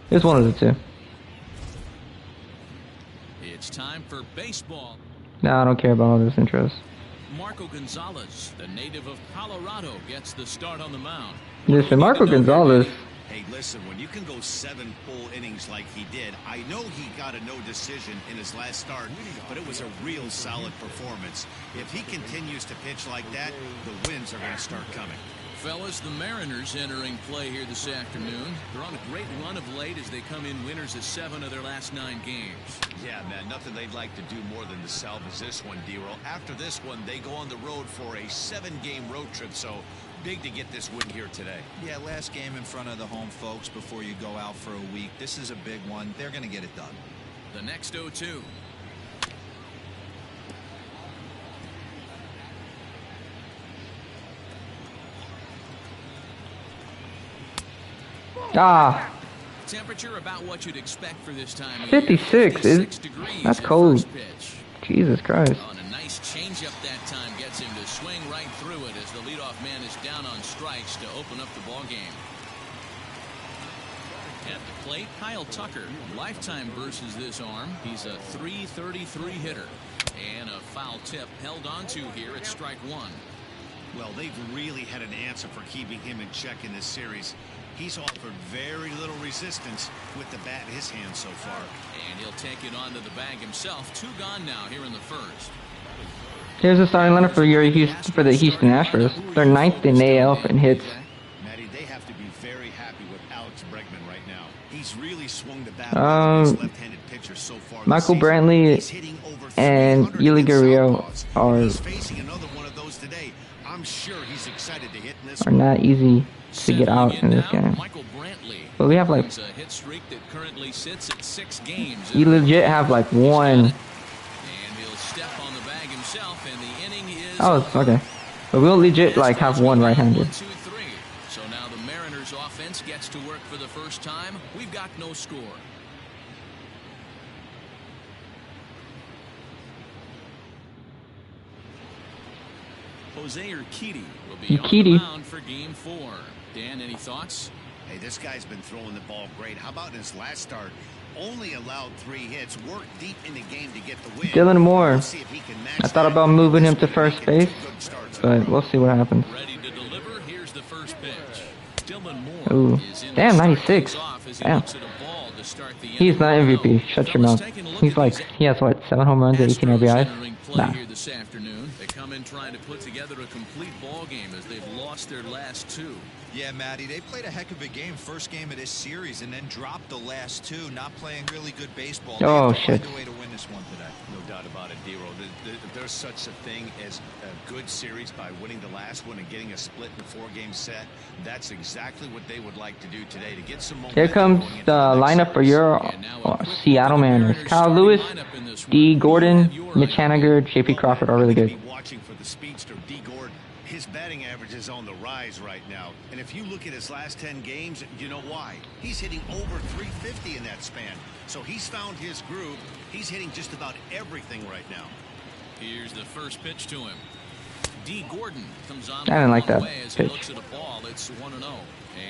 It's one of the two. It's time for baseball. No, I don't care about all those intros. Marco Gonzalez, the native of Colorado, gets the start on the mound. Listen, Marco Gonzalez. Hey, listen, when you can go 7 full innings like he did, I know he got a no decision in his last start, but it was a real solid performance. If he continues to pitch like that, the wins are going to start coming. Fellas, the Mariners entering play here this afternoon. They're on a great run of late as they come in winners of 7 of their last 9 games. Yeah, man, nothing they'd like to do more than to salvage this one, D-Roll. After this one, they go on the road for a 7-game road trip, so big to get this win here today. Yeah, last game in front of the home folks before you go out for a week. This is a big one. They're going to get it done. The next 0-2. Ah, Temperature about what you'd expect for this time of 56 year. is 56 degrees that's at cold. first pitch. Jesus Christ. Oh, and a nice changeup that time gets him to swing right through it as the leadoff man is down on strikes to open up the ball game. At the plate, Kyle Tucker. Lifetime versus this arm. He's a .333 hitter. And a foul tip held onto here at strike 1. Well, they've really had an answer for keeping him in check in this series. He's offered very little resistance with the bat in his hand so far. And he'll take it onto the bag himself. 2 gone now here in the first. Here's the starting lineup for the Houston Astros. They're 9th in AL in hits. Matty, they have to be very happy with Alex Bregman right now. He's really swung the bat against left-handed pitchers so far. Michael Brantley and Yuli Gurriel He's facing another one of those today. I'm sure he's excited to hit in this are not easy to get out in this game. Michael Brantley. But we have like a hit streak that currently sits at 6 games. you legit have like one. And he'll step on the bag himself, and the inning is Oh, okay. But we'll legit like have one right-handed. 1, 2, 3. So now the Mariners offense gets to work for the first time. We've got no score. Jose Urquidy will be on the mound for game 4. Dan, any thoughts? Hey, this guy's been throwing the ball great. How about in his last start? Only allowed 3 hits, worked deep in the game to get the win. Dylan Moore. We'll see if he can match I thought that. about moving him to first base, but we'll see what happens. Ready to deliver. Here's the first pitch. Dylan Moore Ooh, is in damn, the 96. off as he Damn. looks at a ball to start the He's inning. not MVP. Shut your mouth. He's like, he has what, 7 home runs, 18 Astros RBIs? entering play Nah. here this afternoon. They come in trying to put together a complete ball game as they've lost their last 2. Yeah, Matty, they played a heck of a game. First game of this series, and then dropped the last 2. Not playing really good baseball. They Oh, have to shit. find a way to win this one today. No doubt about it, D-Roll. There's such a thing as a good series by winning the last one and getting a split in a 4-game set. That's exactly what they would like to do today to get some momentum. Here comes going into the next lineup for series. your Seattle Mariners. Kyle Lewis, D. Gordon, Mitch Haniger, JP Crawford are really good. Watching for the speedster D. Gordon. His batting average is on the rise right now, and And if you look at his last 10 games, you know why. He's hitting over 350 in that span. So he's found his groove. He's hitting just about everything right now. Here's the first pitch to him. D. Gordon comes on. I didn't like that as he pitch. looks at the ball. It's 1-0.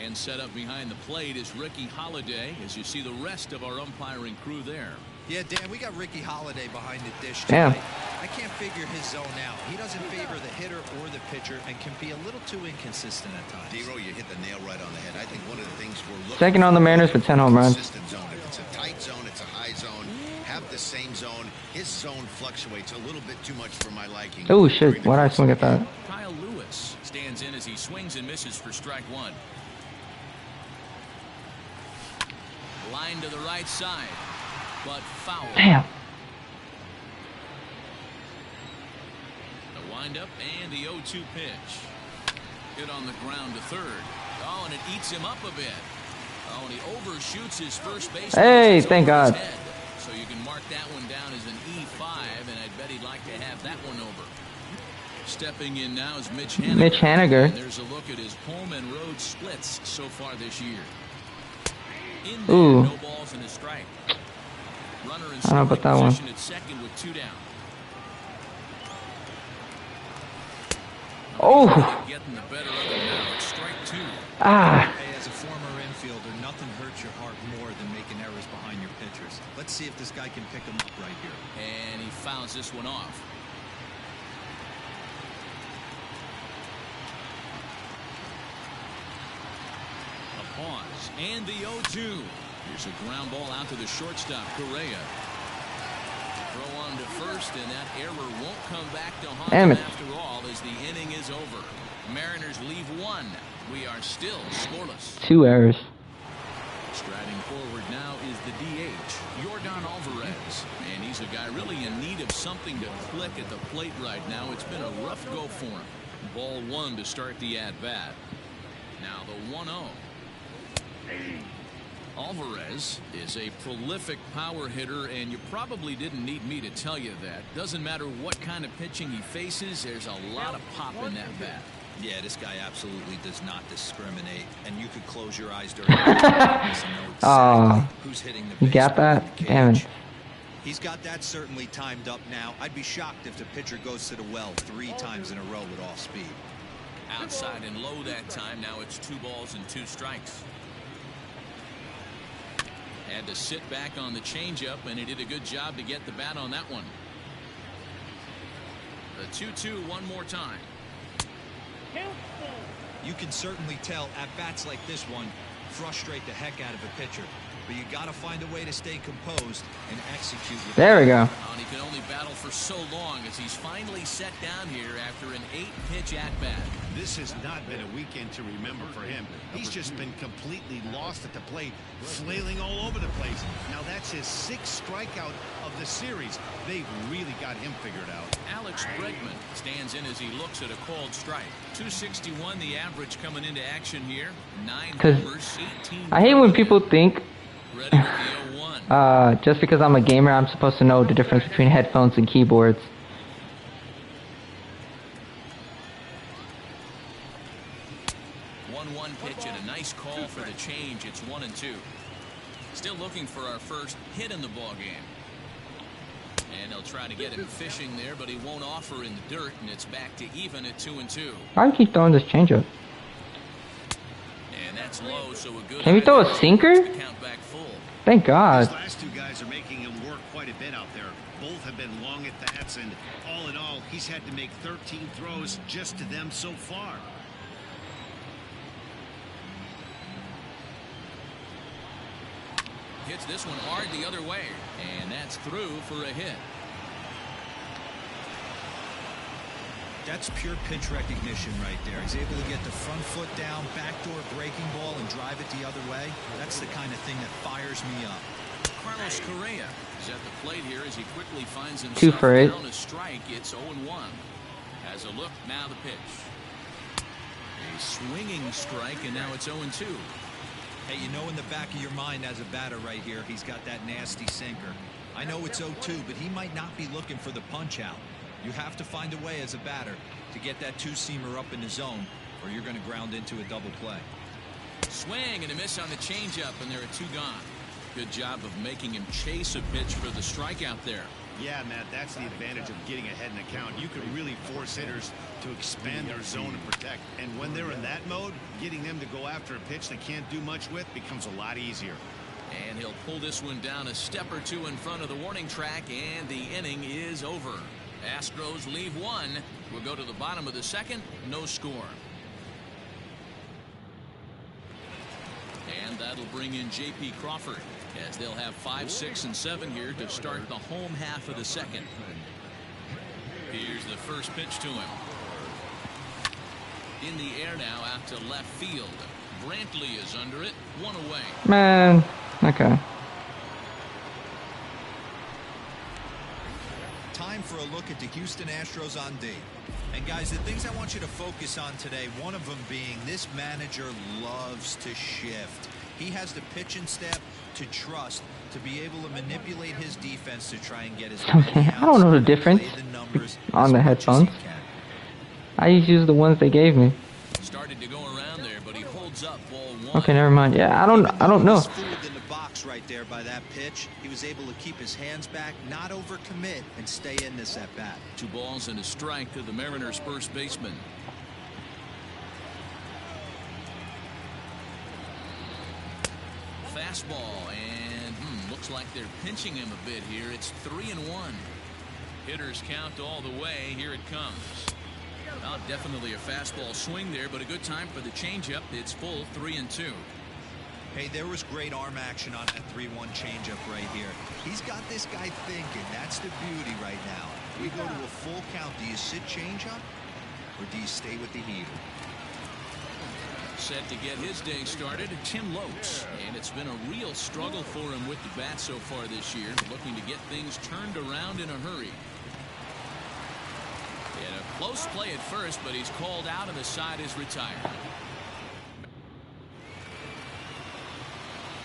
And set up behind the plate is Ricky Holiday, as you see the rest of our umpiring crew there. Yeah, Dan, we got Ricky Holiday behind the dish Damn. tonight. I can't figure his zone out. He doesn't favor the hitter or the pitcher and can be a little too inconsistent at times. D-Row, you hit the nail right on the head. I think one of the things we're looking Second on the Mariners for 10 home runs. consistent zone. If it's a tight zone, it's a high zone. Have the same zone. His zone fluctuates a little bit too much for my liking. Oh shit, why'd I swing at that? Kyle Lewis stands in as he swings and misses for strike one. Line to the right side, but foul. Damn. The windup and the 0-2 pitch. Hit on the ground to third. Oh, and it eats him up a bit. Oh, and he overshoots his first base. Hey, thank God. So you can mark that one down as an E5, and I'd bet he'd like to have that one over. Stepping in now is Mitch Haniger. Mitch Haniger. And there's a look at his home and road splits so far this year. In there, Ooh. no balls and a strike. Runner in I don't know about that one. position at second with 2 down. Oh. Getting the better of it now. It's strike 2. Ah. Hey, as a former infielder, nothing hurts your heart more than making errors behind your pitchers. Let's see if this guy can pick them up right here. And he fouls this one off. A pause. And the 0-2. Here's a ground ball out to the shortstop, Correa. Throw on to first, and that error won't come back to haunt Damn him it. after all as the inning is over. Mariners leave 1. We are still scoreless. 2 errors. Striding forward now is the DH, Yordan Alvarez. And he's a guy really in need of something to click at the plate right now. It's been a rough go for him. Ball 1 to start the at-bat. Now the 1-0. Alvarez is a prolific power hitter, and you probably didn't need me to tell you that. Doesn't matter what kind of pitching he faces, there's a lot of pop in that bat. Yeah, this guy absolutely does not discriminate, and you could close your eyes during the Oh, who's hitting the you got baseball that? in the Damn cage. it. He's got that certainly timed up now. I'd be shocked if the pitcher goes to the well 3 times in a row with off speed. Outside and low that time. Now it's 2 balls and 2 strikes. Had to sit back on the changeup, and he did a good job to get the bat on that one. The 2-2 one more time. You can certainly tell at bats like this one frustrate the heck out of a pitcher, but you got to find a way to stay composed and execute. There we go. And he can only battle for so long as he's finally set down here after an 8-pitch at-bat. This has not been a weekend to remember for him. He's just been completely lost at the plate, flailing all over the place. Now that's his 6th strikeout of the series. They've really got him figured out. Alex Bregman stands in as he looks at a called strike. 261 the average coming into action here. 9 homers, 18. I hate when people think Ready with the 0-1. just because I'm a gamer, I'm supposed to know the difference between headphones and keyboards. 1-1 pitch and a nice call for the change. It's 1-2. Still looking for our first hit in the ball game. And they'll try to get him fishing there, but he won't offer in the dirt, and it's back to even at 2-2. Why do you keep throwing this changeup? And that's low, so a good. Can we throw a sinker? Count back full. Thank God. These last 2 guys are making him work quite a bit out there. Both have been long at bats, and all in all, he's had to make 13 throws just to them so far. Hits this one hard the other way, and that's through for a hit. That's pure pitch recognition right there. He's able to get the front foot down, backdoor breaking ball, and drive it the other way. That's the kind of thing that fires me up. Carlos Correa is at the plate here as he quickly finds 2 himself for 8. down a strike. It's 0-1. Has a look, now the pitch. A swinging strike, and now it's 0-2. Hey, you know in the back of your mind as a batter right here, he's got that nasty sinker. I know it's 0-2, but he might not be looking for the punch out. You have to find a way as a batter to get that 2-seamer up in the zone or you're going to ground into a double play. Swing and a miss on the changeup, and there are 2 gone. Good job of making him chase a pitch for the strikeout there. Yeah, Matt, that's the advantage of getting ahead in the count. You can really force hitters to expand their zone and protect. And when they're in that mode, getting them to go after a pitch they can't do much with becomes a lot easier. And he'll pull this one down a step or 2 in front of the warning track, and the inning is over. Astros leave 1. We'll go to the bottom of the 2nd. No score. And that'll bring in J.P. Crawford, as they'll have 5, 6, and 7 here to start the home half of the 2nd. Here's the first pitch to him. In the air now out to left field. Brantley is under it. 1 away. Man, okay. Time for a look at the Houston Astros on D. And guys, the things I want you to focus on today, one of them being this manager loves to shift. He has the pitching staff to trust to be able to manipulate his defense to try and get his I don't know the difference on the headphones. I just use the ones they gave me. Started to go around there, but he holds up ball 1. Okay, never mind. Yeah, I don't know. Fooled in the box right there by that pitch. He was able to keep his hands back, not overcommit, and stay in this at bat. 2 balls and a strike to the Mariners' first baseman. Fastball, and looks like they're pinching him a bit here. It's 3-1. Hitters count all the way. Here it comes. Not definitely a fastball swing there, but a good time for the changeup. It's full 3-2. Hey, there was great arm action on that 3-1 changeup right here. He's got this guy thinking. That's the beauty right now. We go to a full count. Do you sit changeup, or do you stay with the heater? Set to get his day started, Tim Lopes. And it's been a real struggle for him with the bat so far this year, looking to get things turned around in a hurry. And a close play at first, but he's called out and the side is retired.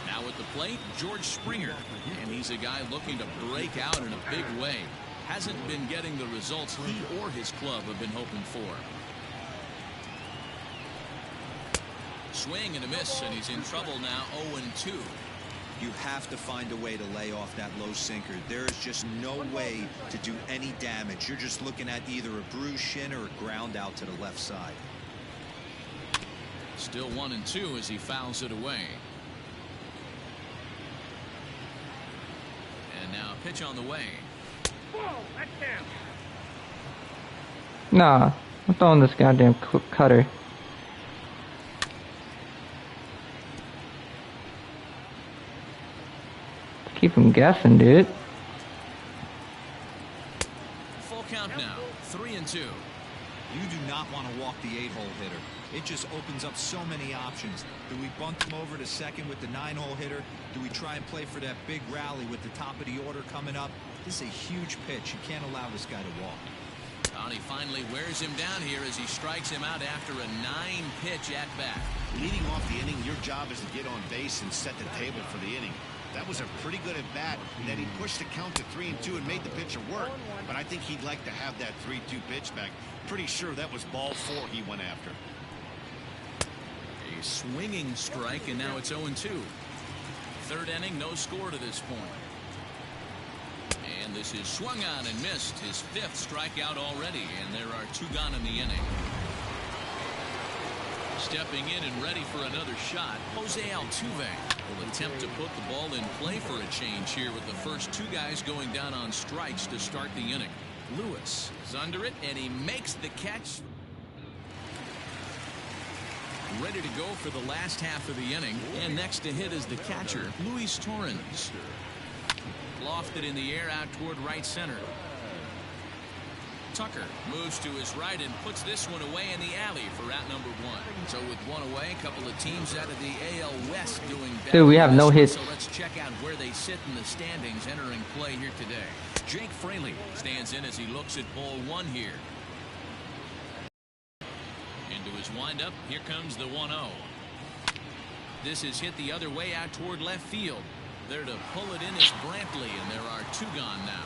Now at the plate, George Springer. And he's a guy looking to break out in a big way. Hasn't been getting the results he or his club have been hoping for. Swing and a miss, and he's in trouble now. 0-2. You have to find a way to lay off that low sinker. There is just no way to do any damage. You're just looking at either a bruised shin or a ground out to the left side. Still 1-2 as he fouls it away. And now a pitch on the way. Nah, I'm throwing this goddamn cutter. Keep him guessing, dude. Full count now. 3-2. You do not want to walk the 8-hole hitter. It just opens up so many options. Do we bunt him over to second with the 9-hole hitter? Do we try and play for that big rally with the top of the order coming up? This is a huge pitch. You can't allow this guy to walk. And he finally wears him down here as he strikes him out after a 9-pitch at bat. Leading off the inning, your job is to get on base and set the table for the inning. That was a pretty good at bat. Then he pushed the count to 3-2 and made the pitcher work. But I think he'd like to have that 3-2 pitch back. Pretty sure that was ball 4 he went after. A swinging strike, and now it's 0-2. Third inning, no score to this point. And this is swung on and missed. His 5th strikeout already, and there are 2 gone in the inning. Stepping in and ready for another shot, Jose Altuve will attempt to put the ball in play for a change here with the first 2 guys going down on strikes to start the inning. Lewis is under it, and he makes the catch. Ready to go for the last half of the inning, and next to hit is the catcher, Luis Torrens. Lofted in the air out toward right center. Tucker moves to his right and puts this one away in the alley for out number 1. So with 1 away, a couple of teams out of the AL West doing better. Dude, we have no hits. So let's check out where they sit in the standings entering play here today. Jake Fraley stands in as he looks at ball 1 here. Into his windup, here comes the 1-0. This is hit the other way out toward left field. There to pull it in is Brantley, and there are 2 gone now.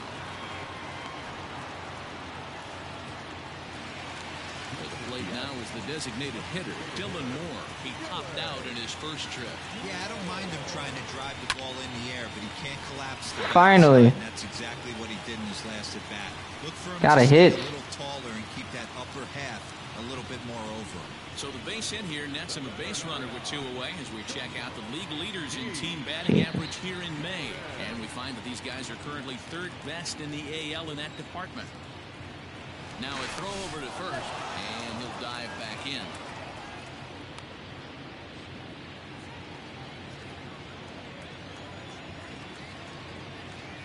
the plate now is the designated hitter, Dylan Moore. He popped out in his first trip. Yeah, I don't mind him trying to drive the ball in the air, but he can't collapse the Finally. backside, and that's exactly what he did in his last at bat. Look for him Got to a stay hit. a little taller and keep that upper half a little bit more over. So the base hit here nets him a base runner with 2 away as we check out the league leaders in team batting average here in May. And we find that these guys are currently 3rd best in the AL in that department. Now a throw over to first, and he'll dive back in.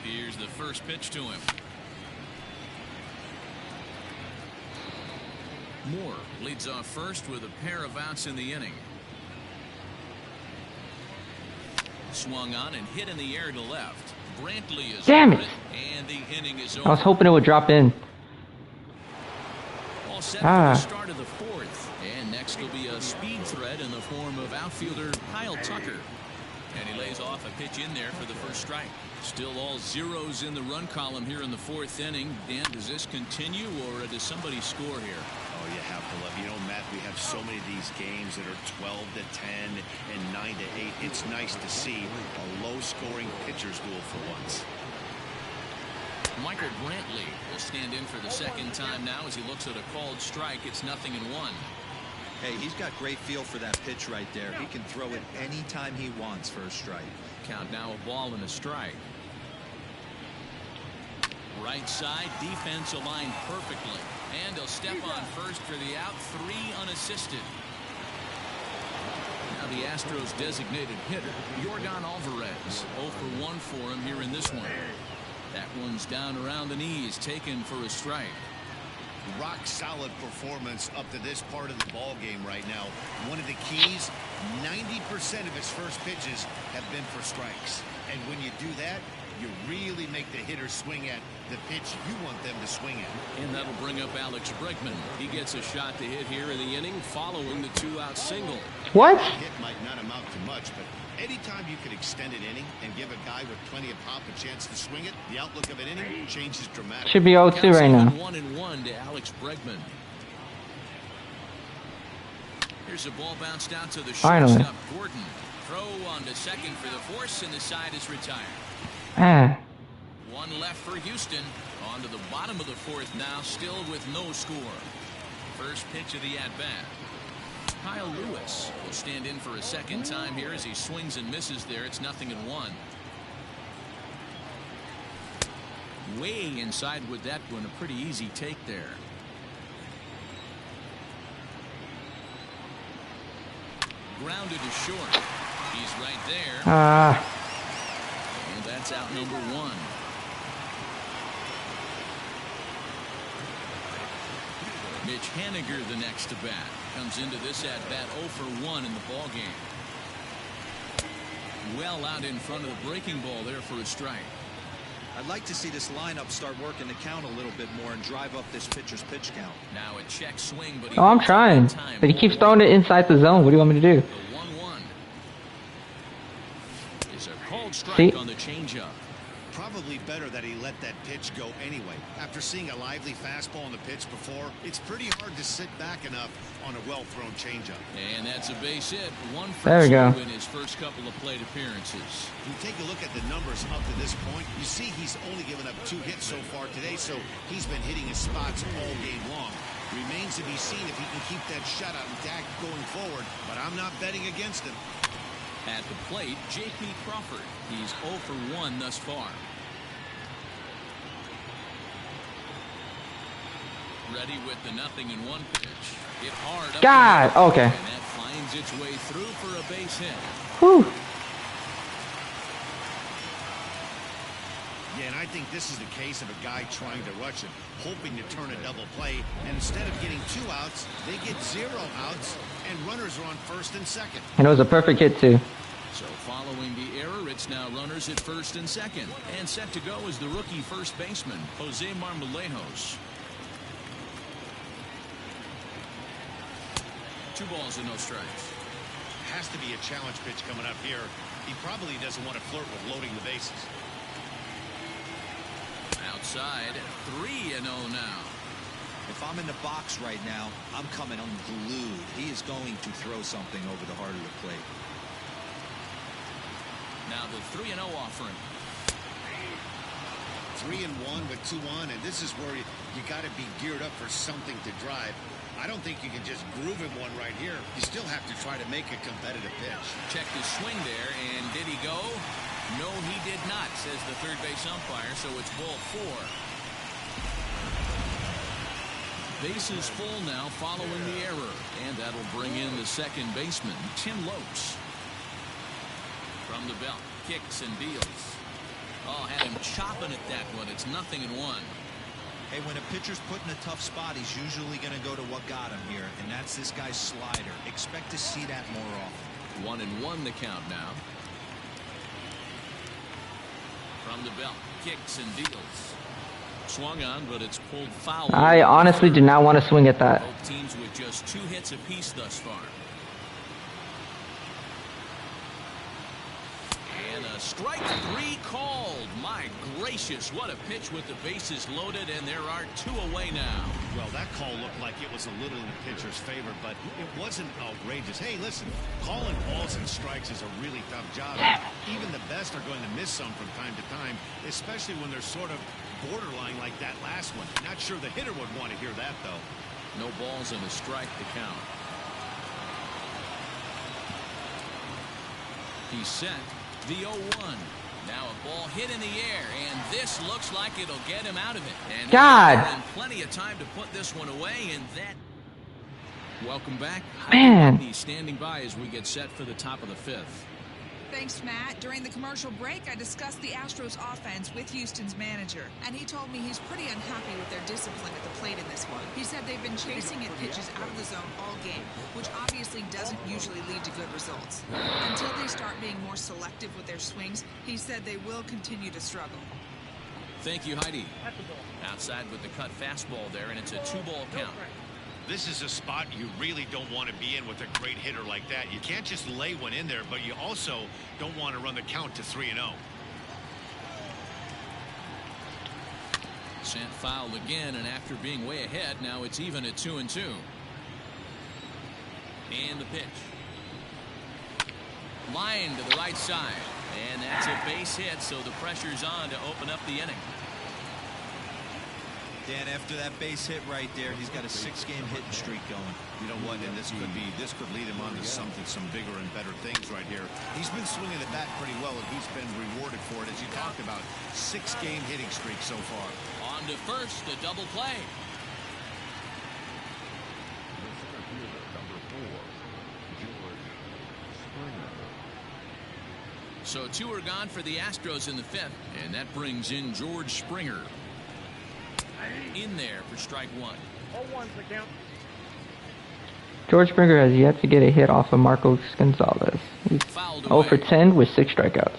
Here's the first pitch to him. Moore leads off first with a pair of outs in the inning. Swung on and hit in the air to left. Brantley is Damn over it. and the inning is I over. was hoping it would drop in. All set for the start of the 4th. And next will be a speed threat in the form of outfielder Kyle Tucker. And he lays off a pitch in there for the first strike. Still all zeros in the run column here in the 4th inning. Dan, does this continue or does somebody score here? Oh, you have to love. You know, Matt, we have so many of these games that are 12 to 10 and 9 to 8. It's nice to see a low-scoring pitcher's duel for once. Michael Brantley will stand in for the second time now as he looks at a called strike. It's 0-1. Hey, he's got great feel for that pitch right there. He can throw it anytime he wants for a strike. Count now a ball and a strike. Right side defense aligned perfectly. And he'll step on first for the out. 3 unassisted. Now the Astros designated hitter, Yordan Alvarez. 0 for 1 for him here in this one. That one's down around the knees, taken for a strike. Rock solid performance up to this part of the ball game right now. One of the keys, 90% of his first pitches have been for strikes. And when you do that, you really make the hitter swing at the pitch you want them to swing at. And that'll bring up Alex Bregman. He gets a shot to hit here in the inning following the 2-out single. What? A hit might not amount to much, but anytime you can extend an inning and give a guy with plenty of pop a chance to swing it, the outlook of an inning changes dramatically. Should be 0-2 right now. 1-1 to Alex Bregman. Here's a ball bounced out to the Finally. shortstop Gordon. Throw on to second for the force, and the side is retired. Ah. One left for Houston. On to the bottom of the 4th now, still with no score. First pitch of the at-bat. Kyle Lewis will stand in for a second time here as he swings and misses there. It's 0-1. Way inside with that one. A pretty easy take there. Grounded to short. He's right there. And that's out number 1. Mitch Haniger the next to bat. Comes into this at bat 0 for 1 in the ball game. Well out in front of the breaking ball there for a strike. I'd like to see this lineup start working the count a little bit more and drive up this pitcher's pitch count. Now a check swing, but Oh, I'm trying. But he keeps throwing it inside the zone. What do you want me to do? The 1-1 is a called strike See? on the changeup. Probably better that he let that pitch go anyway. After seeing a lively fastball on the pitch before, it's pretty hard to sit back enough on a well-thrown changeup. And that's a base hit. 1 for There we 2 go. in his first couple of plate appearances. If you take a look at the numbers up to this point, you see he's only given up 2 hits so far today, so he's been hitting his spots all game long. Remains to be seen if he can keep that shutout intact going forward, but I'm not betting against him. At the plate, J.P. Crawford. He's 0 for 1 thus far. Ready with the 0-1 pitch. Hit hard. God, okay. And that finds its way through for a base hit. Whew. Yeah, and I think this is the case of a guy trying to rush it, hoping to turn a double play, and instead of getting 2 outs, they get 0 outs, and runners are on first and second. And it was a perfect hit, too. So following the error, it's now runners at first and second. And set to go is the rookie first baseman, Jose Marmolejos. 2 balls and no strikes. Has to be a challenge pitch coming up here. He probably doesn't want to flirt with loading the bases. Outside, 3-0 now. If I'm in the box right now, I'm coming unglued. He is going to throw something over the heart of the plate. Now the 3-0 offering. 3-1 with 2 on, and this is where you got to be geared up for something to drive. I don't think you can just groove him one right here. You still have to try to make a competitive pitch. Check the swing there, and did he go? No, he did not, says the third base umpire, so it's ball 4. Bases full now following the error, and that'll bring in the second baseman, Tim Lopes. From the belt, kicks and deals. Oh, had him chopping at that one. It's 0-1. Hey, when a pitcher's put in a tough spot, he's usually going to go to what got him here, and that's this guy's slider. Expect to see that more often. 1-1 the count now. From the belt, kicks and deals. Swung on, but it's pulled foul. I honestly do not want to swing at that. Both teams with just 2 hits apiece thus far. And a strike 3 called. My gracious, what a pitch with the bases loaded, and there are 2 away now. Well, that call looked like it was a little in the pitcher's favor, but it wasn't outrageous. Hey, listen, calling balls and strikes is a really tough job. Even the best are going to miss some from time to time, especially when they're sort of borderline like that last one. Not sure the hitter would want to hear that, though. No balls and a strike to count. He's set. The 0-1. Now a ball hit in the air, and this looks like it'll get him out of it. And God. plenty of time to put this one away, and that. Welcome back. Man. He's standing by as we get set for the top of the 5th. Thanks, Matt. During the commercial break, I discussed the Astros offense with Houston's manager, and he told me he's pretty unhappy with their discipline at the plate in this one. He said they've been chasing at pitches out of the zone all game, which obviously doesn't usually lead to good results. Until they start being more selective with their swings, he said they will continue to struggle. Thank you, Heidi. Outside with the cut fastball there, and it's a 2-ball count. This is a spot you really don't want to be in with a great hitter like that. You can't just lay one in there, but you also don't want to run the count to 3-0. Sent foul again, and after being way ahead, now it's even at 2-2. And the pitch. Line to the right side. And that's a base hit, so the pressure's on to open up the inning. Dan, after that base hit right there, he's got a 6-game hitting streak going. You know what, and this could lead him on to something, some bigger and better things right here. He's been swinging the bat pretty well, and he's been rewarded for it, as you talked about. 6-game hitting streak so far. On to first, a double play. So 2 are gone for the Astros in the 5th, and that brings in George Springer. In there for strike 1. George Springer has yet to get a hit off of Marcos Gonzalez. He's 0 for 10 with 6 strikeouts.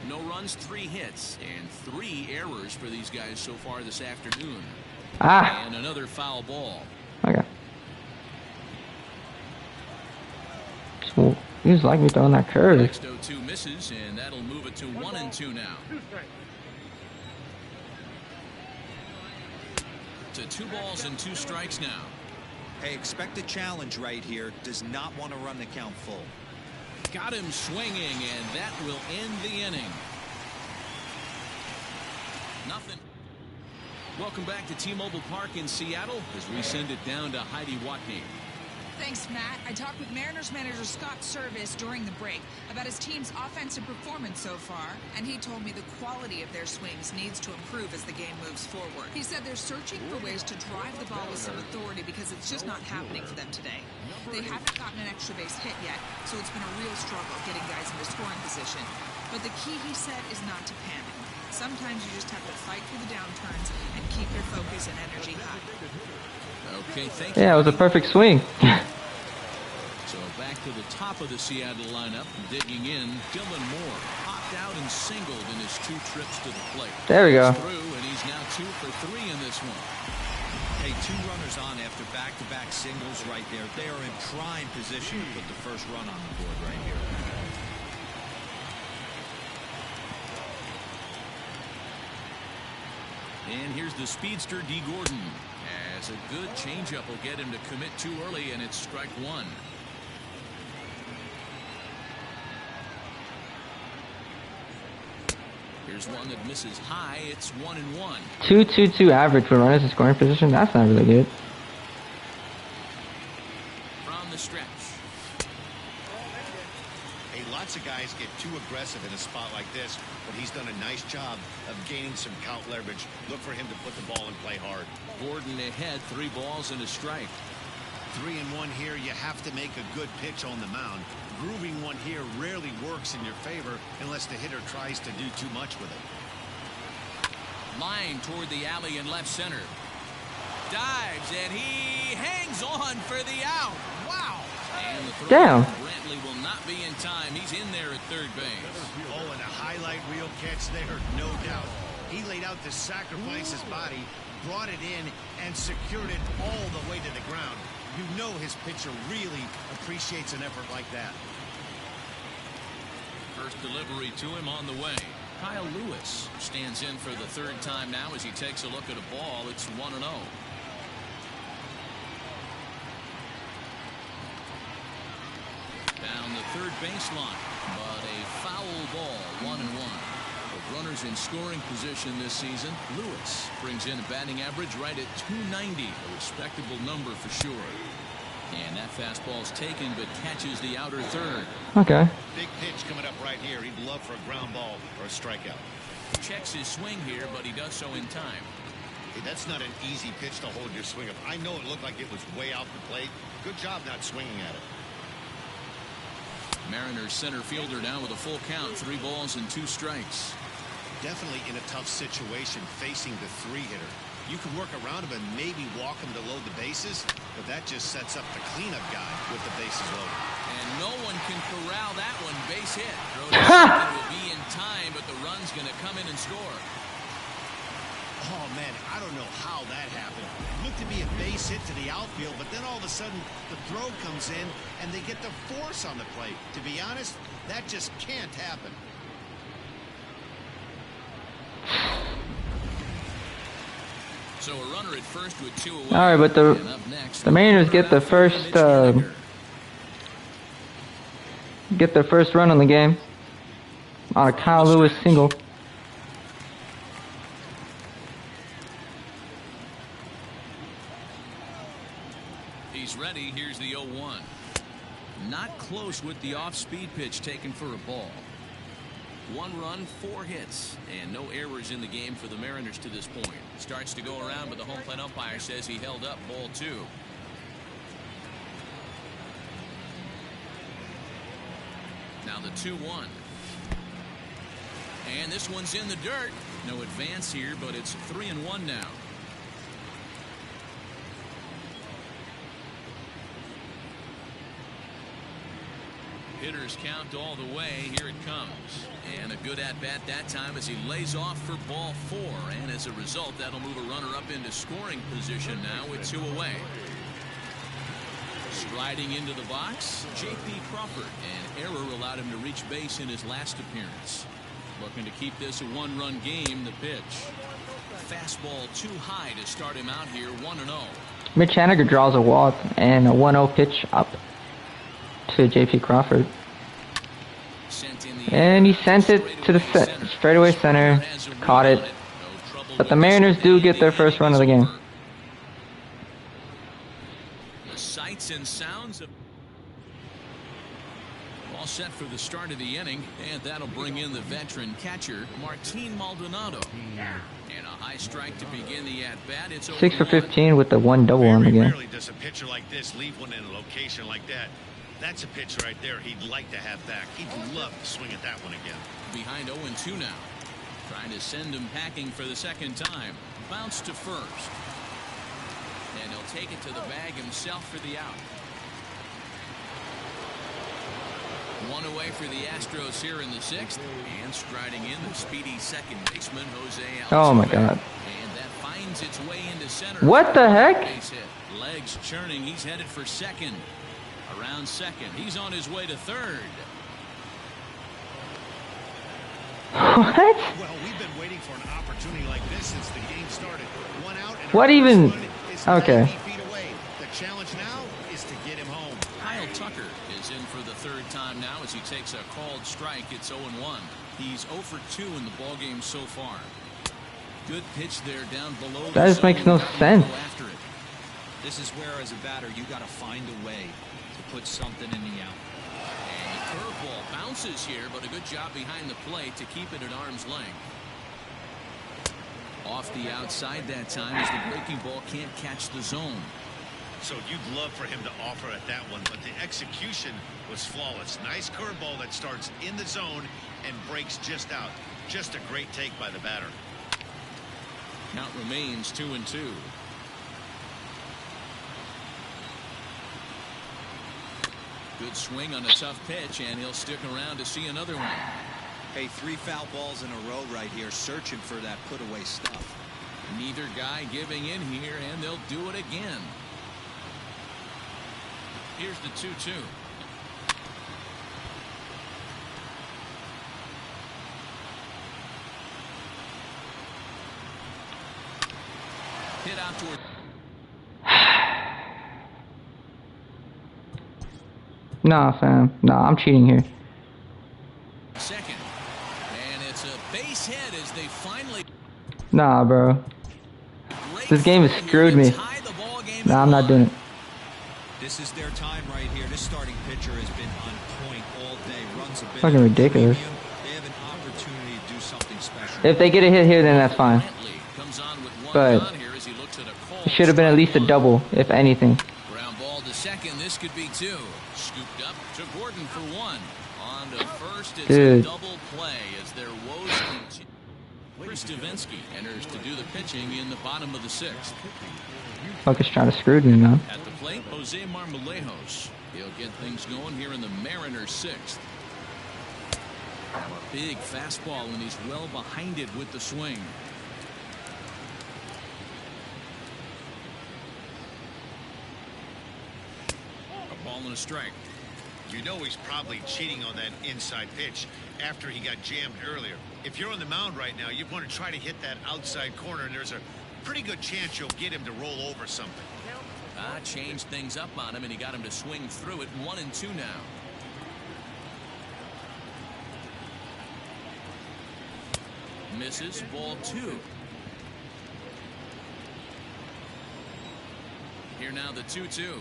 No runs, 3 hits, and 3 errors for these guys so far this afternoon. And another foul ball. Okay. So, he was like me throwing that curve. Next 0-2 misses, and that'll move it to 1-2 now. To 2 balls and 2 strikes now. Hey, expect a challenge right here. Does not want to run the count full. Got him swinging, and that will end the inning. Nothing. Welcome back to T-Mobile Park in Seattle as we send it down to Heidi Watney. Thanks, Matt. I talked with Mariners manager Scott Service during the break about his team's offensive performance so far, and he told me the quality of their swings needs to improve as the game moves forward. He said they're searching for ways to drive the ball with some authority because it's just not happening for them today. They haven't gotten an extra base hit yet, so it's been a real struggle getting guys into scoring position. But the key, he said, is not to panic. Sometimes you just have to fight through the downturns and keep your focus and energy high. Okay, thank you. Yeah, it was a perfect swing. So back to the top of the Seattle lineup, digging in, Dylan Moore popped out and singled in his 2 trips to the plate. There we go. Through, and he's now 2 for 3 in this one. Hey, 2 runners on after back-to-back singles right there. They are in prime position to put the first run on the board right here. And here's the speedster D. Gordon. As a good changeup will get him to commit too early, and it's strike one. Here's one that misses high. It's 1-1. 2.22 average for runners in scoring position. That's not really good. From the stretch. Hey, lots of guys get too aggressive in a spot like this, but he's done a nice job of gaining some count leverage. Look for him to put the ball in play hard. Gordon ahead, 3 balls and a strike. 3-1 here. You have to make a good pitch on the mound. Grooving one here rarely works in your favor unless the hitter tries to do too much with it. Line toward the alley in left center. Dives, and he hangs on for the out. Wow. And the throw. Damn. Brantley will not be in time. He's in there at third base. Oh, and a highlight reel catch there, no doubt. He laid out to sacrifice his body, brought it in, and secured it all the way to the ground. You know his pitcher really appreciates an effort like that. First delivery to him on the way. Kyle Lewis stands in for the third time now as he takes a look at a ball. It's 1-0. Down the third baseline, but a foul ball, 1-1. With runners in scoring position this season, Lewis brings in a batting average right at .290, a respectable number for sure. And that fastball's taken, but catches the outer third. Okay. Big pitch coming up right here. He'd love for a ground ball or a strikeout. Checks his swing here, but he does so in time. Hey, that's not an easy pitch to hold your swing up. I know it looked like it was way out the plate. Good job not swinging at it. Mariners center fielder now with a full count, 3 balls and 2 strikes. Definitely in a tough situation facing the 3-hitter. You can work around him and maybe walk him to load the bases, but that just sets up the cleanup guy with the bases loaded. And no one can corral that one. Base hit. Throw to second will be in time, but the run's going to come in and score. Oh, man, I don't know how that happened. It looked to be a base hit to the outfield, but then all of a sudden the throw comes in and they get the force on the plate. To be honest, that just can't happen. So a runner at first with 2 away. All right, but the Mariners get the first their first run on the game on a Kyle Lewis single. He's ready. Here's the 0-1. Not close with the off-speed pitch taken for a ball. 1 run, 4 hits, and no errors in the game for the Mariners to this point. Starts to go around, but the home plate umpire says he held up ball 2. Now the 2-1. And this one's in the dirt. No advance here, but it's 3-1 now. Hitters count all the way. Here it comes. And a good at-bat that time as he lays off for ball 4. And as a result, that'll move a runner up into scoring position now with 2 away. Striding into the box, J.P. Crawford. An error allowed him to reach base in his last appearance. Looking to keep this a 1-run game. The pitch. Fastball too high to start him out here. 1-0. Mitch Haniger draws a walk and a 1-0 pitch up to J.P. Crawford. And he sent it to the straightaway center. Caught it. But the Mariners do get their first run of the game. The sights and sounds of all set for the start of the inning, and that'll bring in the veteran catcher Martin Maldonado. And a high strike to begin the at-bat. It's 6 for 15 with the 1 double on the game. Rarely does a pitcher like this leave one in a location like that. That's a pitch right there he'd like to have back. He'd love to swing at that one again. Behind 0-2 now. Trying to send him packing for the second time. Bounce to first. And he'll take it to the bag himself for the out. 1 away for the Astros here in the 6th. And striding in the speedy second baseman, Jose Altuve. Oh my God. And that finds its way into center. What the heck? Base hit. Legs churning. He's headed for second. Around second. He's on his way to third. What? Well, we've been waiting for an opportunity like this since the game started. One out and What our even? first run is Okay. 90 feet away. The challenge now is to get him home. Kyle Tucker is in for the third time now as he takes a called strike. It's 0-1. He's 0 for 2 in the ballgame so far. Good pitch there down below. That just makes no sense. After it. This is where, as a batter, you got to find a way to put something in the out. And the curveball bounces here, but a good job behind the plate to keep it at arm's length. Off the outside that time as the breaking ball can't catch the zone. So you'd love for him to offer at that one, but the execution was flawless. Nice curveball that starts in the zone and breaks just out. Just a great take by the batter. Count remains 2-2. Good swing on a tough pitch, and he'll stick around to see another one. Hey, 3 foul balls in a row right here, searching for that put-away stuff. Neither guy giving in here, and they'll do it again. Here's the 2-2. Hit out toward. Nah, fam. Nah, I'm cheating here. Second. And it's a base hit as they finally. Nah, bro. This game has screwed me. Nah, I'm not doing it. This is their time right here. This starting pitcher has been on point all day. Runs a bit. Fucking ridiculous. They have an opportunity to do something special. If they get a hit here, then that's fine. But it should have been at least a double, if anything. Ground ball to second. This could be 2. Scooped up to Gordon for 1. On to first. It's Dude. a double play as their woes continue. Chris Davinsky enters to do the pitching in the bottom of the 6th. Fuck is trying to screw me, man. At the plate, Jose Marmolejos. He'll get things going here in the Mariners 6th. Big fastball, and he's well behind it with the swing. A ball and a strike. You know he's probably cheating on that inside pitch after he got jammed earlier. If you're on the mound right now, you want to try to hit that outside corner, and there's a pretty good chance you'll get him to roll over something. Changed things up on him, and he got him to swing through it. 1-2 now. Misses. Ball 2. Here now the 2-2.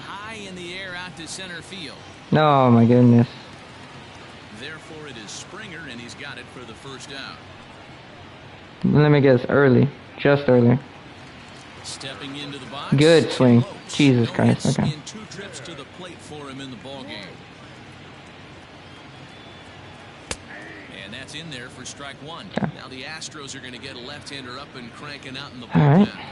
High in the air out to center field. No, my goodness. Therefore, it is Springer, and he's got it for the first out. Let me guess, early. Just early. Stepping into the box. Good swing. Close. Jesus No Christ. hits Okay. in 2 trips to the plate for him in the ballgame. And that's in there for strike 1. Okay. Now the Astros are going to get a left-hander up and cranking out in the All right. bullpen.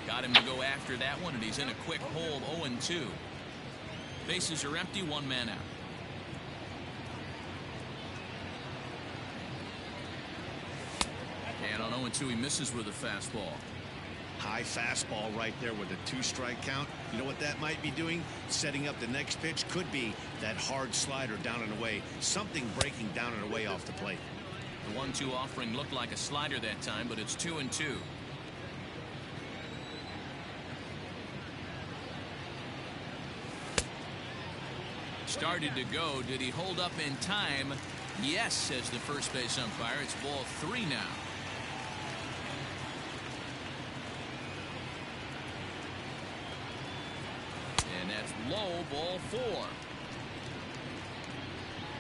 Got him to go after that one, and he's in a quick hold. 0-2. Bases are empty. 1 man out. And on 0-2, he misses with a fastball. High fastball right there with a 2-strike count. You know what that might be doing? Setting up the next pitch. Could be that hard slider down and away. Something breaking down and away off the plate. The 1-2 offering looked like a slider that time, but it's 2-2. Started to go. Did he hold up in time? Yes, says the first base umpire. It's ball 3 now. And that's low, ball 4.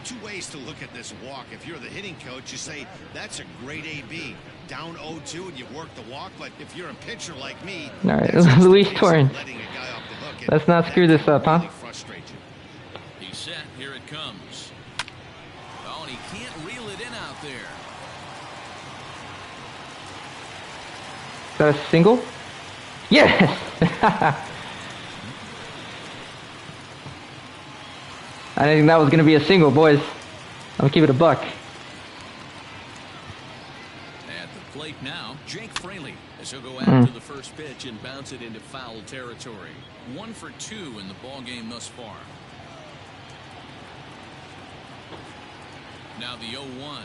2 ways to look at this walk. If you're the hitting coach, you say that's a great AB. Down 0-2 and you work the walk. But if you're a pitcher like me, All right, that's just Luis a case of Torrens. letting a guy off the hook, and Let's not screw that this can up, huh? really frustrate you. He's set. Here it comes. Oh, and he can't reel it in out there. Is that a single? Yes! I didn't think that was going to be a single, boys. I'm going to keep it a buck. At the plate, plate now, Jake Fraley, as he'll go after the first pitch and bounce it into foul territory. 1 for 2 in the ball game thus far. Now the 0-1.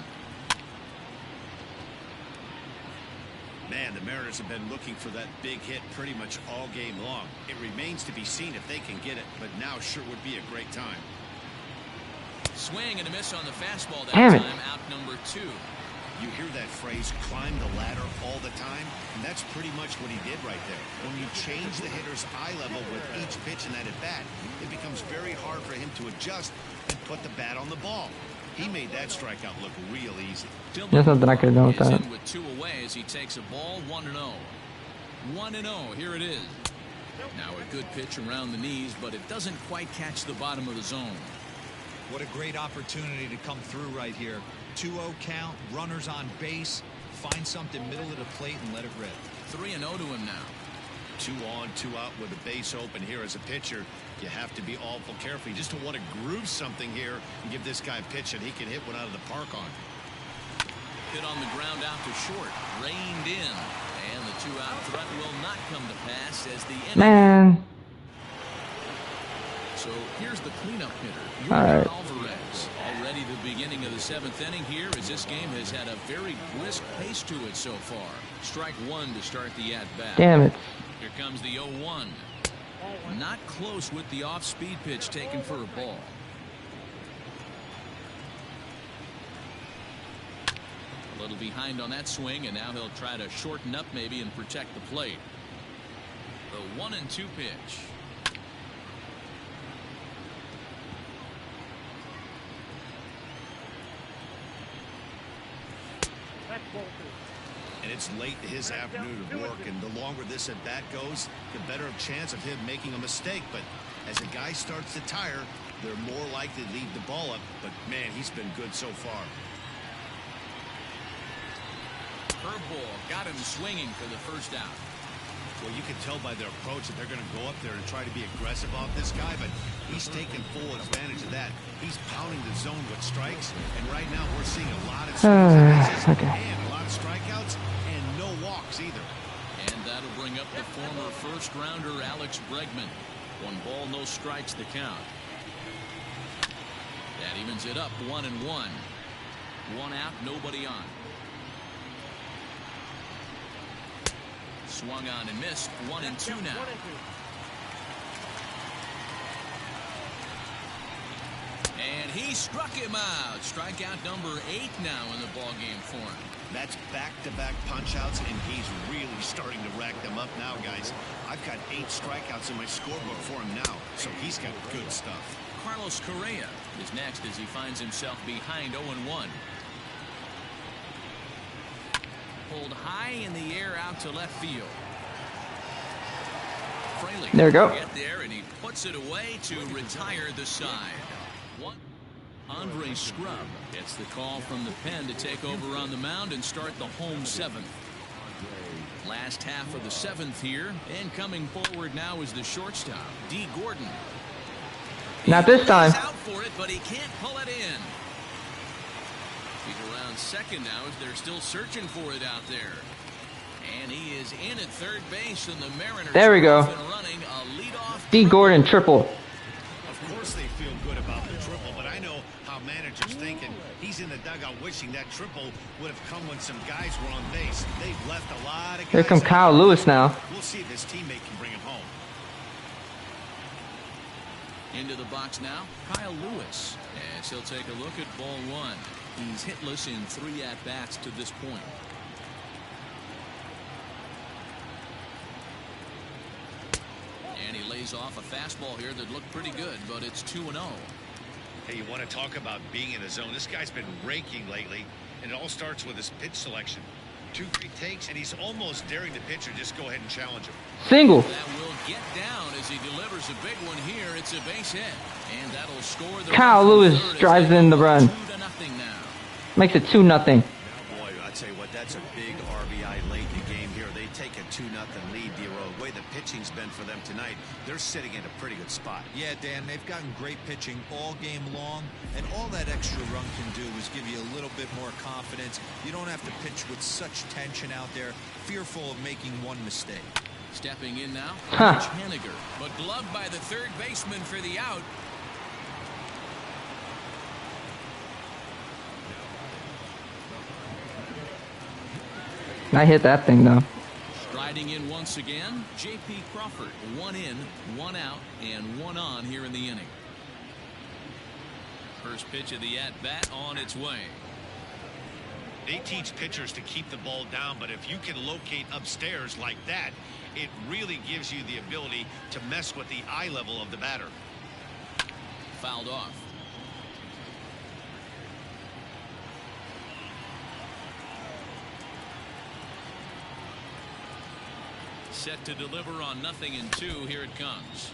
Man, the Mariners have been looking for that big hit pretty much all game long. It remains to be seen if they can get it, but now sure would be a great time. Swing and a miss on the fastball that Damn it. time, out number 2. You hear that phrase, climb the ladder all the time, and that's pretty much what he did right there. When you change the hitter's eye level with each pitch in that at-bat, it becomes very hard for him to adjust and put the bat on the ball. He made that strikeout look real easy. There's nothing I could have done with Is that. in with 2 away as he takes a ball. 1-0. 1-0. Here it is. Now a good pitch around the knees, but it doesn't quite catch the bottom of the zone. What a great opportunity to come through right here. 2-0 count, runners on base. Find something middle of the plate and let it rip. 3-0 to him now. 2 on, 2 out with the base open here as a pitcher. You have to be awful careful. You just don't want to groove something here and give this guy a pitch that he can hit one out of the park on. Hit on the ground out to short. Reined in. And the 2-out threat will not come to pass as the inning. Man. So here's the cleanup hitter, All right. Alvarez. Already the beginning of the 7th inning here as this game has had a very brisk pace to it so far. Strike 1 to start the at-bat. Damn it. Here comes the 0-1. Not close with the off-speed pitch taken for a ball. A little behind on that swing, and now he'll try to shorten up maybe and protect the plate. The 1-2 pitch. And it's late in his afternoon of work, and the longer this at bat goes, the better chance of him making a mistake. But as a guy starts to tire, they're more likely to leave the ball up. But man, he's been good so far. Curveball got him swinging for the first out. Well, you can tell by their approach that they're going to go up there and try to be aggressive off this guy, but he's taking full advantage of that. He's pounding the zone with strikes, and right now we're seeing a lot of Okay. and a lot of strikeouts and no walks either. And that'll bring up the former first-rounder Alex Bregman. 1 ball, no strikes the count. That evens it up 1-1. 1 out, nobody on. Swung on and missed. 1-2 now. And he struck him out. Strikeout number 8 now in the ballgame for him. That's back-to-back punch-outs, and he's really starting to rack them up now, guys. I've got 8 strikeouts in my scorebook for him now, so he's got good stuff. Carlos Correa is next as he finds himself behind 0-1. Pulled high in the air out to left field. Fraley There we go. Get there, and he puts it away to retire the side. Andre Scrub gets the call from the pen to take over on the mound and start the home 7th. Last half of the 7th here, and coming forward now is the shortstop, D. Gordon. Not this time. He's out for it, but he can't pull it in. He's around second now as they're still searching for it out there. And he is in at third base, and the Mariners There we go. are off and running a leadoff. D. Gordon triple. Of course they feel good about the triple, but I know how managers think, and he's in the dugout wishing that triple would have come when some guys were on base. They've left a lot of guys. Here comes out. Kyle Lewis now. We'll see if his teammate can bring him home. Into the box now, Kyle Lewis. As he'll take a look at ball 1. He's hitless in 3 at-bats to this point. And he lays off a fastball here that looked pretty good, but it's 2-0. Hey, you want to talk about being in the zone? This guy's been raking lately, and it all starts with his pitch selection. 2 great takes, and he's almost daring the pitcher just go ahead and challenge him. Single. That will get down as he delivers a big one here. It's a base hit, and that'll score the Kyle run from Lewis third as drives they in the go run. 2-0 now. Makes it 2-0. Boy, I tell you what, that's a big RBI late in the game here. They take a 2-0 lead, D-Road. The way the pitching's been for them tonight, they're sitting in a pretty good spot. Yeah, Dan, they've gotten great pitching all game long, and all that extra run can do is give you a little bit more confidence. You don't have to pitch with such tension out there, fearful of making one mistake. Stepping in now, Huh. Henniger, but gloved by the third baseman for the out. I hit that thing though. Striding in once again, J.P. Crawford. 1 in, 1 out, and 1 on here in the inning. First pitch of the at-bat on its way. They teach pitchers to keep the ball down, but if you can locate upstairs like that, it really gives you the ability to mess with the eye level of the batter. Fouled off. Set to deliver on 0-2. Here it comes.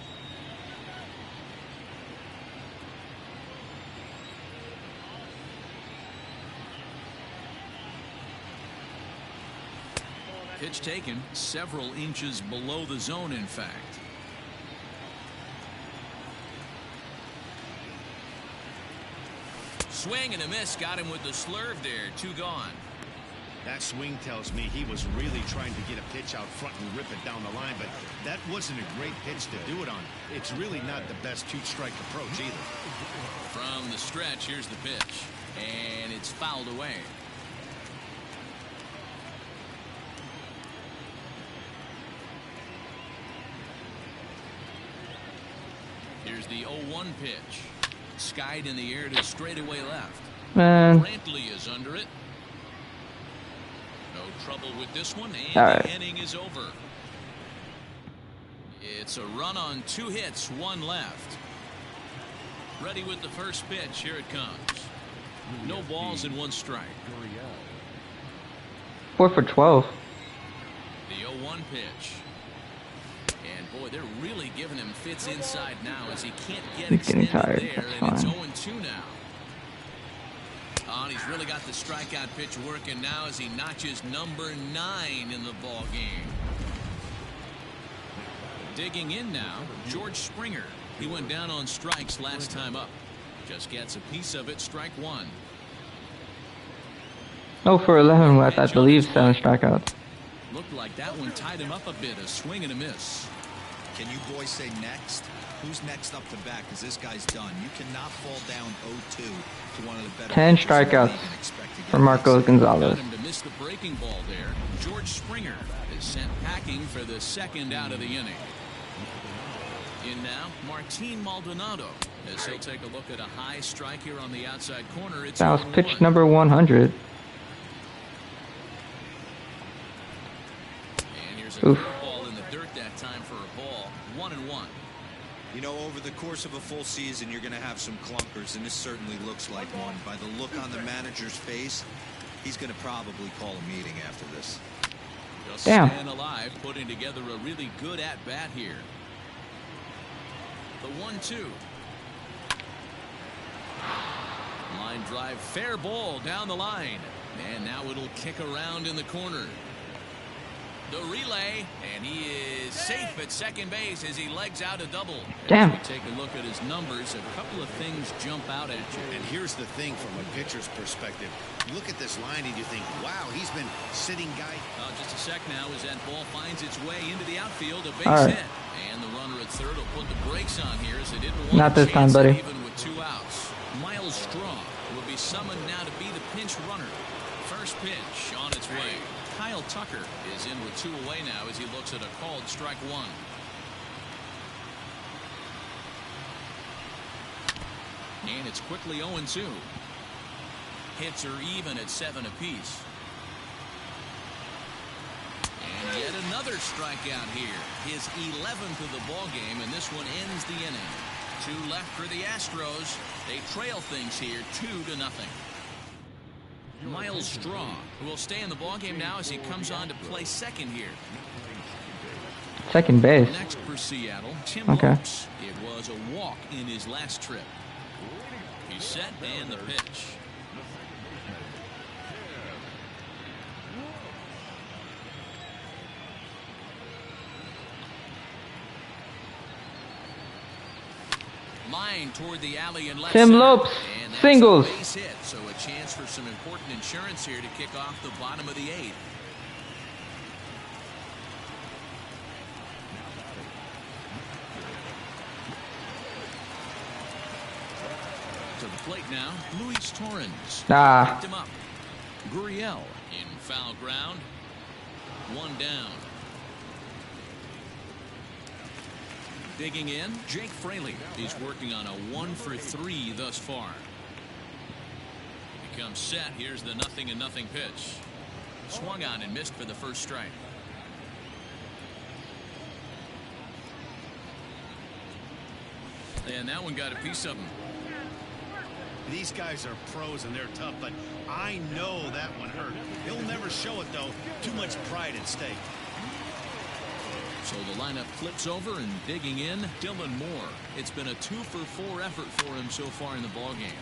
Pitch taken several inches below the zone, in fact. Swing and a miss. Got him with the slurve there. 2 gone. That swing tells me he was really trying to get a pitch out front and rip it down the line, but that wasn't a great pitch to do it on. It's really not the best two-strike approach either. From the stretch, here's the pitch, and it's fouled away. Here's the 0-1 pitch. Skied in the air to straightaway left. Man. Brantley is under it. No trouble with this one, and All right. the inning is over. It's a run on 2 hits, 1 left. Ready with the first pitch. Here it comes. No balls and 1 strike. 4 for 12. The 0-1 pitch. And boy, they're really giving him fits inside now as he can't get He's getting extended tired. there, That's and fine. it's 0-2 now. Oh, and he's really got the strikeout pitch working now as he notches number 9 in the ball game. Digging in now, George Springer. He went down on strikes last time up. Just gets a piece of it. Strike 1. 0 for 11 with, I believe, 7 strikeouts. Looked like that one tied him up a bit. A swing and a miss. Can you boys say next? Who's next up to bat? Because this guy's done. You cannot fall down 0-2 to one of the better 10 pitchers in the strikeouts league and expect to get for Marco a base hit. Gonzalez. Got him to miss the breaking ball there. George Springer is sent packing for the 2nd out of the inning. In now, Martin Maldonado, as he'll take a look at a high strike here on the outside corner. It's That was 0-1. pitch number 100. And here's a Oof. ball in the dirt that time for a ball. 1-1. You know, over the course of a full season, you're going to have some clunkers, and this certainly looks like one. By the look on the manager's face, he's going to probably call a meeting after this. Just Damn. staying alive, putting together a really good at-bat here. The 1-2. Line drive, fair ball down the line. And now it'll kick around in the corner. The relay, and he is safe at second base as he legs out a double. Damn. As we take a look at his numbers, a couple of things jump out at you. And here's the thing from a pitcher's perspective. You look at this line and you think, wow, he's been sitting guy. Just a sec now as that ball finds its way into the outfield. A base All right. hit. And the runner at third will put the brakes on here as they didn't want Not to this time, chance it buddy. even with 2 outs. Miles Straw will be summoned now to be the pinch runner. First pitch on its way. Kyle Tucker is in with 2 away now as he looks at a called strike 1. And it's quickly 0-2. Hits are even at 7 apiece. And yet another strikeout here. His 11th of the ball game, and this one ends the inning. 2 left for the Astros. They trail things here 2-0. Miles Straw, who will stay in the ballgame now as he comes on to play second here. Second base. Next for Seattle, Tim Okay. Lopes. It was a walk in his last trip. He's set and the pitch. Line toward the alley and left Tim center. Lopes, And that's singles. a base hit, so a chance for some important insurance here to kick off the bottom of the 8th. To the plate now, Luis Torrens. Picked him up. Gurriel in foul ground. 1 down. Digging in, Jake Fraley. He's working on a 1 for 3 thus far. Becomes set. Here's the 0-0 pitch. Swung on and missed for the first strike. And that one got a piece of him. These guys are pros and they're tough, but I know that one hurt. He'll never show it, though. Too much pride at stake. So the lineup flips over, and digging in, Dylan Moore. It's been a 2 for 4 effort for him so far in the ballgame.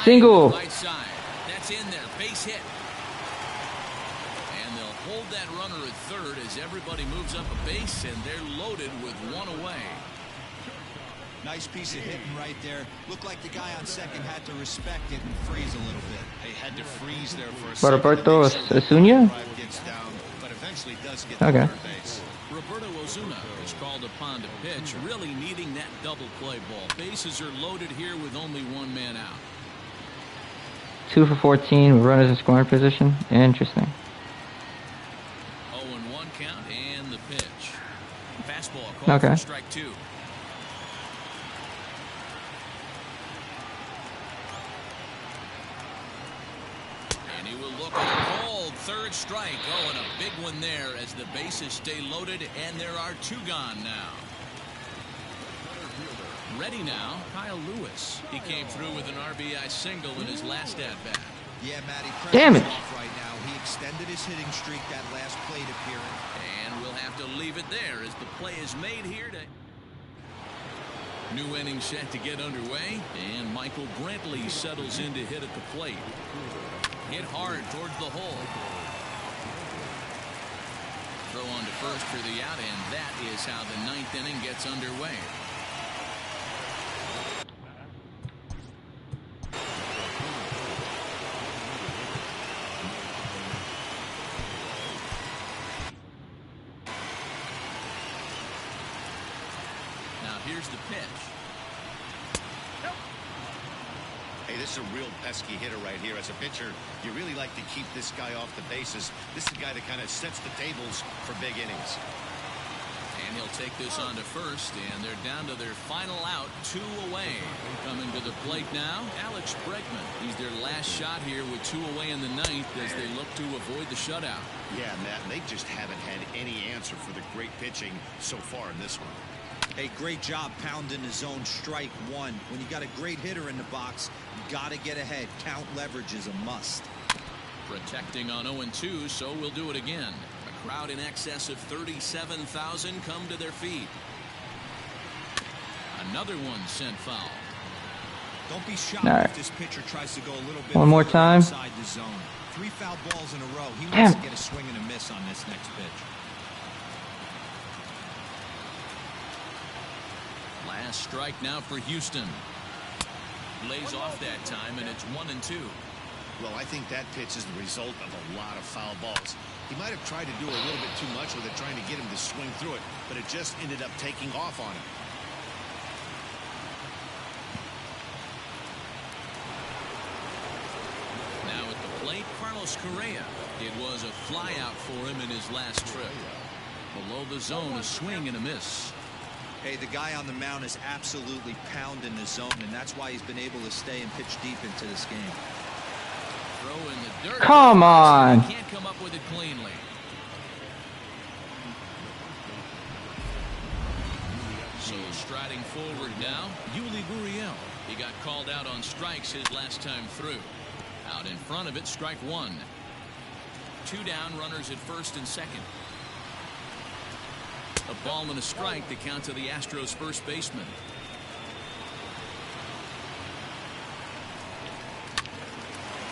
Single. Right side. That's in there. Base hit. And they'll hold that runner at third as everybody moves up a base, and they're loaded with 1 away. Nice piece of hitting right there. Looked like the guy on second had to respect it and freeze a little bit. They had to freeze there for a second. Roberto Osuna? Gets down, but eventually does get Okay. to third base. Roberto Osuna is called upon to pitch, really needing that double play ball. Bases are loaded here with only 1 man out. 2 for 14 with runners in scoring position. Interesting. 0-1 count and the pitch. Fastball called Okay. for strike 2. And he will look at a cold third strike. Oh, and a big one there as the bases stay loaded, and there are 2 gone now. Ready now, Kyle Lewis. He came through with an RBI single in his last at-bat. Yeah, Matty. Damn it. Off right now. He extended his hitting streak that last plate appearance. And we'll have to leave it there as the play is made here to... New inning set to get underway, and Michael Brantley settles in to hit at the plate. Hit hard towards the hole. Throw on to first for the out, and that is how the 9th inning gets underway. Now here's the pitch. Hey, this is a real pesky hitter right here. As a pitcher, you really like to keep this guy off the bases. This is a guy that kind of sets the tables for big innings. And he'll take this on to first, and they're down to their final out, 2 away. Coming to the plate now, Alex Bregman. He's their last shot here with 2 away in the 9th as they look to avoid the shutout. Yeah, Matt, they just haven't had any answer for the great pitching so far in this one. Hey, great job pounding the zone strike 1. When you got a great hitter in the box, you got to get ahead. Count leverage is a must. Protecting on 0-2, so we'll do it again. A crowd in excess of 37,000 come to their feet. Another one sent foul. Don't be shocked right. if this pitcher tries to go a little bit One more further time. inside the zone. 3 foul balls in a row. He wants to get a swing and a miss on this next pitch. Last strike now for Houston. Lays off that time, and it's 1-2. Well, I think that pitch is the result of a lot of foul balls. He might have tried to do a little bit too much with it, trying to get him to swing through it, but it just ended up taking off on him. Now at the plate, Carlos Correa. It was a flyout for him in his last trip. Below the zone, a swing and a miss. Hey, the guy on the mound is absolutely pounding the zone, and that's why he's been able to stay and pitch deep into this game. Throw in the dirt. Come on. He can't come up with it cleanly. So striding forward now, Yuli Gurriel. He got called out on strikes his last time through. Out in front of it, strike 1. 2 down, runners at first and second. A ball and a strike to count to the Astros first baseman.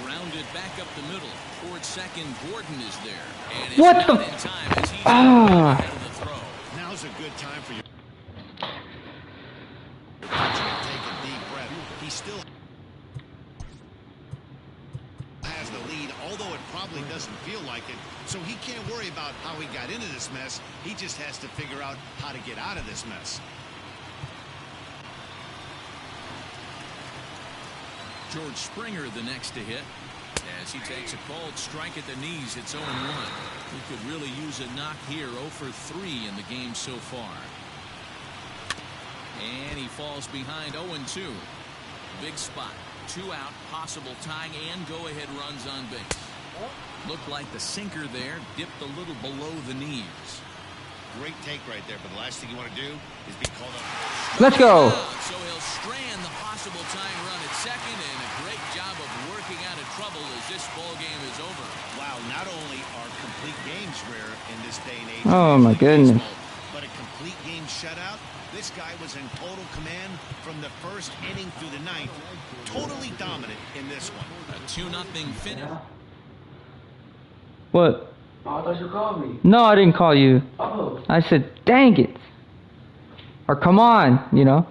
Grounded back up the middle. Towards second, Gordon is there. And What it's the- not in time as he's Ah. ahead of the throw. Now's a good time for you. Take still has the lead, although it probably doesn't feel like it. So he can't worry about how he got into this mess. He just has to figure out how to get out of this mess. George Springer the next to hit. As he takes a cold strike at the knees, it's 0-1. He could really use a knock here. 0 for 3 in the game so far. And he falls behind 0-2. Big spot. 2 out, possible tying and go-ahead runs on base. Looked like the sinker there dipped a little below the knees. Great take right there, but the last thing you want to do is be called up. Let's go. So he'll strand the possible tying run at second, and a great job of working out of trouble as this ball game is over. Wow, not only are complete games rare in this day and age, Oh my goodness. but a complete game shutout. This guy was in total command from the first inning through the ninth. Totally dominant in this one. A 2-0 finish. What? Oh, I thought you called me. No, I didn't call you. Oh. I said, dang it. Or come on, you know.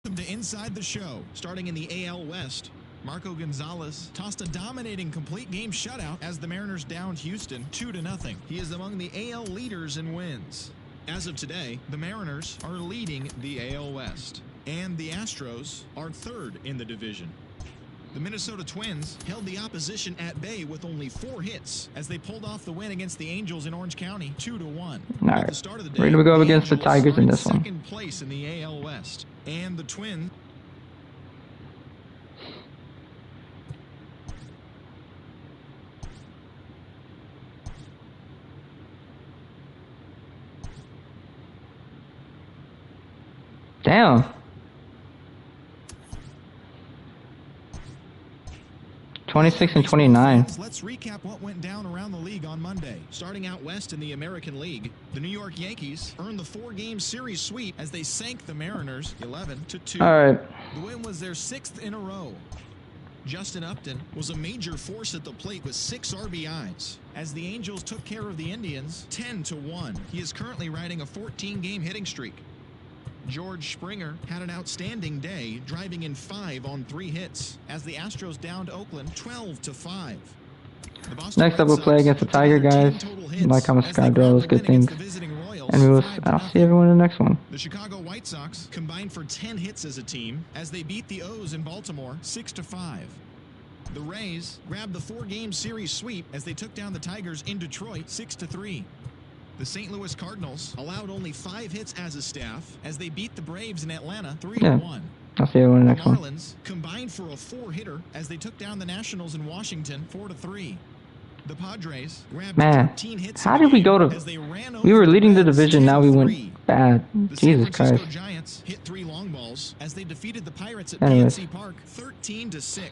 Welcome to Inside the Show. Starting in the AL West, Marco Gonzalez tossed a dominating complete game shutout as the Mariners downed Houston 2-0. He is among the AL leaders in wins. As of today, the Mariners are leading the AL West, and the Astros are third in the division. The Minnesota Twins held the opposition at bay with only 4 hits as they pulled off the win against the Angels in Orange County 2-1. All At right. the start of the day, We're going to go up against the Angels Tigers are in this one. second place in the AL West, and the Twins Damn. '26 and 29. Let's recap what went down around the league on Monday. Starting out west in the American League, the New York Yankees earned the 4-game series sweep as they sank the Mariners 11-2. All right. The win was their 6th in a row. Justin Upton was a major force at the plate with 6 RBIs as the Angels took care of the Indians 10-1. He is currently riding a 14-game hitting streak. George Springer had an outstanding day, driving in 5 on 3 hits as the Astros downed Oakland 12-5. Next up, we'll play against the Tiger guys. Like, comment, subscribe, do all those good things. And I'll see everyone in the next one. The Chicago White Sox combined for 10 hits as a team as they beat the O's in Baltimore 6-5. The Rays grabbed the 4-game series sweep as they took down the Tigers in Detroit 6-3. The St. Louis Cardinals allowed only 5 hits as a staff as they beat the Braves in Atlanta 3-1. I'll see everyone in the The next one. Marlins combined for a 4-hitter as they took down the Nationals in Washington 4-3. The Padres grabbed Man, 13 hits how in the did we game go to... as they ran We were over leading the Reds division, now we 10-3. went bad. The Jesus San Francisco Christ. Giants hit 3 long balls as they defeated the Pirates at Anyways. PNC Park 13-6.